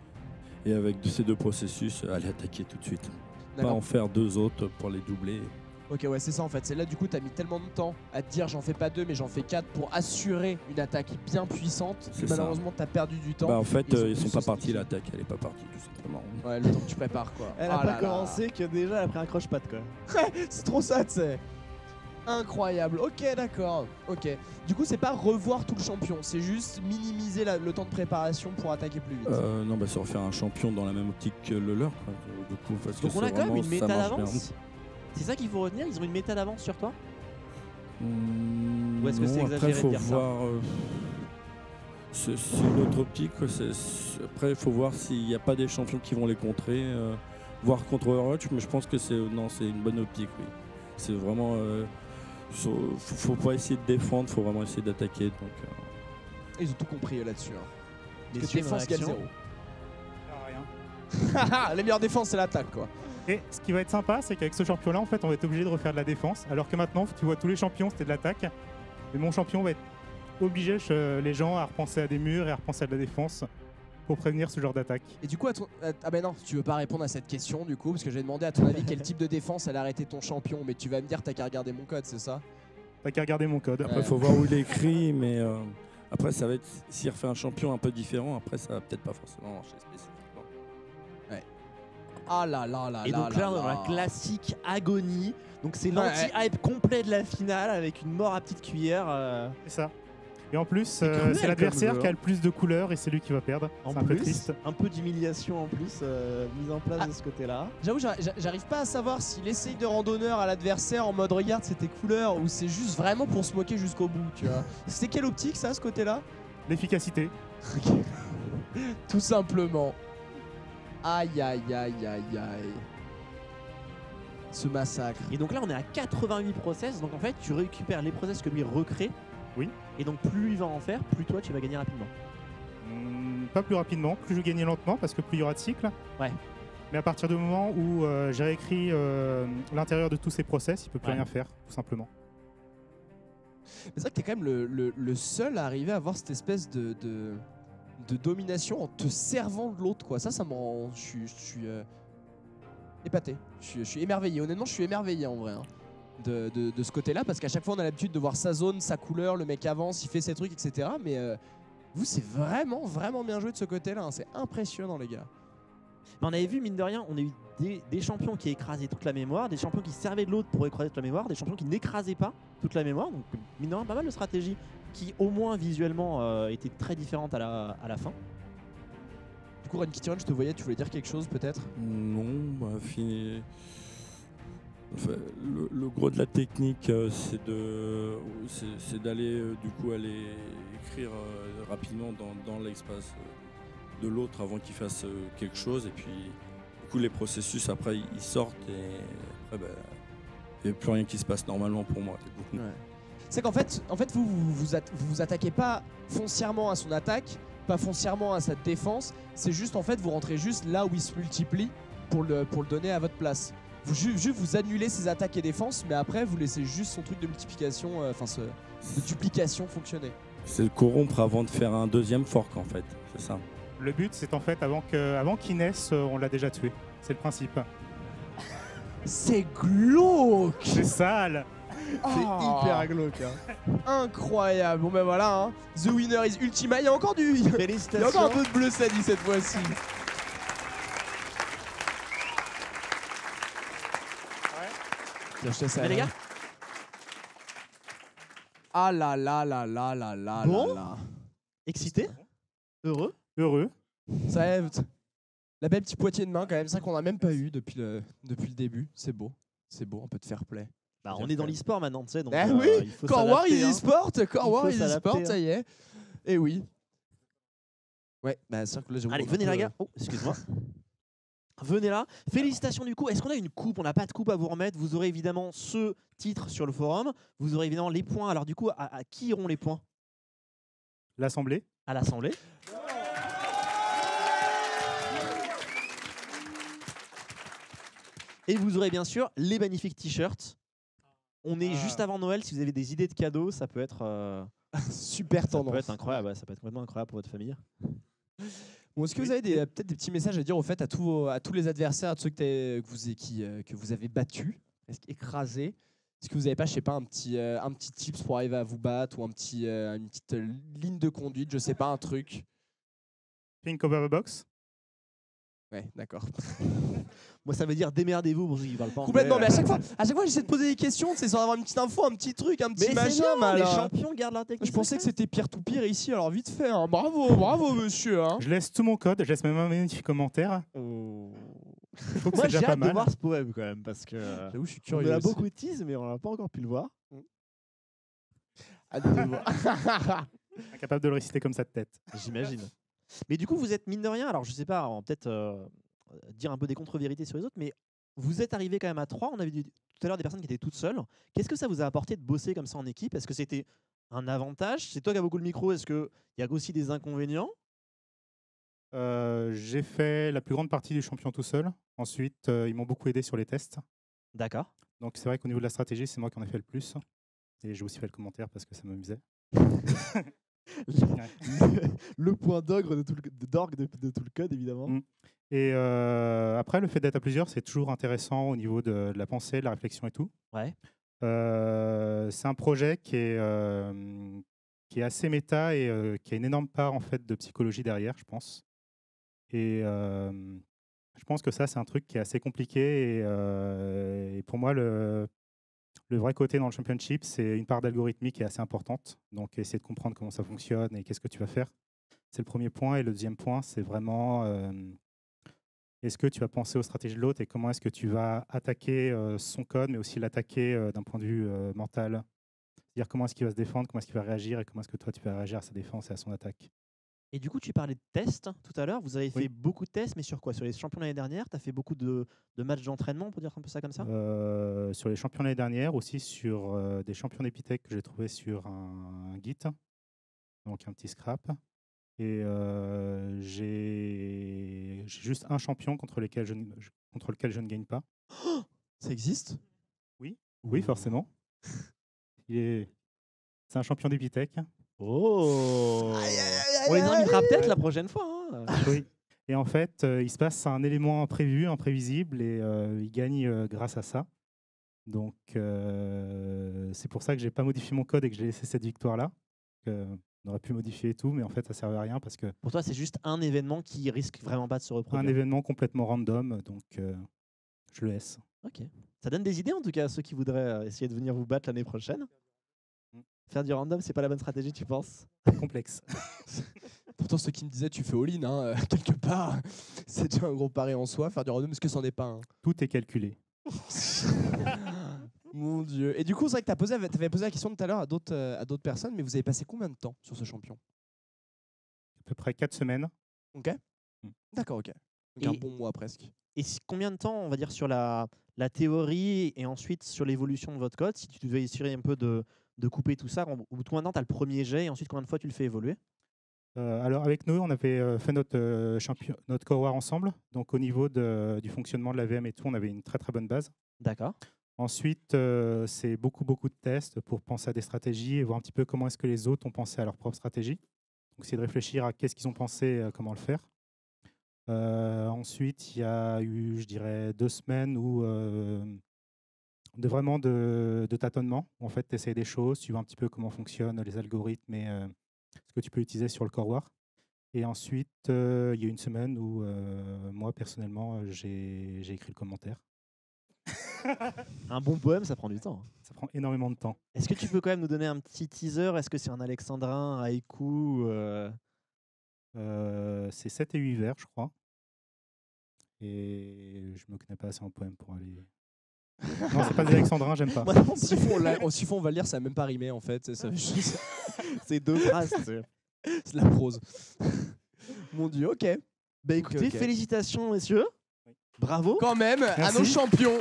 et avec ces 2 processus, aller attaquer tout de suite. Pas D'accord. en faire 2 autres pour les doubler. Ok, ouais, c'est ça en fait. C'est là, du coup, t'as mis tellement de temps à te dire j'en fais pas 2, mais j'en fais 4 pour assurer une attaque bien puissante. C'est Que ça. malheureusement, t'as perdu du temps. Bah en fait, Ils ont ils sont plus pas se partis, sticker. l'attaque, elle est pas partie tout simplement. Ouais, le temps que tu prépares quoi. Elle Ah a pas là là. commencé que déjà elle a pris un croche-patte quoi. C'est trop ça, tu sais. Incroyable. Ok, d'accord. Ok. Du coup, c'est pas revoir tout le champion, c'est juste minimiser le temps de préparation pour attaquer plus vite. Non, bah c'est refaire un champion dans la même optique que le leur. Quoi. Du coup, parce Donc que on a c'est quand même vraiment- une méta ça marche d'avance. bien. C'est ça qu'il faut retenir, ils ont une méta d'avance sur toi? Ou Ou est-ce que c'est Après, exagéré de faut dire ça? voir. C'est une autre optique. Quoi. Après, il faut voir s'il n'y a pas des champions qui vont les contrer. Voir contre Overwatch, mais je pense que c'est une bonne optique. Oui. C'est vraiment. Faut pas essayer de défendre, faut vraiment essayer d'attaquer. Donc, Ils ont tout compris là-dessus. Hein. Les Parce que défense égale réactions. 0. Les meilleures défenses, c'est l'attaque quoi. Et ce qui va être sympa, c'est qu'avec ce champion-là, en fait, on va être obligé de refaire de la défense. Alors que maintenant, tu vois, tous les champions, c'était de l'attaque. Et mon champion va être obligé, les gens, à repenser à des murs et à repenser à de la défense pour prévenir ce genre d'attaque. Et du coup, ah ben non, tu veux pas répondre à cette question du coup, parce que j'ai demandé à ton avis quel type de défense allait arrêter ton champion, mais tu vas me dire t'as qu'à regarder mon code, c'est ça? T'as qu'à regarder mon code. après, faut voir où il est écrit, mais après, ça va être. S'il refait un champion un peu différent, après, ça va peut-être pas forcément marcher spécifiquement. Ah là là là Et là donc là là, on est dans là. la classique agonie. Donc c'est Ouais. l'anti-hype complet de la finale avec une mort à petite cuillère. C'est ça. Et en plus, C'est cruel c'est l'adversaire comme jeu, qui a hein. le plus de couleurs et c'est lui qui va perdre. En C'est un peu plus, triste. un peu d'humiliation en plus mise en place de ce côté-là. J'avoue, j'arrive pas à savoir s'il essaye de rendre honneur à l'adversaire en mode regarde c'est tes couleurs ou c'est juste vraiment pour se moquer jusqu'au bout, tu vois. C'est quelle optique ça, ce côté-là? L'efficacité. Tout simplement. Aïe aïe aïe aïe aïe. Ce massacre. Et donc là, on est à 88 process. Donc en fait, tu récupères les process que lui recrée. Oui. Et donc plus il va en faire, plus toi tu vas gagner rapidement. Pas plus rapidement, plus je gagne lentement parce que plus il y aura de cycles. Ouais. Mais à partir du moment où j'ai réécrit l'intérieur de tous ces process, il peut plus Ouais. rien faire, tout simplement. Mais c'est vrai que t'es quand même le seul à arriver à avoir cette espèce de domination en te servant de l'autre, quoi. Ça me rend. Je suis épaté. Je suis émerveillé. Honnêtement, je suis émerveillé en vrai. Hein, de ce côté-là, parce qu'à chaque fois, on a l'habitude de voir sa zone, sa couleur, le mec avance, il fait ses trucs, etc. Mais vous, c'est vraiment, vraiment bien joué de ce côté-là. Hein. C'est impressionnant, les gars. Mais on avait vu, mine de rien, on a eu des champions qui écrasaient toute la mémoire, des champions qui servaient de l'autre pour écraser toute la mémoire, des champions qui n'écrasaient pas toute la mémoire. Donc, mine de rien, pas mal de stratégies qui, au moins visuellement, étaient très différentes à la fin. Du coup, Run Kitty Run, je te voyais, tu voulais dire quelque chose peut-être? Non, bah, enfin, le gros de la technique, c'est d'aller du coup aller écrire rapidement dans l'espace de l'autre avant qu'il fasse quelque chose, et puis du coup les processus après ils sortent et après il n'y a plus rien qui se passe normalement pour moi. Ouais. C'est qu'en fait, vous attaquez pas foncièrement à son attaque, pas foncièrement à sa défense. C'est juste en fait vous rentrez juste là où il se multiplie pour le donner à votre place. Vous annulez ses attaques et défenses, mais après vous laissez juste son truc de multiplication, de duplication fonctionner. C'est le corrompre avant de faire un deuxième fork en fait, c'est ça. Le but, c'est en fait, avant qu'il naisse, on l'a déjà tué. C'est le principe. C'est glauque. C'est sale. C'est hyper glauque. Hein. Incroyable. Bon ben voilà. Hein. The winner is Ultima. Il y a encore du. Il y a encore un peu de bleu Sadi cette fois-ci. Tiens, je te laisse Mais aller. les gars, Ah là là là là là là Bon. là là. excité, heureux. Heureux. Ça lève. La belle petite poignée de main quand même, ça qu'on n'a même pas eu depuis le début. C'est beau. C'est beau, un peu de fair play. Bah, on est dans l'e-sport maintenant, tu sais. Donc, Ah oui, il faut Core War s'adapter, hein. e-sport, Core War Il faut e-sport, s'adapter, ça y est. Et oui. Ouais, bah c'est vrai que là, j'avoue Allez, qu'on a venez un là, peu- gars. Oh, excuse-moi. Venez là. Félicitations du coup. Est-ce qu'on a une coupe? On n'a pas de coupe à vous remettre. Vous aurez évidemment ce titre sur le forum. Vous aurez évidemment les points. Alors du coup, à qui iront les points? L'Assemblée. À l'Assemblée. Et vous aurez bien sûr les magnifiques t-shirts. On est juste avant Noël. Si vous avez des idées de cadeaux, ça peut être super ça tendance. peut être incroyable. Ouais, ça peut être complètement incroyable pour votre famille. Bon, est-ce que vous avez peut-être des petits messages à dire au fait à tous les adversaires, à tous ceux que vous avez battus, écrasés? Est-ce que vous n'avez pas, je sais pas, un petit tips pour arriver à vous battre ou une petite ligne de conduite, je sais pas, un truc? Think over the box. Ouais, d'accord. Moi, ça veut dire démerdez-vous pour ceux qui parlent pas anglais. Complètement, mais à chaque fois j'essaie de poser des questions, c'est sans avoir une petite info, un petit truc, un petit Mais machin. c'est bien, mais les alors, champions gardent leur technique. je pensais que c'était pire tout pire ici, alors vite fait, hein. Bravo monsieur. Hein. Je laisse tout mon code, je laisse même un magnifique commentaire. Oh. Je trouve que Moi, c'est déjà j'ai pas hâte de mal. voir ce poème quand même parce que J'avoue, je suis on curieux. a aussi. beaucoup de tease, mais on n'a pas encore pu le voir. Hâte de voir. Incapable de le réciter comme ça de tête. J'imagine. Mais du coup, vous êtes mine de rien. Alors, je sais pas, on va peut-être dire un peu des contre-vérités sur les autres, mais vous êtes arrivé quand même à 3. On avait dit tout à l'heure des personnes qui étaient toutes seules. Qu'est-ce que ça vous a apporté de bosser comme ça en équipe? Est-ce que c'était un avantage? C'est toi qui as beaucoup le micro. Est-ce qu'il y a aussi des inconvénients? J'ai fait la plus grande partie du champion tout seul. Ensuite, ils m'ont beaucoup aidé sur les tests. D'accord. Donc c'est vrai qu'au niveau de la stratégie, c'est moi qui en ai fait le plus. Et j'ai aussi fait le commentaire parce que ça m'amusait. Le point d'orgue de tout le code, évidemment. Et après, le fait d'être à plusieurs, c'est toujours intéressant au niveau de la pensée, de la réflexion et tout. Ouais. C'est un projet qui est assez méta et qui a une énorme part en fait de psychologie derrière, je pense. Et je pense que ça, c'est un truc qui est assez compliqué. Et pour moi, le vrai côté dans le championship, c'est une part d'algorithmique qui est assez importante. Donc, essayer de comprendre comment ça fonctionne et qu'est-ce que tu vas faire. C'est le premier point. Et le deuxième point, c'est vraiment est-ce que tu vas penser aux stratégies de l'autre et comment est-ce que tu vas attaquer son code, mais aussi l'attaquer d'un point de vue mental. C'est-à-dire comment est-ce qu'il va se défendre, comment est-ce qu'il va réagir et comment est-ce que toi, tu vas réagir à sa défense et à son attaque. Et du coup, tu parlais de tests tout à l'heure. Vous avez fait beaucoup de tests, mais sur quoi? Sur les champions l'année dernière? Tu as fait beaucoup de matchs d'entraînement, on peut dire un peu ça comme ça? Sur les champions l'année dernière, aussi sur des champions d'Epitech que j'ai trouvé sur un Git, donc un petit scrap. Et j'ai juste un champion contre lequel je ne gagne pas. Ça existe? Oui, forcément. C'est un champion d'Epitech. Oh! On les invitera peut-être la prochaine fois. Hein. Oui. Et en fait, il se passe un élément imprévu, imprévisible, et il gagne grâce à ça. Donc, c'est pour ça que j'ai pas modifié mon code et que j'ai laissé cette victoire-là. On aurait pu modifier et tout, mais en fait, ça servait à rien parce que. Pour toi, c'est juste un événement qui risque vraiment pas de se reproduire. Un événement complètement random, donc je le laisse. Ok. Ça donne des idées en tout cas à ceux qui voudraient essayer de venir vous battre l'année prochaine. Faire du random, c'est pas la bonne stratégie, tu penses? Complexe. Pourtant, ceux qui me disaient tu fais all-in, hein, quelque part, c'est déjà un gros pari en soi. Faire du random, est-ce que c'en est pas un? Tout est calculé. Mon Dieu. Et du coup, c'est vrai que tu avais posé la question tout à l'heure à d'autres personnes, mais vous avez passé combien de temps sur ce champion? À peu près 4 semaines. Ok. D'accord, ok. Donc un bon mois presque. Et combien de temps, on va dire, sur la théorie et ensuite sur l'évolution de votre code, si tu devais essayer un peu de couper tout ça, au bout de combien de temps tu as le premier jet et ensuite combien de fois tu le fais évoluer? Alors avec nous, on avait fait notre core war ensemble. Donc au niveau du fonctionnement de la VM et tout, on avait une très très bonne base. D'accord. Ensuite, c'est beaucoup de tests pour penser à des stratégies et voir un petit peu comment est-ce que les autres ont pensé à leur propre stratégie. Donc c'est de réfléchir à qu'est-ce qu'ils ont pensé, comment le faire. Ensuite, il y a eu, je dirais, 2 semaines où de tâtonnement. En fait, tu essayes des choses, tu vois un petit peu comment fonctionnent les algorithmes et ce que tu peux utiliser sur le core war. Et ensuite, il y a une semaine où moi, personnellement, j'ai écrit le commentaire. Un bon poème, ça prend du temps. Ça prend énormément de temps. Est-ce que tu peux quand même nous donner un petit teaser? Est-ce que c'est un alexandrin, un haïku? C'est 7 et 8 vers, je crois. Et je me connais pas assez en poème pour aller. Non, c'est pas des alexandrins, j'aime pas. Siphon, on va le lire, ça n'a même pas rimé en fait. C'est 2 phrases. C'est de la prose. Mon Dieu, ok. Bah écoutez, félicitations messieurs. Bravo. Quand même, à Merci. nos champions.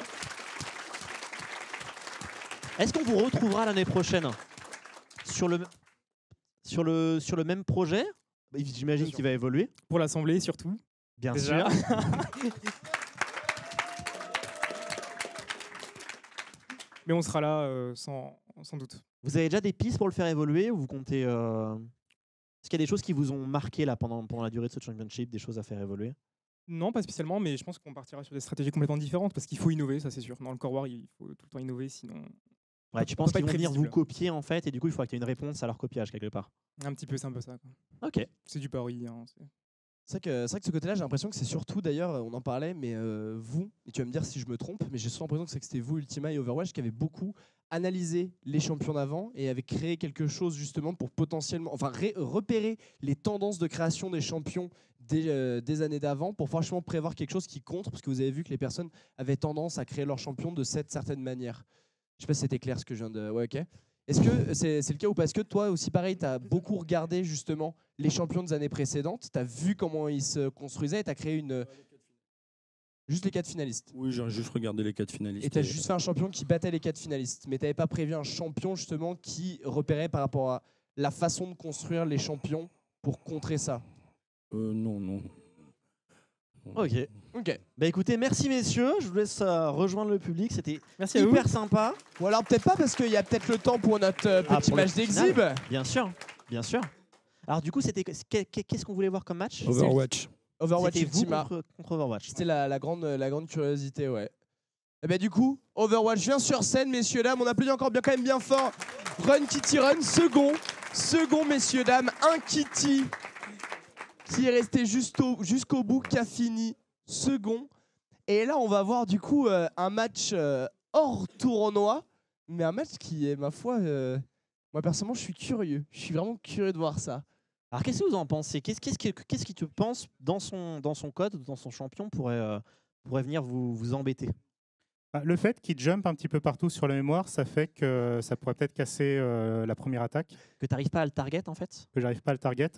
Est-ce qu'on vous retrouvera l'année prochaine sur le même projet? J'imagine qu'il va évoluer. Pour l'Assemblée, surtout. Bien Déjà. sûr. Mais on sera là sans doute. Vous avez déjà des pistes pour le faire évoluer ou vous comptez Est-ce qu'il y a des choses qui vous ont marqué là pendant la durée de ce championship, des choses à faire évoluer? Non, pas spécialement, mais je pense qu'on partira sur des stratégies complètement différentes parce qu'il faut innover, ça c'est sûr. Dans le Core War, il faut tout le temps innover, sinon. Ouais, tu on penses peut pas qu'ils vont être venir vous prévisible. copier en fait et du coup il faudra que tu aies une réponse à leur copiage quelque part. Un petit peu, c'est un peu ça. Quoi. Ok. C'est du pari. Hein, C'est vrai que ce côté-là, j'ai l'impression que c'est surtout, d'ailleurs, on en parlait, mais vous, et tu vas me dire si je me trompe, mais j'ai souvent l'impression que c'était vous, Ultima et Overwatch, qui avez beaucoup analysé les champions d'avant et avez créé quelque chose justement pour potentiellement, enfin repérer les tendances de création des champions des années d'avant pour franchement prévoir quelque chose qui contre, parce que vous avez vu que les personnes avaient tendance à créer leurs champions de cette certaine manière. Je sais pas si c'était clair ce que je viens de... Ouais, ok. Est-ce que c'est le cas ou parce que toi aussi pareil, tu as beaucoup regardé justement les champions des années précédentes, tu as vu comment ils se construisaient et tu as créé juste les 4 finalistes. Oui, j'ai juste regardé les 4 finalistes. Et tu as juste fait un champion qui battait les 4 finalistes, mais tu n'avais pas prévu un champion justement qui repérait par rapport à la façon de construire les champions pour contrer ça. Non. Ok. Bah écoutez, merci messieurs, je vous laisse rejoindre le public, c'était Merci à vous. hyper sympa. Ou alors peut-être pas parce qu'il y a peut-être le temps pour notre petit pour le match final. d'exhib. Bien sûr, bien sûr. Alors du coup, qu'est-ce qu'on voulait voir comme match? Overwatch. Overwatch C'était vous Ultima. contre Overwatch. C'était la grande curiosité, ouais. Et ben du coup, Overwatch vient sur scène, messieurs, dames. On applaudit encore quand même bien fort. Run Kitty Run, second, messieurs, dames. Un Kitty qui est resté jusqu'au bout, qui a fini second. Et là, on va voir du coup un match hors tournoi, mais un match qui est, ma foi, moi personnellement, je suis curieux. Je suis vraiment curieux de voir ça. Alors qu'est-ce que vous en pensez? Qu'est-ce qui te pense dans son code, dans son champion pourrait venir vous embêter? Le fait qu'il jump un petit peu partout sur la mémoire, ça fait que ça pourrait peut-être casser la première attaque. Que tu n'arrives pas à le target en fait? Que j'arrive pas à le target.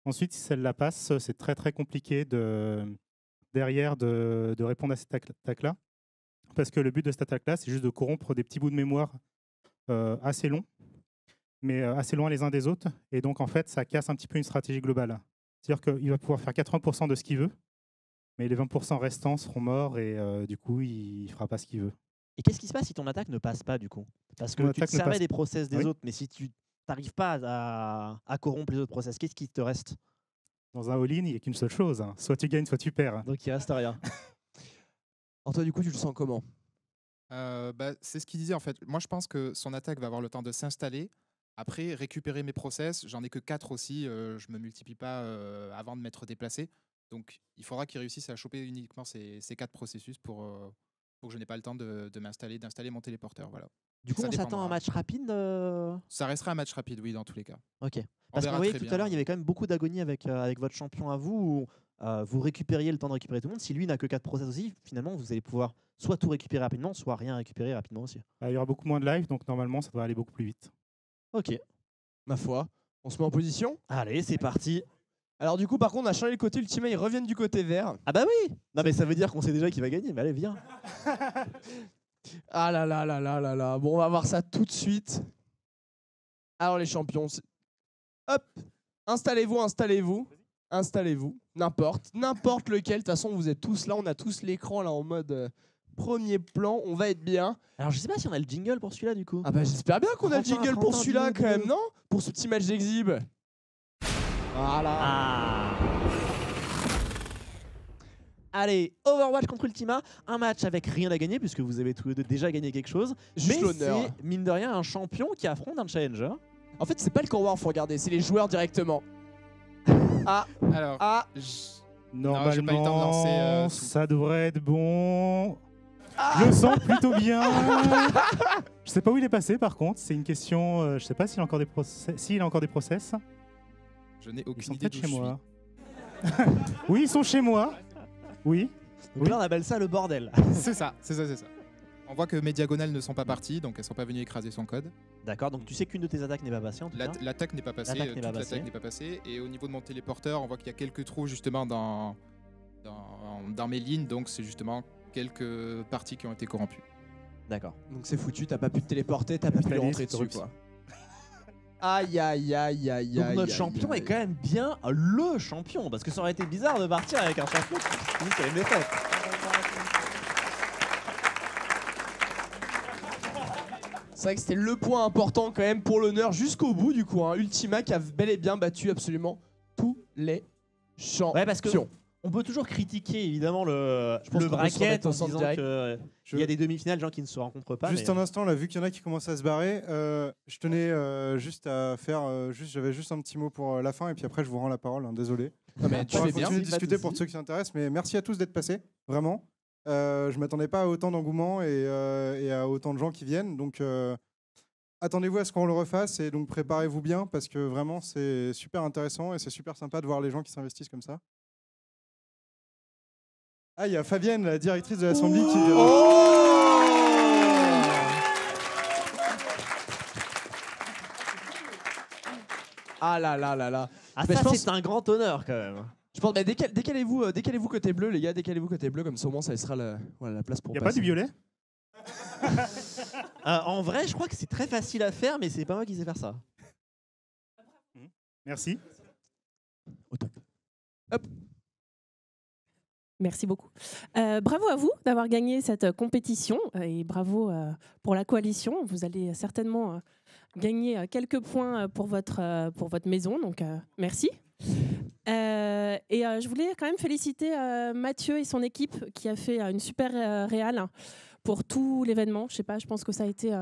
Ensuite, si celle la passe, c'est très très compliqué derrière de répondre à cette attaque-là. Parce que le but de cette attaque-là, c'est juste de corrompre des petits bouts de mémoire assez longs, mais assez loin les uns des autres. Et donc, en fait, ça casse un petit peu une stratégie globale. C'est-à-dire qu'il va pouvoir faire 80% de ce qu'il veut, mais les 20% restants seront morts et du coup, il ne fera pas ce qu'il veut. Et qu'est-ce qui se passe si ton attaque ne passe pas du coup? Parce que Ton tu te attaque ne servais passe- des process des Oui. autres, mais si tu n'arrives pas à corrompre les autres process, qu'est-ce qui te reste? Dans un all-in, il n'y a qu'une seule chose. Hein. Soit tu gagnes, soit tu perds. Donc il reste rien. Alors toi, du coup, tu le sens comment? C'est ce qu'il disait en fait. Moi, je pense que son attaque va avoir le temps de s'installer. Après, récupérer mes process, j'en ai que 4 aussi. Je me multiplie pas avant de m'être déplacé. Donc, il faudra qu'il réussisse à choper uniquement ces 4 processus pour que je n'ai pas le temps de d'installer mon téléporteur. Voilà. Du coup, Ça on s'attend à dépendra. un match rapide Ça restera un match rapide, oui, dans tous les cas. Ok. On Parce qu'on verra voyait très tout à bien. l'heure, il y avait quand même beaucoup d'agonie avec votre champion à vous, où vous récupériez le temps de récupérer tout le monde. Si lui n'a que 4 process aussi, finalement, vous allez pouvoir soit tout récupérer rapidement, soit rien récupérer rapidement aussi. Il y aura beaucoup moins de live, donc normalement, ça devrait aller beaucoup plus vite. Ok. Ma foi, on se met en position? Allez, c'est parti. Alors du coup, par contre, on a changé le côté. Ultima, ils reviennent du côté vert. Ah bah oui. Non mais ça veut dire qu'on sait déjà qui va gagner. Mais allez, viens. Ah là là là là là là. Bon, on va voir ça tout de suite. Alors les champions, hop, installez-vous. N'importe lequel. De toute façon, vous êtes tous là. On a tous l'écran là en mode premier plan. On va être bien. Alors je sais pas si on a le jingle pour celui-là du coup. Ah bah j'espère bien qu'on a le Enfin, jingle pour enfin, celui-là dis-le, quand même, dis-le. non? Pour ce petit match d'exhib. Voilà. Ah. Allez, Overwatch contre Ultima, un match avec rien à gagner puisque vous avez tous les deux déjà gagné quelque chose. Juste mais l'honneur. c'est mine de rien un champion qui affronte un challenger. En fait, c'est pas le core war, faut regarder, c'est les joueurs directement. Ah, Alors, ah, Normalement, j'ai pas eu le temps de lancer, tout. ça devrait être bon. Je le sens plutôt bien. Je sais pas où il est passé par contre. C'est une question. Je sais pas s'il a encore des process. S'il a encore des process. je n'ai Ils aucune sont idée peut-être d'où chez je moi. Oui, ils sont chez moi. Oui. Donc là on appelle ça le bordel. suis. C'est ça. On voit que mes diagonales ne sont pas parties, donc elles sont pas venues écraser son code. D'accord, donc tu sais qu'une de tes attaques n'est pas passée en tout cas. L'attaque n'est pas passée, L'attaque n'est pas toute passée. l'attaque n'est pas passée. Et au niveau de mon téléporteur, on voit qu'il y a quelques trous justement dans mes lignes, donc c'est justement quelques parties qui ont été corrompues. D'accord. Donc c'est foutu, t'as pas pu te téléporter, t'as pas pu lui rentrer dessus, quoi. Aïe aïe aïe aïe Donc aïe. notre aïe, champion aïe. est quand même bien le champion, parce que ça aurait été bizarre de partir avec un champion qui finit sur une défaite. C'est vrai que c'était le point important quand même pour l'honneur jusqu'au bout du coup. Hein. Ultima qui a bel et bien battu absolument tous les champions. Ouais, parce que on peut toujours critiquer évidemment le pense qu'on peut se bracket remettre en au centre disant direct. qu'il y a des demi-finales, gens qui ne se rencontrent pas. Juste mais- un instant, là, vu qu'il y en a qui commencent à se barrer, je tenais juste à faire. J'avais juste un petit mot pour la fin, et puis après, je vous rends la parole. Hein, désolé. Non, mais tu On va fais bien. continuer de Pas de discuter pour soucis. ceux qui s'intéressent, mais merci à tous d'être passés, vraiment. Je m'attendais pas à autant d'engouement et à autant de gens qui viennent, donc attendez-vous à ce qu'on le refasse et donc préparez-vous bien parce que vraiment c'est super intéressant et c'est super sympa de voir les gens qui s'investissent comme ça. Ah, il y a Fabienne, la directrice de l'Assemblée, qui vient. Ah là là là là. Ah, Mais ça, je pense- c'est un grand honneur quand même. Je pense, mais décalez-vous côté bleu, les gars, décalez-vous côté bleu, comme ça au moins ça laissera la place pour Il n'y a pas passer. du violet? En vrai, je crois que c'est très facile à faire, mais c'est pas moi qui sais faire ça. Merci. Merci beaucoup. Bravo à vous d'avoir gagné cette compétition et bravo pour la coalition. Vous allez certainement gagner quelques points pour votre maison, donc merci. Je voulais quand même féliciter Mathieu et son équipe qui a fait une super réal pour tout l'événement. Je sais pas, je pense que ça a été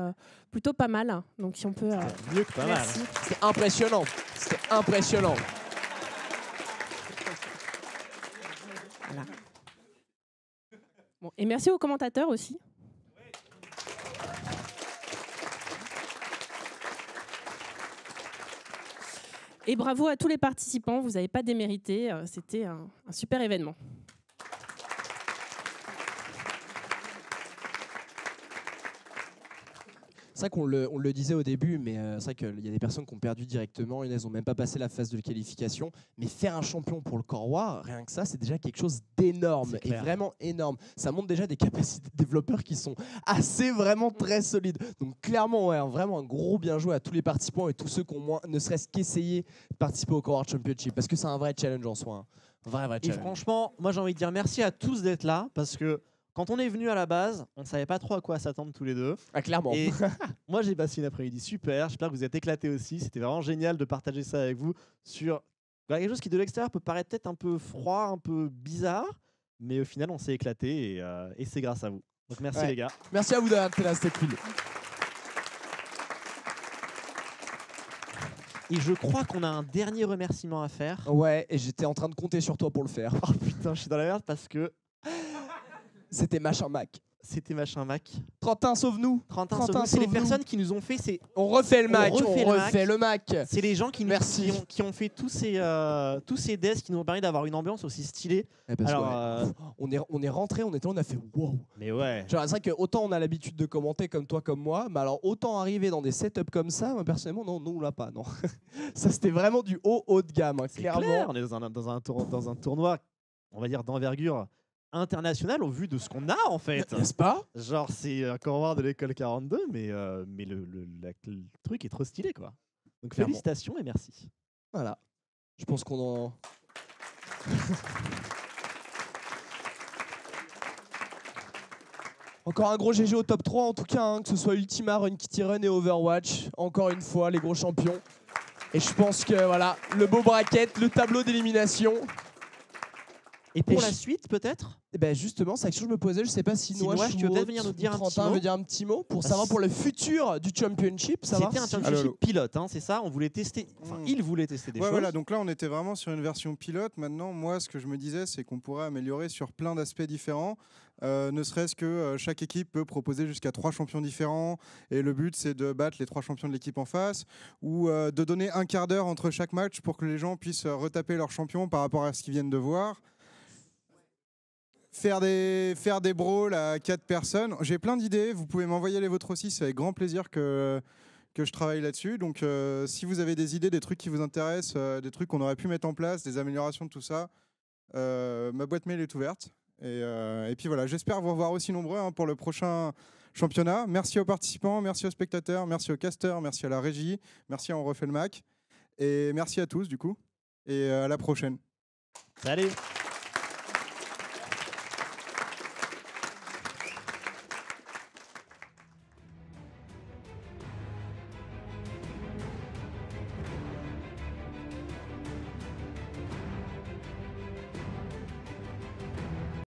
plutôt pas mal. Donc si on peut... Mieux que pas mal. merci. C'était impressionnant. C'était impressionnant. Voilà. Bon, et merci aux commentateurs aussi. Et bravo à tous les participants, vous n'avez pas démérité, c'était un super événement. C'est vrai qu'on le disait au début, mais c'est vrai qu'il y a des personnes qui ont perdu directement, elles n'ont même pas passé la phase de qualification. Mais faire un champion pour le Core War, rien que ça, c'est déjà quelque chose d'énorme, et vraiment énorme. Ça montre déjà des capacités de développeurs qui sont assez vraiment très solides. Donc clairement, ouais, vraiment un gros bien joué à tous les participants et tous ceux qui ont moins, ne serait-ce qu'essayé de participer au Core War Championship, parce que c'est un vrai challenge en soi. Hein. Vrai Et challenge. franchement, moi j'ai envie de dire merci à tous d'être là, parce que quand on est venu à la base, on ne savait pas trop à quoi s'attendre tous les deux. Ah, clairement. Et moi j'ai passé une après-midi super, j'espère que vous êtes éclatés aussi. C'était vraiment génial de partager ça avec vous sur quelque chose qui de l'extérieur peut paraître peut-être un peu froid, un peu bizarre, mais au final on s'est éclaté et c'est grâce à vous. Donc merci Ouais. les gars. Merci à vous d'avoir été là, c'était cool. Et je crois qu'on a un dernier remerciement à faire. Ouais, et j'étais en train de compter sur toi pour le faire. Oh putain, je suis dans la merde parce que C'était Machin Mac. c'était machin Mac. Trentin, sauve-nous. Trentin, c'est les sauve-nous. personnes qui nous ont fait ces... On refait le Mac, On on refait le Mac. refait le Mac. C'est les gens qui, Merci. qui ont fait tous ces desks qui nous ont permis d'avoir une ambiance aussi stylée. Eh, parce que, Alors, ouais, on est rentré, on était là, on a fait wow. mais ouais. Genre, c'est vrai que autant on a l'habitude de commenter comme toi, comme moi, mais alors autant arriver dans des setups comme ça, moi, personnellement, non, nous on l'a pas, non. Ça c'était vraiment du haut de gamme, hein, C'est clairement. clair, on est dans un tournoi, on va dire, d'envergure internationale au vu de ce qu'on a en fait. N'est-ce pas? Genre, c'est un Core War de l'école 42, mais le truc est trop stylé quoi. Donc Clairement. félicitations et merci. Voilà. Je pense qu'on en. Encore un gros GG au top 3 en tout cas, hein, que ce soit Ultima, Run Kitty Run et Overwatch. Encore une fois, les gros champions. Et je pense que voilà, le beau bracket, le tableau d'élimination. Et pour Et la je- suite peut-être Eh ben justement, c'est la question que je me posais. Je sais pas si Si Noah, Noah, tu veux peut-être venir nous dire un petit mot veut dire un petit mot pour Bah, savoir si- pour le futur du championship. Ça va C'était un championship pilote, hein, c'est ça. On voulait tester, enfin il voulait tester des Ouais, choses. voilà, donc là on était vraiment sur une version pilote. Maintenant, moi, ce que je me disais, c'est qu'on pourrait améliorer sur plein d'aspects différents. Ne serait-ce que chaque équipe peut proposer jusqu'à 3 champions différents. Et le but, c'est de battre les 3 champions de l'équipe en face. Ou de donner un quart d'heure entre chaque match pour que les gens puissent retaper leurs champions par rapport à ce qu'ils viennent de voir. faire des brawls à 4 personnes. J'ai plein d'idées, vous pouvez m'envoyer les vôtres aussi, c'est avec grand plaisir que je travaille là-dessus. Donc si vous avez des idées, des trucs qui vous intéressent, des trucs qu'on aurait pu mettre en place, des améliorations de tout ça, ma boîte mail est ouverte. Et puis voilà, j'espère vous revoir aussi nombreux pour le prochain championnat. Merci aux participants, merci aux spectateurs, merci aux casters, merci à la régie, merci à On refait le Mac. Et merci à tous du coup. Et à la prochaine. Salut.